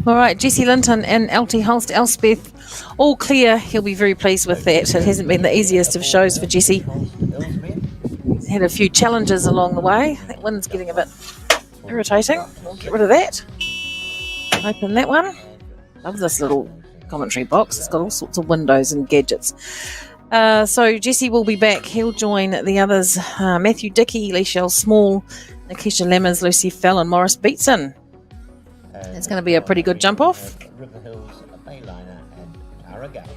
I: All right, Jessie Linton and LT Holst Elspeth, all clear. He'll be very pleased with that. It hasn't been the easiest of shows for Jessie. Had a few challenges along the way. That wind's getting a bit irritating. We'll get rid of that. Open that one. Love this little commentary box. It's got all sorts of windows and gadgets. So Jessie will be back. He'll join the others, Matthew Dickey, Leishelle Small, Nikesha Lemmers, Lucy Fell and Morris Beatson. It's going to be a pretty good jump off.
A: River Hills, a Bayliner and Taragawa.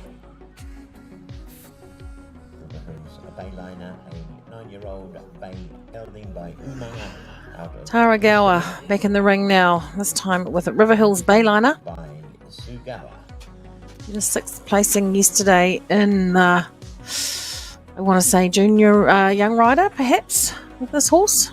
A: River Hills, a Bayliner, a 9-year-old bay gelding by Umanga out of
I: Taragawa back in the ring now, this time with a River Hills Bayliner.
A: by Sugawa.
I: Did a sixth placing yesterday in, I want to say, junior young rider, perhaps, with this horse.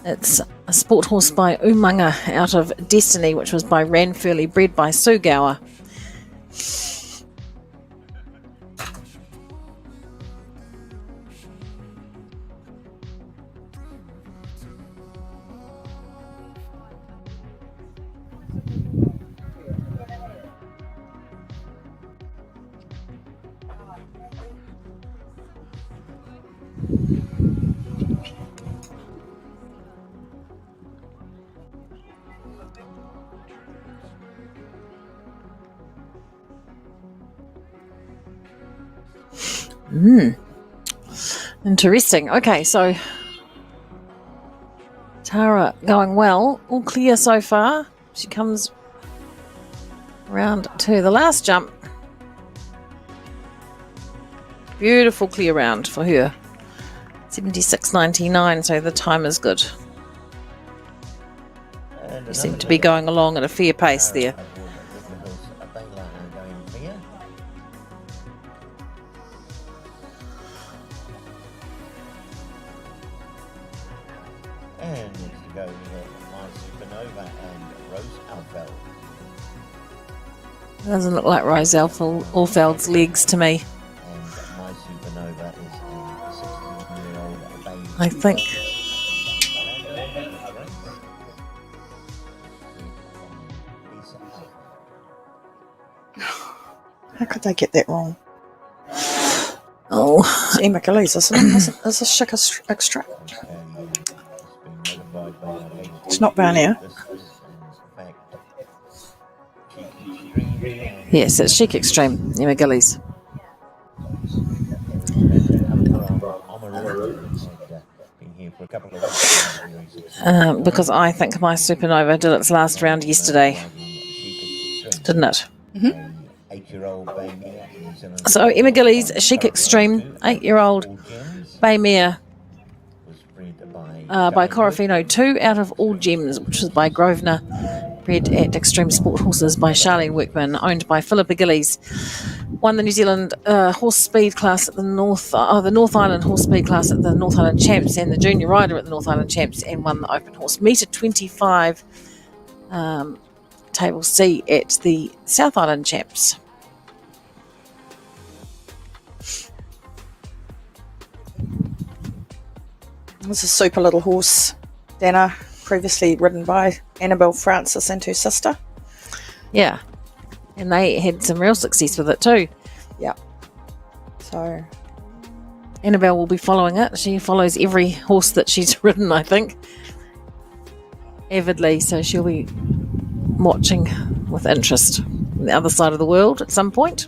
I: It's a sport horse by Umanga out of Destiny, which was by Ranfurly, bred by Sugawa. Interesting. Okay, so Tara going well. All clear so far. She comes round to the last jump. Beautiful clear round for her. 76.99, so the time is good. You seem to be going along at a fair pace there.
A: go with My Supernova and Rose Alfeld.
I: Doesn't look like Rose Alfeld's legs to me.
A: And My Supernova is a 16-year-old baby.
I: I think.
J: How could they get that wrong?
I: Oh,
J: It's Emma Gillies, isn't it? It's a chick extra. It's not Barnier.
I: yes, it's Chic Extreme, Emma Gillies. Because I think My Supernova did its last round yesterday, didn't it?
J: Mm-hmm.
A: 8-year-old Bay Mare.
I: So Emma Gillies, Chic Extreme, 8-year-old Bay Mare by Corofino, 2 out of All Gems, which was by Grosvenor, bred at Extreme Sport Horses by Charlene Workman, owned by Philippa Gillies. Won the New Zealand horse speed class at the North Island horse speed class at the North Island Champs and the junior rider at the North Island Champs, and won the open horse metre 25 table C at the South Island Champs.
J: It's a super little horse, Dana, previously ridden by Annabelle Francis and her sister.
I: Yeah, and they had some real success with it too.
J: Yeah. So
I: Annabelle will be following it. She follows every horse that she's ridden, I think, avidly, so she'll be watching with interest on the other side of the world at some point.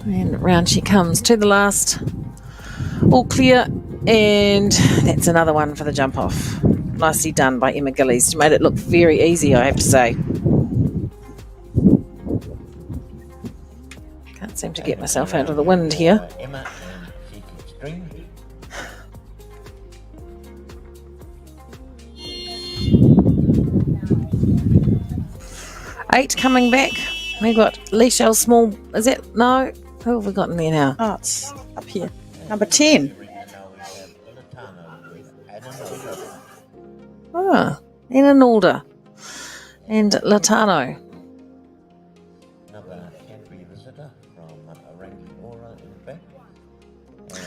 I: And round she comes to the last. All clear, and that's another one for the jump off. Nicely done by Emma Gillies. She made it look very easy, I have to say. Can't seem to get myself out of the wind here.
A: Emma and Chic Extreme.
I: Eight coming back. We've got Leashell Small. Is it? No. Who have we got in there now?
J: Oh, it's up here. Number 10.
I: Ah, Anna and Latano.
A: Another Canterbury visitor from Rangiora in the back. And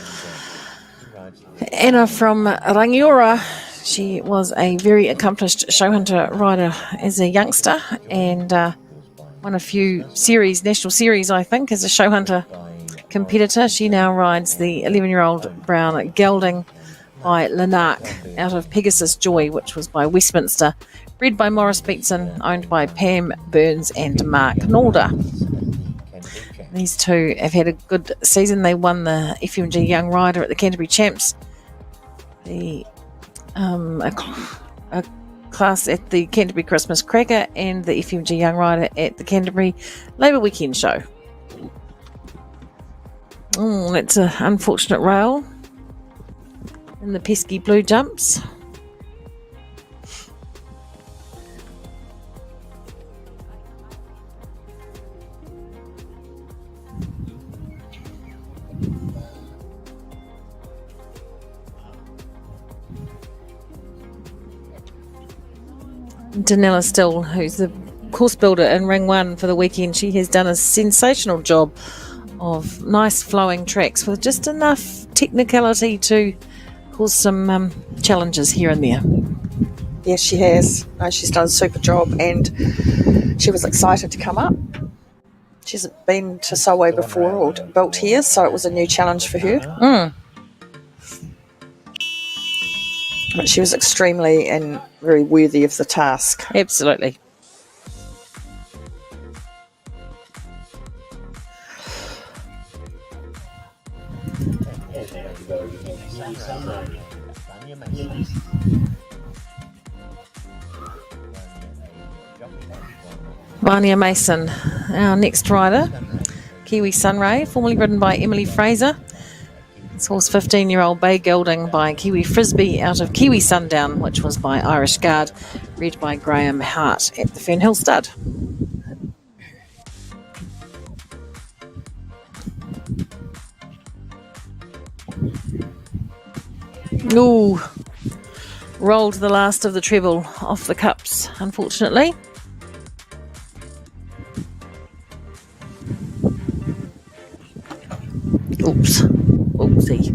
A: she rides
I: Anna from Rangiora. She was a very accomplished show hunter rider as a youngster, and won a few national series, I think, as a show hunter competitor. She now rides the 11-year-old brown gelding by Lanark out of Pegasus Joy, which was by Westminster, bred by Morris Beatson, owned by Pam Burns and Mark Nalder. These two have had a good season. They won the FMG Young Rider at the Canterbury Champs, the a class at the Canterbury Christmas Cracker, and the FMG Young Rider at the Canterbury Labour Weekend Show. Oh, that's an unfortunate rail in the pesky blue jumps. Danella Still, who's the course builder in Ring 1 for the weekend, she has done a sensational job of nice flowing tracks with just enough technicality to cause some challenges here and there.
J: Yes, she has. No, she's done a super job, and she was excited to come up. She hasn't been to Solway before or built here, so it was a new challenge for her. But she was extremely and very worthy of the task.
I: Absolutely. Vania Mason, our next rider, Kiwi Sunray, formerly ridden by Emily Fraser. This horse, 15-year-old Bay Gelding by Kiwi Frisbee out of Kiwi Sundown, which was by Irish Guard, bred by Graham Hart at the Fernhill Stud. Ooh, rolled the last of the treble off the cups, unfortunately. Oops. Oopsie.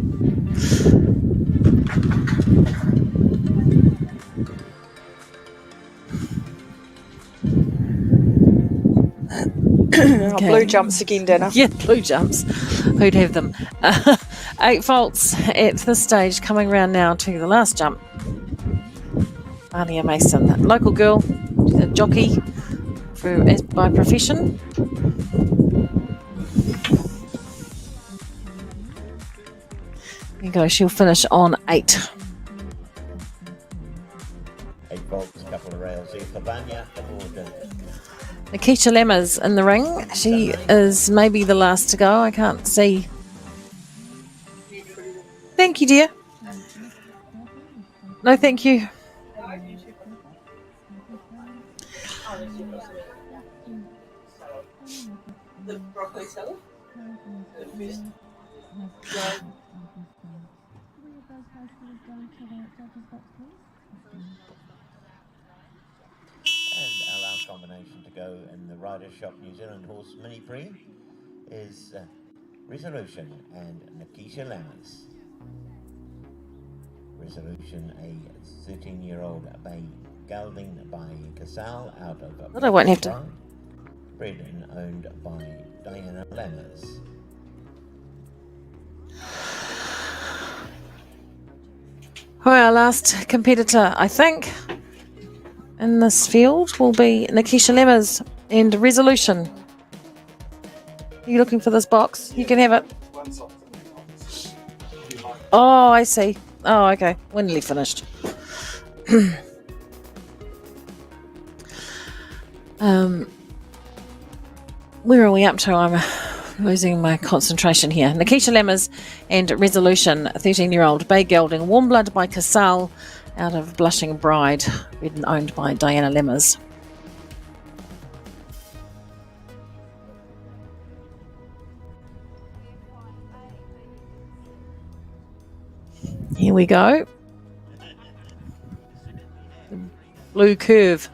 J: Okay. Blue jumps again, Dana.
I: Yeah, blue jumps. Who'd have them? 8 faults at this stage, coming round now to the last jump. Alia Mason, local girl, she's a jockey by profession. There you go, she'll finish on 8.
A: 8 volts, a couple of rails there for Vanya.
I: Nikisha Lemmer's in the ring. She is maybe the last to go. I can't see. Thank you, dear. No, thank you.
J: The broccoli salad.
A: And our last combination to go in the Riders Shop New Zealand Horse Mini Prix is Resolution and Nikisha Lammers. Resolution, a 13-year-old bay gelding by Casal out of
I: But I won't have to.
A: Bred and owned by Diana Lammers.
I: Well, our last competitor, I think, in this field will be Nikisha Lemmers and Resolution. Are you looking for this box? You can have it. Oh, I see. Oh, okay. We're nearly finished. Where are we up to? I'm losing my concentration here. Nikisha Lammers and Resolution, 13-year-old bay gelding, warm blood by Casal out of Blushing Bride, bred and owned by Diana Lammers. Here we go. The blue curve.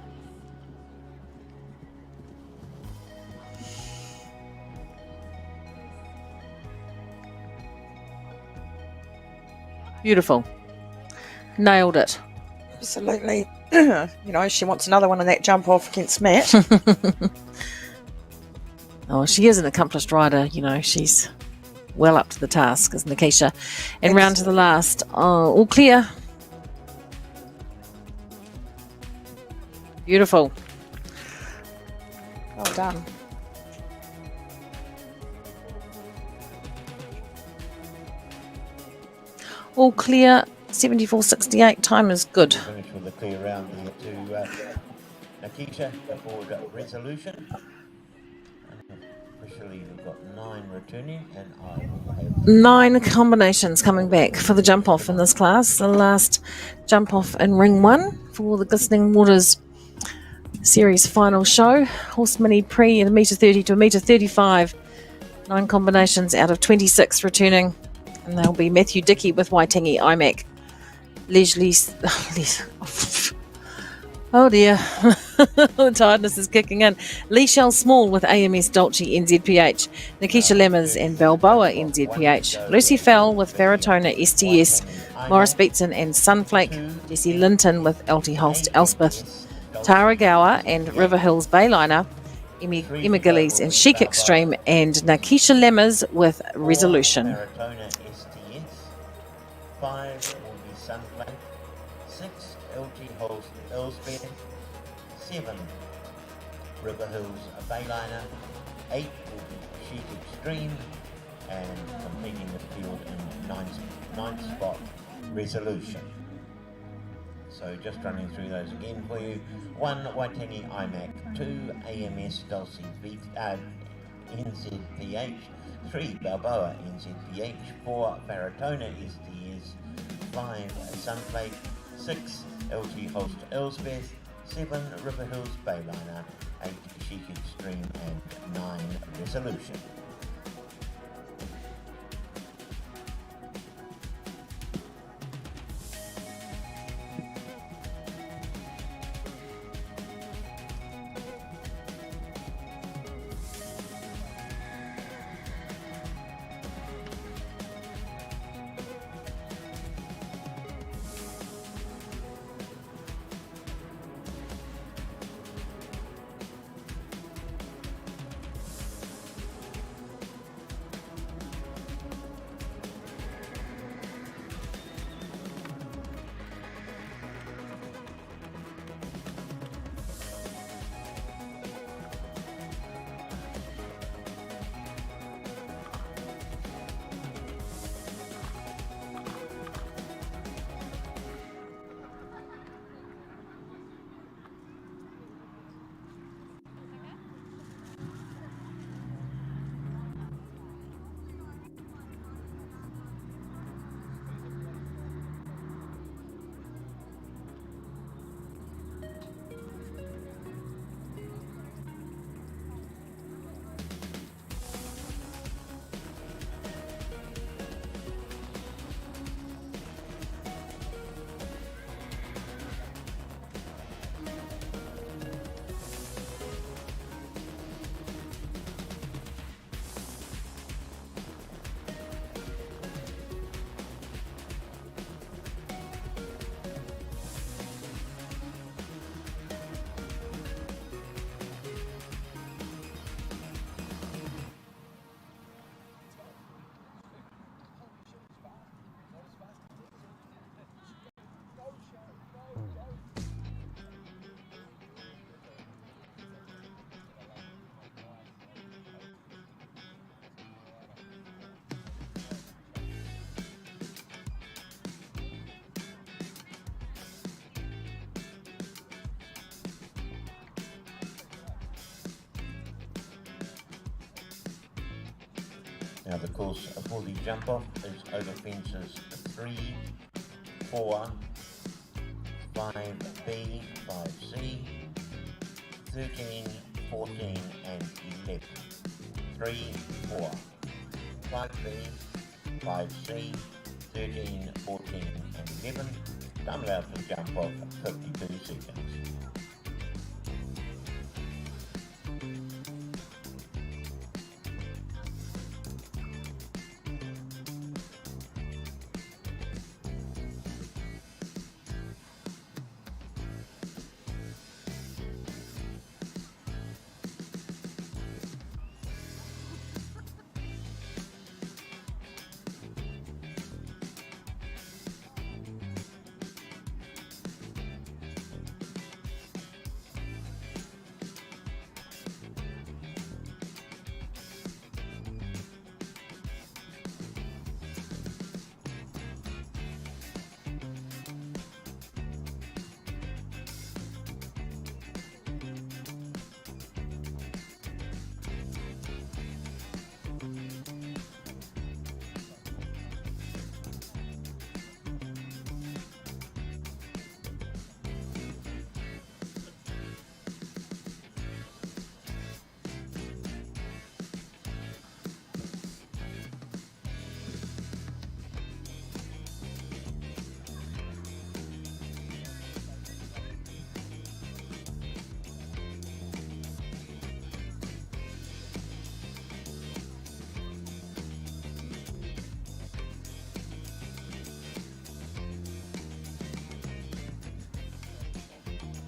I: Beautiful. Nailed it.
J: Absolutely. You know, she wants another one of that jump off against Matt.
I: Oh, she is an accomplished rider. You know, she's well up to the task, is Nikisha. And round to the last. Oh, all clear. Beautiful.
J: Well done.
I: All clear. 74.68. Time is good.
A: Finish with the clear round there to Nikisha before Resolution. Officially, we've got 9 returning, and I will have
I: 9 combinations coming back for the jump off in this class. The last jump off in ring 1 for the Glistening Waters series final show. Horse Mini Prix at 1.30 to 1.35 m. 9 combinations out of 26 returning. And they'll be Matthew Dickey with Waitangi IMAC. Leslie. Oh dear. The tiredness is kicking in. Leishelle Small with AMS Dolce NZPH. Nikisha Lammers and Balboa NZPH. Lucy Fell with Veritona STS. Morris Beatson and Sunflake. Jessie Linton with LT Holst Elspeth. Tara Gower and River Hills Bayliner. Emma Gillies and Chic Extreme. And Nikisha Lammers with Resolution.
A: Veritona STS. 5 will be Sunflake. 6 LT Holst Elspeth. 7 River Hills Bayliner. 8 will be Chic Extreme. And completing the field in 9th spot, Resolution. So just running through those again for you. 1 Waitangi IMAC, 2 AMS Dulce NZPH, 3 Balboa NZPH, 4 Veritona STS, 5 Sunflake, 6 LT Holst Elspeth, 7 River Hills Bayliner, 8 Chic Extreme, and 9 Resolution. Now the course for the jump off is over fences 3, 4, 5B, 5C, 13, 14 and 11. 3, 4, 5B, 5C, 13, 14 and 11. Time allowed for the jump off 52 seconds.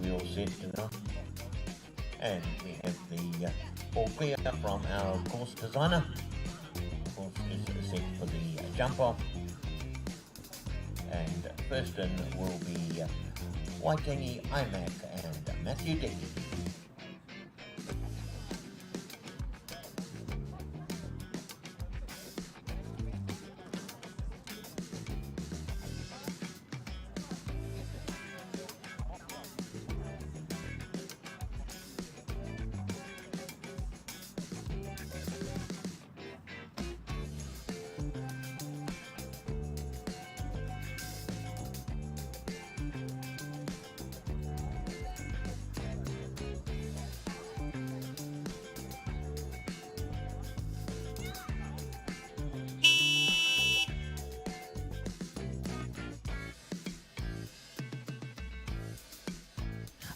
A: We all set now, and we have the all clear from our course designer. Course is set for the jump off, and first in will be Waitangi Imac and Matthew Dickey.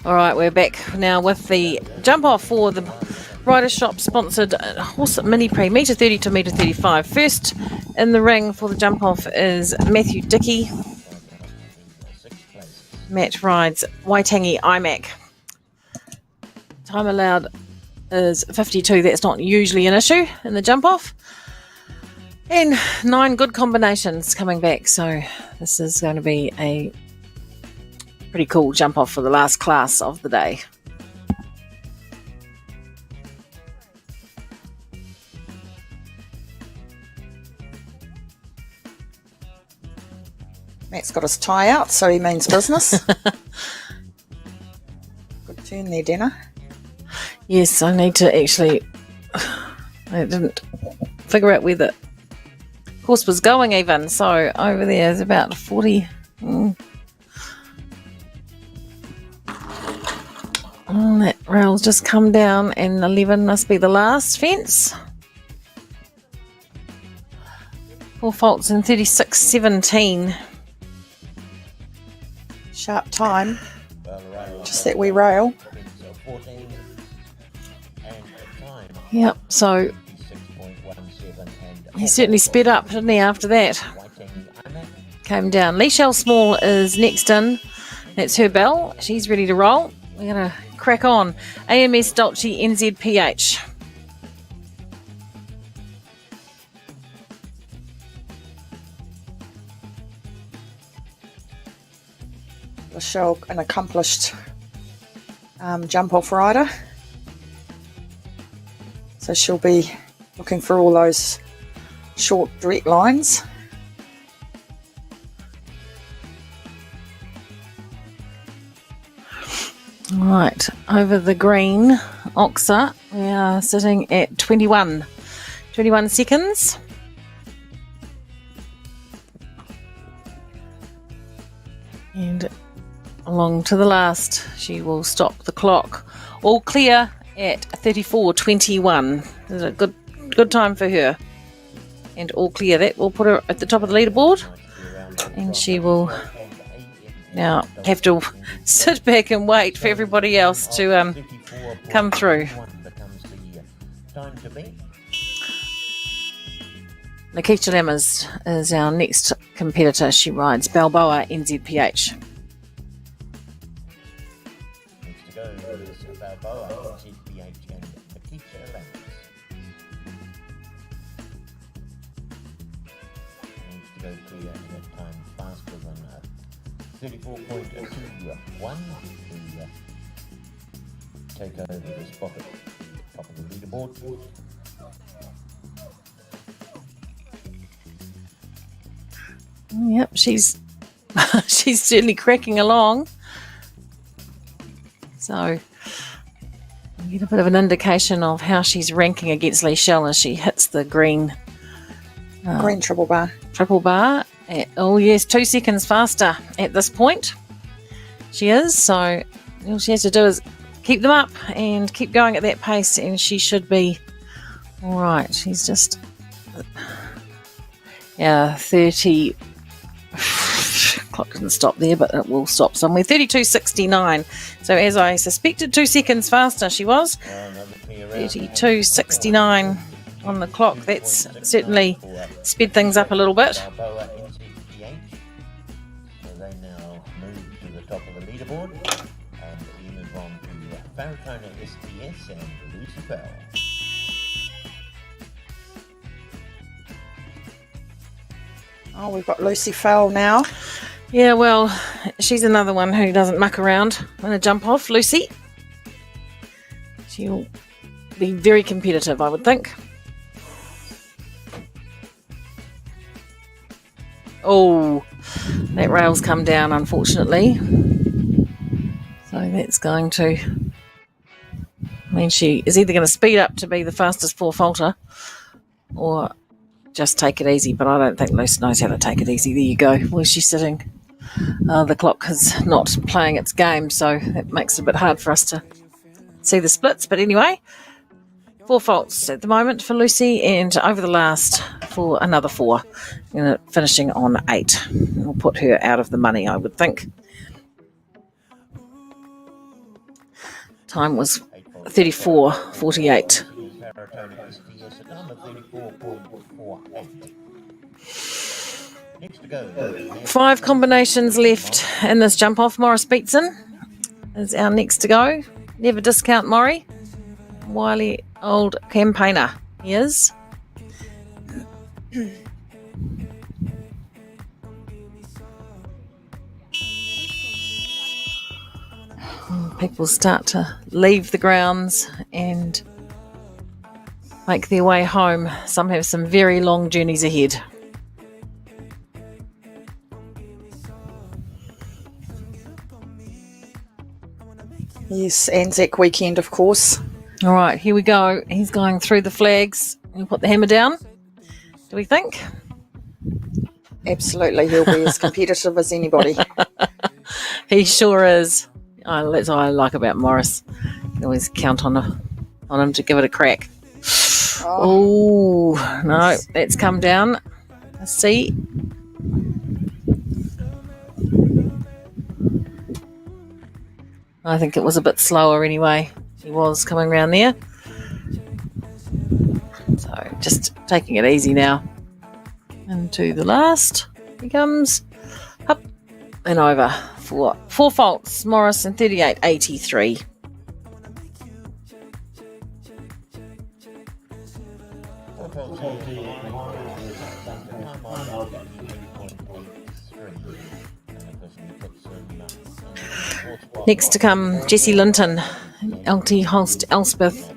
I: All right, we're back now with the jump off for the Rider Shop sponsored horse mini pre, metre 30 to metre 35. First in the ring for the jump off is Matthew Dickey. Matt rides Waitangi Imac. Time allowed is 52. That's not usually an issue in the jump off. And 9 good combinations coming back. So this is going to be a pretty cool jump off for the last class of the day.
J: Matt's got his tie out, so he means business. Good turn there, Dana.
I: Yes, I need to actually... I didn't figure out where the horse was going even. So over there is about 40... Oh, that rail's just come down, and 11 must be the last fence. 4 faults in 36.17.
J: Sharp time. Just that wee rail.
I: Yep, so he certainly sped up, didn't he, after that? Came down. Leeshell Small is next in. That's her bell. She's ready to roll. We're going to crack on. AMS Dolce NZPH.
J: Michelle, an accomplished jump off rider. So she'll be looking for all those short direct lines.
I: Right, over the green, Oxa, we are sitting at 21 seconds. And along to the last, she will stop the clock. All clear at 34:21. This is a good time for her. And all clear. That will put her at the top of the leaderboard. And she will now have to sit back and wait for everybody else to come through. Nikita Lammers is our next competitor. She rides Balboa NZPH.
A: Next to go is Balboa, NZPH, and Nikita Lammers. Needs to go clear in a time faster than 34.21 to take over this spot at the top of the leaderboard.
I: Yep, she's she's certainly cracking along. So you get a bit of an indication of how she's ranking against Lee Shell as she hits the green
J: triple bar.
I: Triple bar. Oh yes, 2 seconds faster at this point. She is. So all she has to do is keep them up and keep going at that pace, and she should be all right. She's just 30. Clock didn't stop there, but it will stop somewhere. 32:69. So as I suspected, 2 seconds faster she was. 32:69 on the clock. That's certainly sped things up a little bit.
A: So they now move to the top of the leaderboard, and we move on to Faratona STS and Lucy Bell.
J: Oh, we've got Lucy Fell now.
I: Yeah, well, she's another one who doesn't muck around in a jump off. Lucy. She'll be very competitive, I would think. Oh, that rail's come down, unfortunately. So that's going to... I mean, she is either going to speed up to be the fastest four-faulter or just take it easy, but I don't think Lucy knows how to take it easy. There you go. Where's she sitting? The clock is not playing its game, so that makes it a bit hard for us to see the splits. But anyway, 4 faults at the moment for Lucy, and over the last for another 4, finishing on 8. We'll put her out of the money, I would think. Time was 34:48. 5 combinations left in this jump off. Morris Beatson is our next to go. Never discount Maury. Wily old campaigner he is. People start to leave the grounds and make their way home. Some have some very long journeys ahead.
J: Yes, Anzac weekend, of course.
I: All right, here we go. He's going through the flags. We'll put the hammer down. Do we think?
J: Absolutely, he'll be as competitive as anybody.
I: He sure is. That's what I like about Morris. You can always count on him to give it a crack. Oh, no, that's come down. Let's see. I think it was a bit slower anyway. He was coming around there. So just taking it easy now. Into the last. He comes. Up and over. 4 faults. Morris and 38.83. Next to come Jessie Linton, LT Holst Elspeth.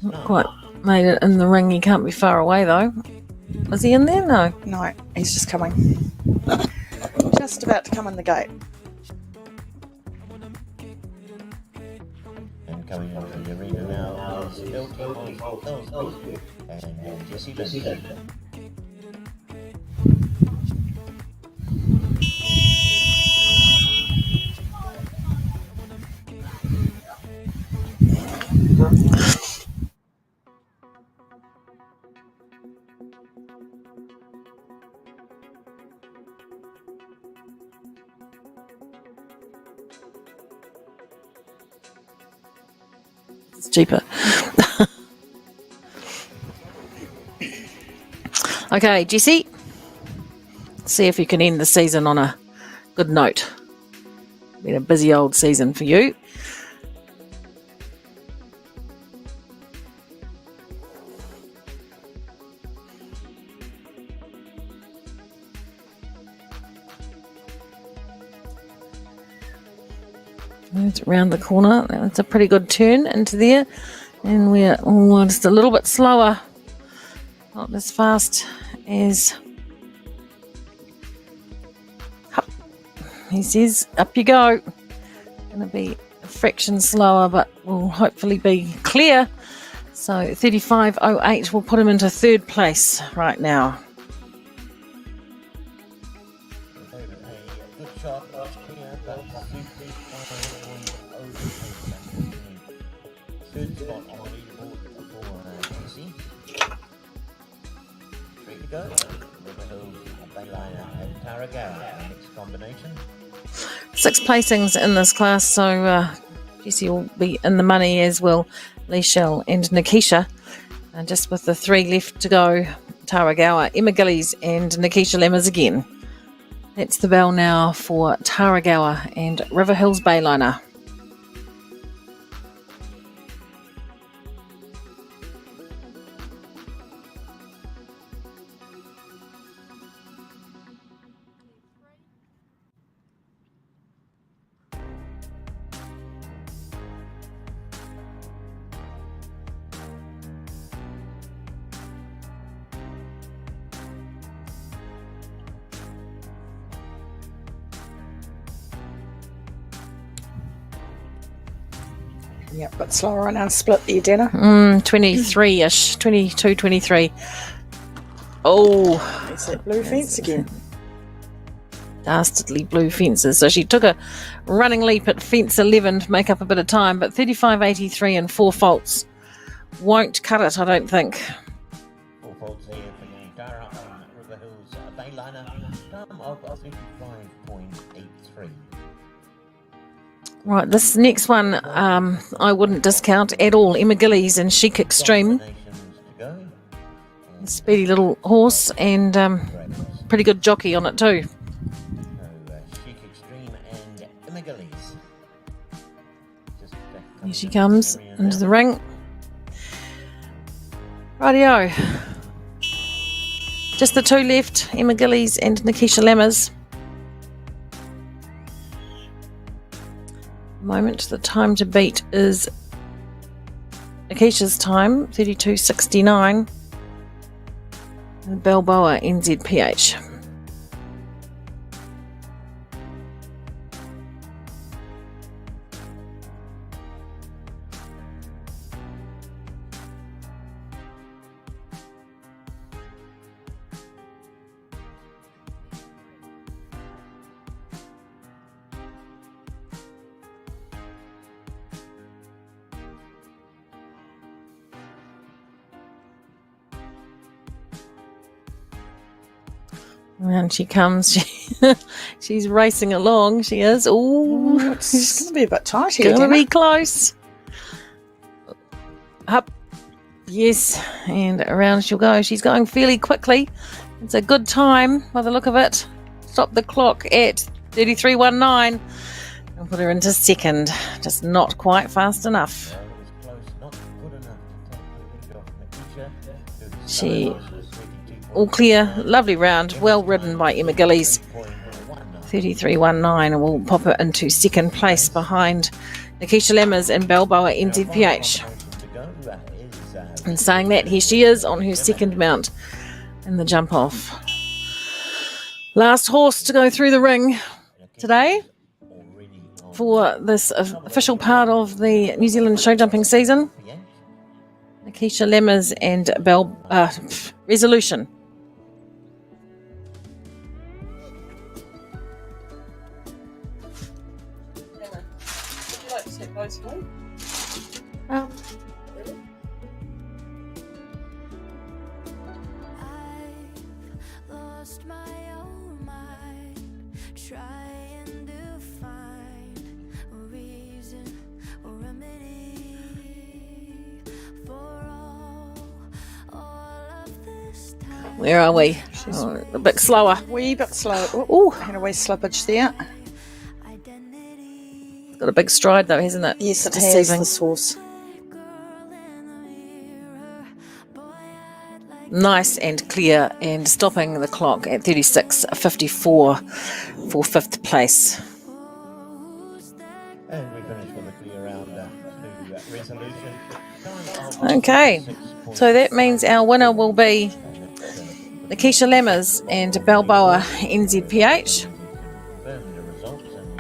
I: Not quite made it in the ring. He can't be far away though. Was he in there? No.
J: No, he's just coming. Just about to come in the gate.
A: And coming up to the arena now is LT Holst Elspeth and Jessie Linton.
I: It's cheaper. Okay, Jessie. See if you can end the season on a good note. Been a busy old season for you. It's around the corner. That's a pretty good turn into there. And we're just a little bit slower. Not as fast as... Up. He says, up you go. Going to be a fraction slower, but will hopefully be clear. So 35.08 will put him into third place right now.
A: Good shot last year, but third spot on the leaderboard for Jessie. 3 to go. River Hills, Bayliner and Tarragona, next combination.
I: 6 placings in this class, so Jessie will be in the money, as will Leishel and Nikisha. And just with the 3 left to go, Tarragawa, Emma Gillies and Nikisha Lemmers again. That's the bell now for Tarragawa and River Hills Bayliner.
J: Yep, but slower on our split there, Dana.
I: 23-ish, 22, 23. Oh,
J: It's that blue fence again.
I: dastardly blue fences. So she took a running leap at fence 11 to make up a bit of time, but 35.83 and 4 faults won't cut it, I don't think.
A: 4 faults here for the Dara on River Hills Bayliner. Time of 35.83.
I: Right, this next one I wouldn't discount at all. Emma Gillies and Chic Extreme. Speedy little horse and pretty good jockey on it too.
A: So, Chic Extreme and Emma Gillies.
I: Here she comes into the ring. Rightio. Just the 2 left, Emma Gillies and Nikisha Lammers. Moment, the time to beat is Nikisha's time, 32.69. And Balboa NZPH. And she comes. She's racing along. She is. Ooh,
J: It's going to be a bit tight here,
I: going to
J: Dana.
I: be close. Up. Yes. And around she'll go. She's going fairly quickly. It's a good time by the look of it. Stop the clock at 33.19. I'll put her into second. Just not quite fast enough.
A: Well, it was close, not good enough to take the lead off Nikisha.
I: She all clear, lovely round, well ridden by Emma Gillies. 33.19 and we'll pop her into second place behind Nikisha Lammers and Balboa NZPH. And saying that, here she is on her second mount in the jump off. Last horse to go through the ring today for this official part of the New Zealand show jumping season. Nikisha Lammers and Resolution.
J: Would you like to set those for me?
B: I've lost my own mind, trying to find a reason or remedy.
I: Where are we? Oh, a bit slower.
J: Wee bit slow.
I: Ooh.
J: Oh, had a wee slippage there.
I: It's got a big stride though, hasn't it?
J: Yes, it has,
I: Deceiving.
J: this horse.
I: Nice and clear, and stopping the clock at 36.54 for 5th place.
A: And we finish with a clear round to resolution.
I: Okay, so that means our winner will be Nikisha Lammers and Balboa NZPH.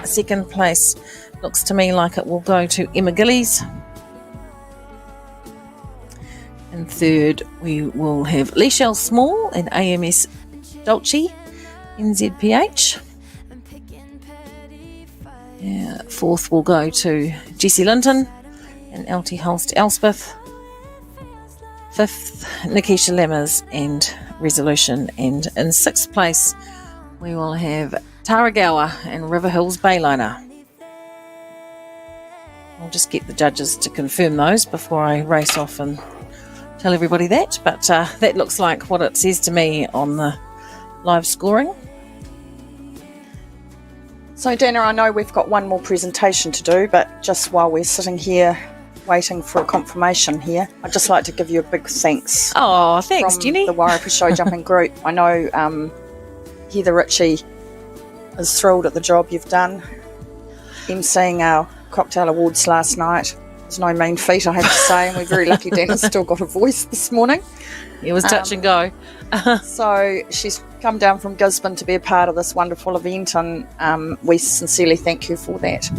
I: Second place looks to me like it will go to Emma Gillies. And third, we will have Lichelle Small and AMS Dolce NZPH. Fourth will go to Jessie Linton and LT Holst Elspeth. Fifth, Nikisha Lammers and Resolution. And in 6th place, we will have Taragawa and River Hills Bayliner. I'll just get the judges to confirm those before I race off and tell everybody that. But that looks like what it says to me on the live scoring.
J: So Dana, I know we've got one more presentation to do, but just while we're sitting here waiting for a confirmation here, I'd just like to give you a big thanks.
I: Oh, thanks,
J: from
I: Jenny.
J: the Wairarapa Show Jumping Group. I know Heather Ritchie is thrilled at the job you've done. emceeing our cocktail awards last night. It's no mean feat, I have to say, and we're very lucky Dana's still got a voice this morning.
I: It was touch and go.
J: So she's come down from Gisborne to be a part of this wonderful event, and we sincerely thank you for that.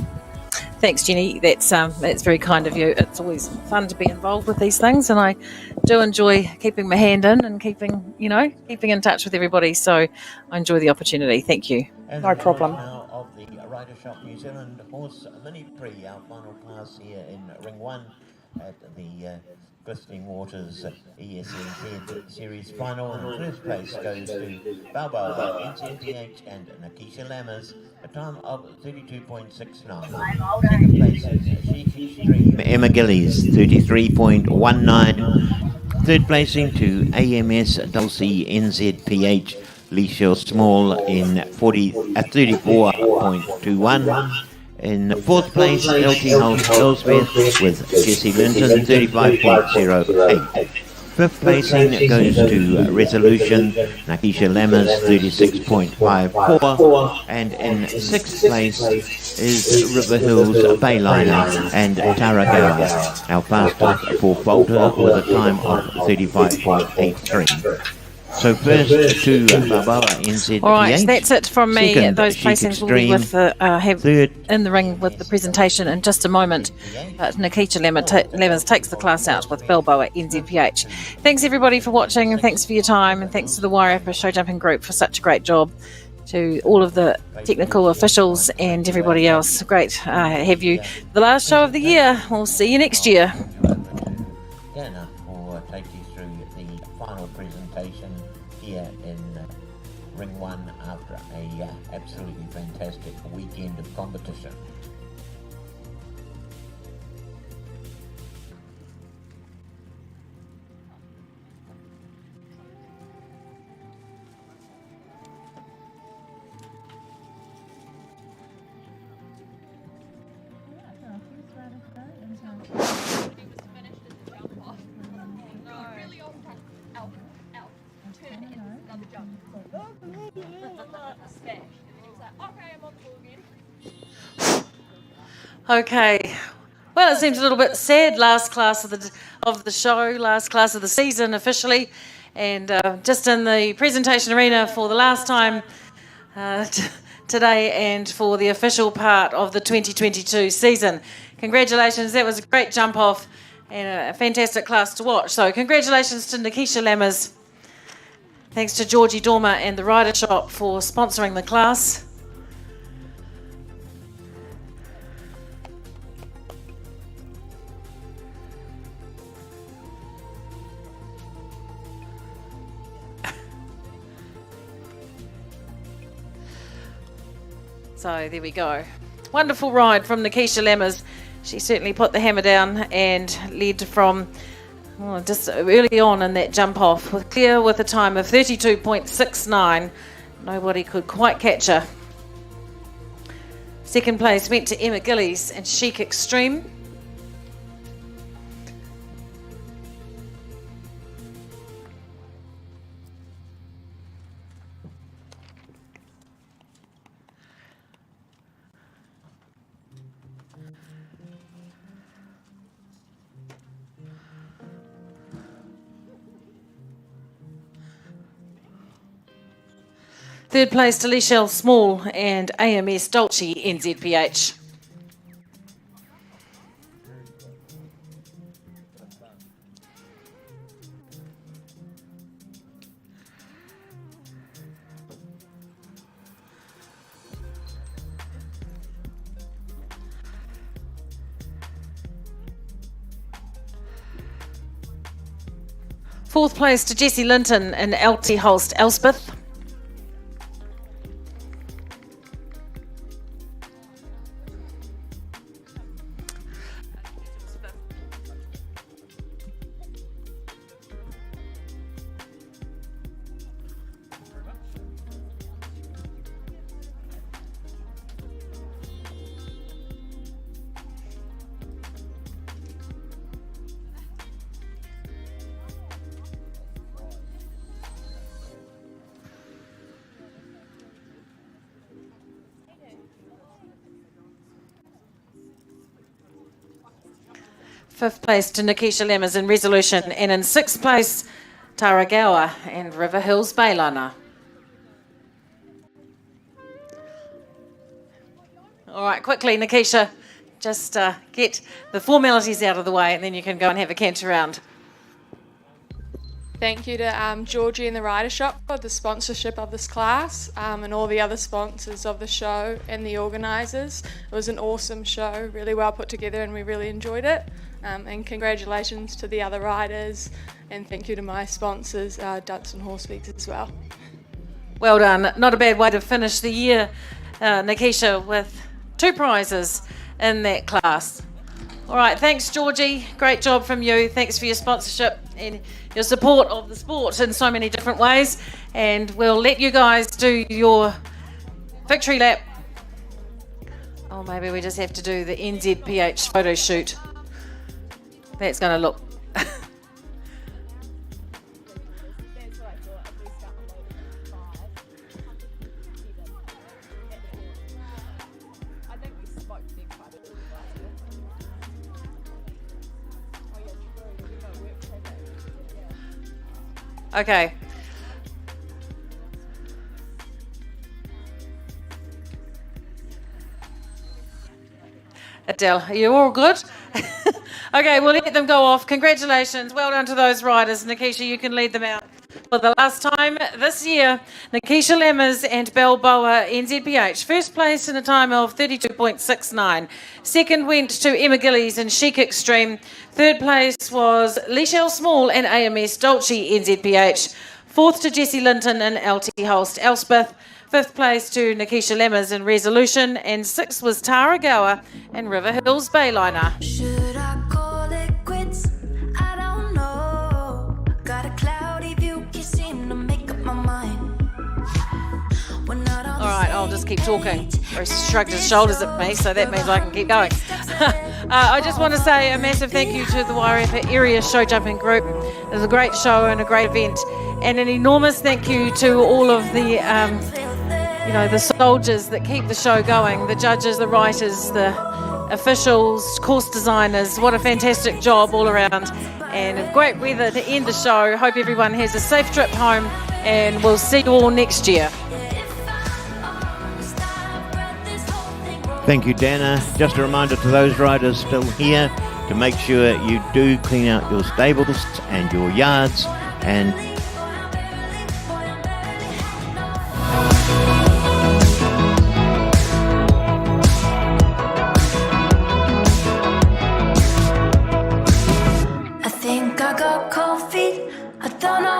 I: Thanks, Jenny. That's very kind of you. It's always fun to be involved with these things, and I do enjoy keeping my hand in and keeping in touch with everybody. So I enjoy the opportunity. Thank you.
J: No problem.
A: Now of the Rider Shop New Zealand Horse Mini Prix, our final class here in Ring 1 at the Glistening Waters ESNZ Series Final. And first place goes to Balboa, NZPH and Nikisha Lammers, a time of 32.69. Second place is Chic Extreme Emma Gillies, 33.19. Third placing to AMS Dulcie NZPH Lichelle Small in 34.21. In fourth place, LT Holst Elsbeth with Jessie Linton, 35.08. Fifth placing goes to Resolution, Nikisha Lammers, 36.54. And in sixth place is River Hills Bayliner and Taragawa, our fastest for Volta, with a time of 35.83. So first to Balboa NZPH.
I: All right, that's it from me.
A: Second,
I: Those
A: Chic
I: placings will be
A: Extreme.
I: with have
A: Third,
I: in the ring with the presentation in just a moment. But Nikisha Lammers takes the class out with Balboa NZPH. Thanks everybody for watching, and thanks for your time, and thanks to the Wairarapa Show Jumping Group for such a great job. To all of the technical officials and everybody else, great have you. The last show of the year. We'll see you next year.
A: Dana will take you through the final presentation here in Ring 1 after a absolutely fantastic weekend of competition.
I: Okay. Well, it seems a little bit sad. Last class of the show, last class of the season officially, and just in the presentation arena for the last time today, and for the official part of the 2022 season. Congratulations! That was a great jump off and a fantastic class to watch. So, congratulations to Nikisha Lammers. Thanks to Georgie Dormer and the Rider Shop for sponsoring the class. So there we go. Wonderful ride from Nikisha Lammers. She certainly put the hammer down and led from Oh, just early on in that jump off, with Claire with a time of 32.69. Nobody could quite catch her. Second place went to Emma Gillies and Chic Extreme. Third place to Lichelle Small and AMS Dolce NZPH. Fourth place to Jessie Linton and LT Holst Elspeth. Fifth place to Nikisha Lemmers in Resolution, and in sixth place, Taragawa and River Hills Bayliner. All right, quickly, Nikisha, just get the formalities out of the way and then you can go and have a canter round.
K: Thank you to Georgie and the Rider Shop for the sponsorship of this class, and all the other sponsors of the show and the organisers. It was an awesome show, really well put together, and we really enjoyed it. And congratulations to the other riders, and thank you to my sponsors, Dunstan Horsefeeds as well.
I: Well done. Not a bad way to finish the year, Nikisha, with 2 prizes in that class. All right, thanks, Georgie. Great job from you. Thanks for your sponsorship and your support of the sport in so many different ways. And we'll let you guys do your victory lap. Oh, maybe we just have to do the NZPH photo shoot. That's going to look... Okay. Adele, are you all good? Okay, we'll let them go off. Congratulations. Well done to those riders. Nikisha, you can lead them out. For the last time this year, Nikisha Lemmers and Balboa NZPH. First place in a time of 32.69. Second went to Emma Gillies and Chic Extreme. Third place was Lichelle Small and AMS Dolce NZPH. Fourth to Jessie Linton and LT Holst Elspeth. Fifth place to Nikisha Lemmers in Resolution. And sixth was Tara Gower and River Hills Bayliner.
C: Should I call it quits? I don't know. Got a cloudy view, can't seem to make up my mind.
I: All right, I'll just keep talking. Bruce shrugged his shoulders at me, so that means I can keep going. I just want to say a massive thank you to the Wairarapa Area Show Jumping Group. It was a great show and a great event. And an enormous thank you to all of the, the soldiers that keep the show going, the judges, the writers, the officials, course designers. What a fantastic job all around. And great weather to end the show. Hope everyone has a safe trip home, and we'll see you all next year.
A: Thank you, Dana. Just a reminder to those riders still here to make sure you do clean out your stables and your yards. And
C: I think I got cold feet. I don't know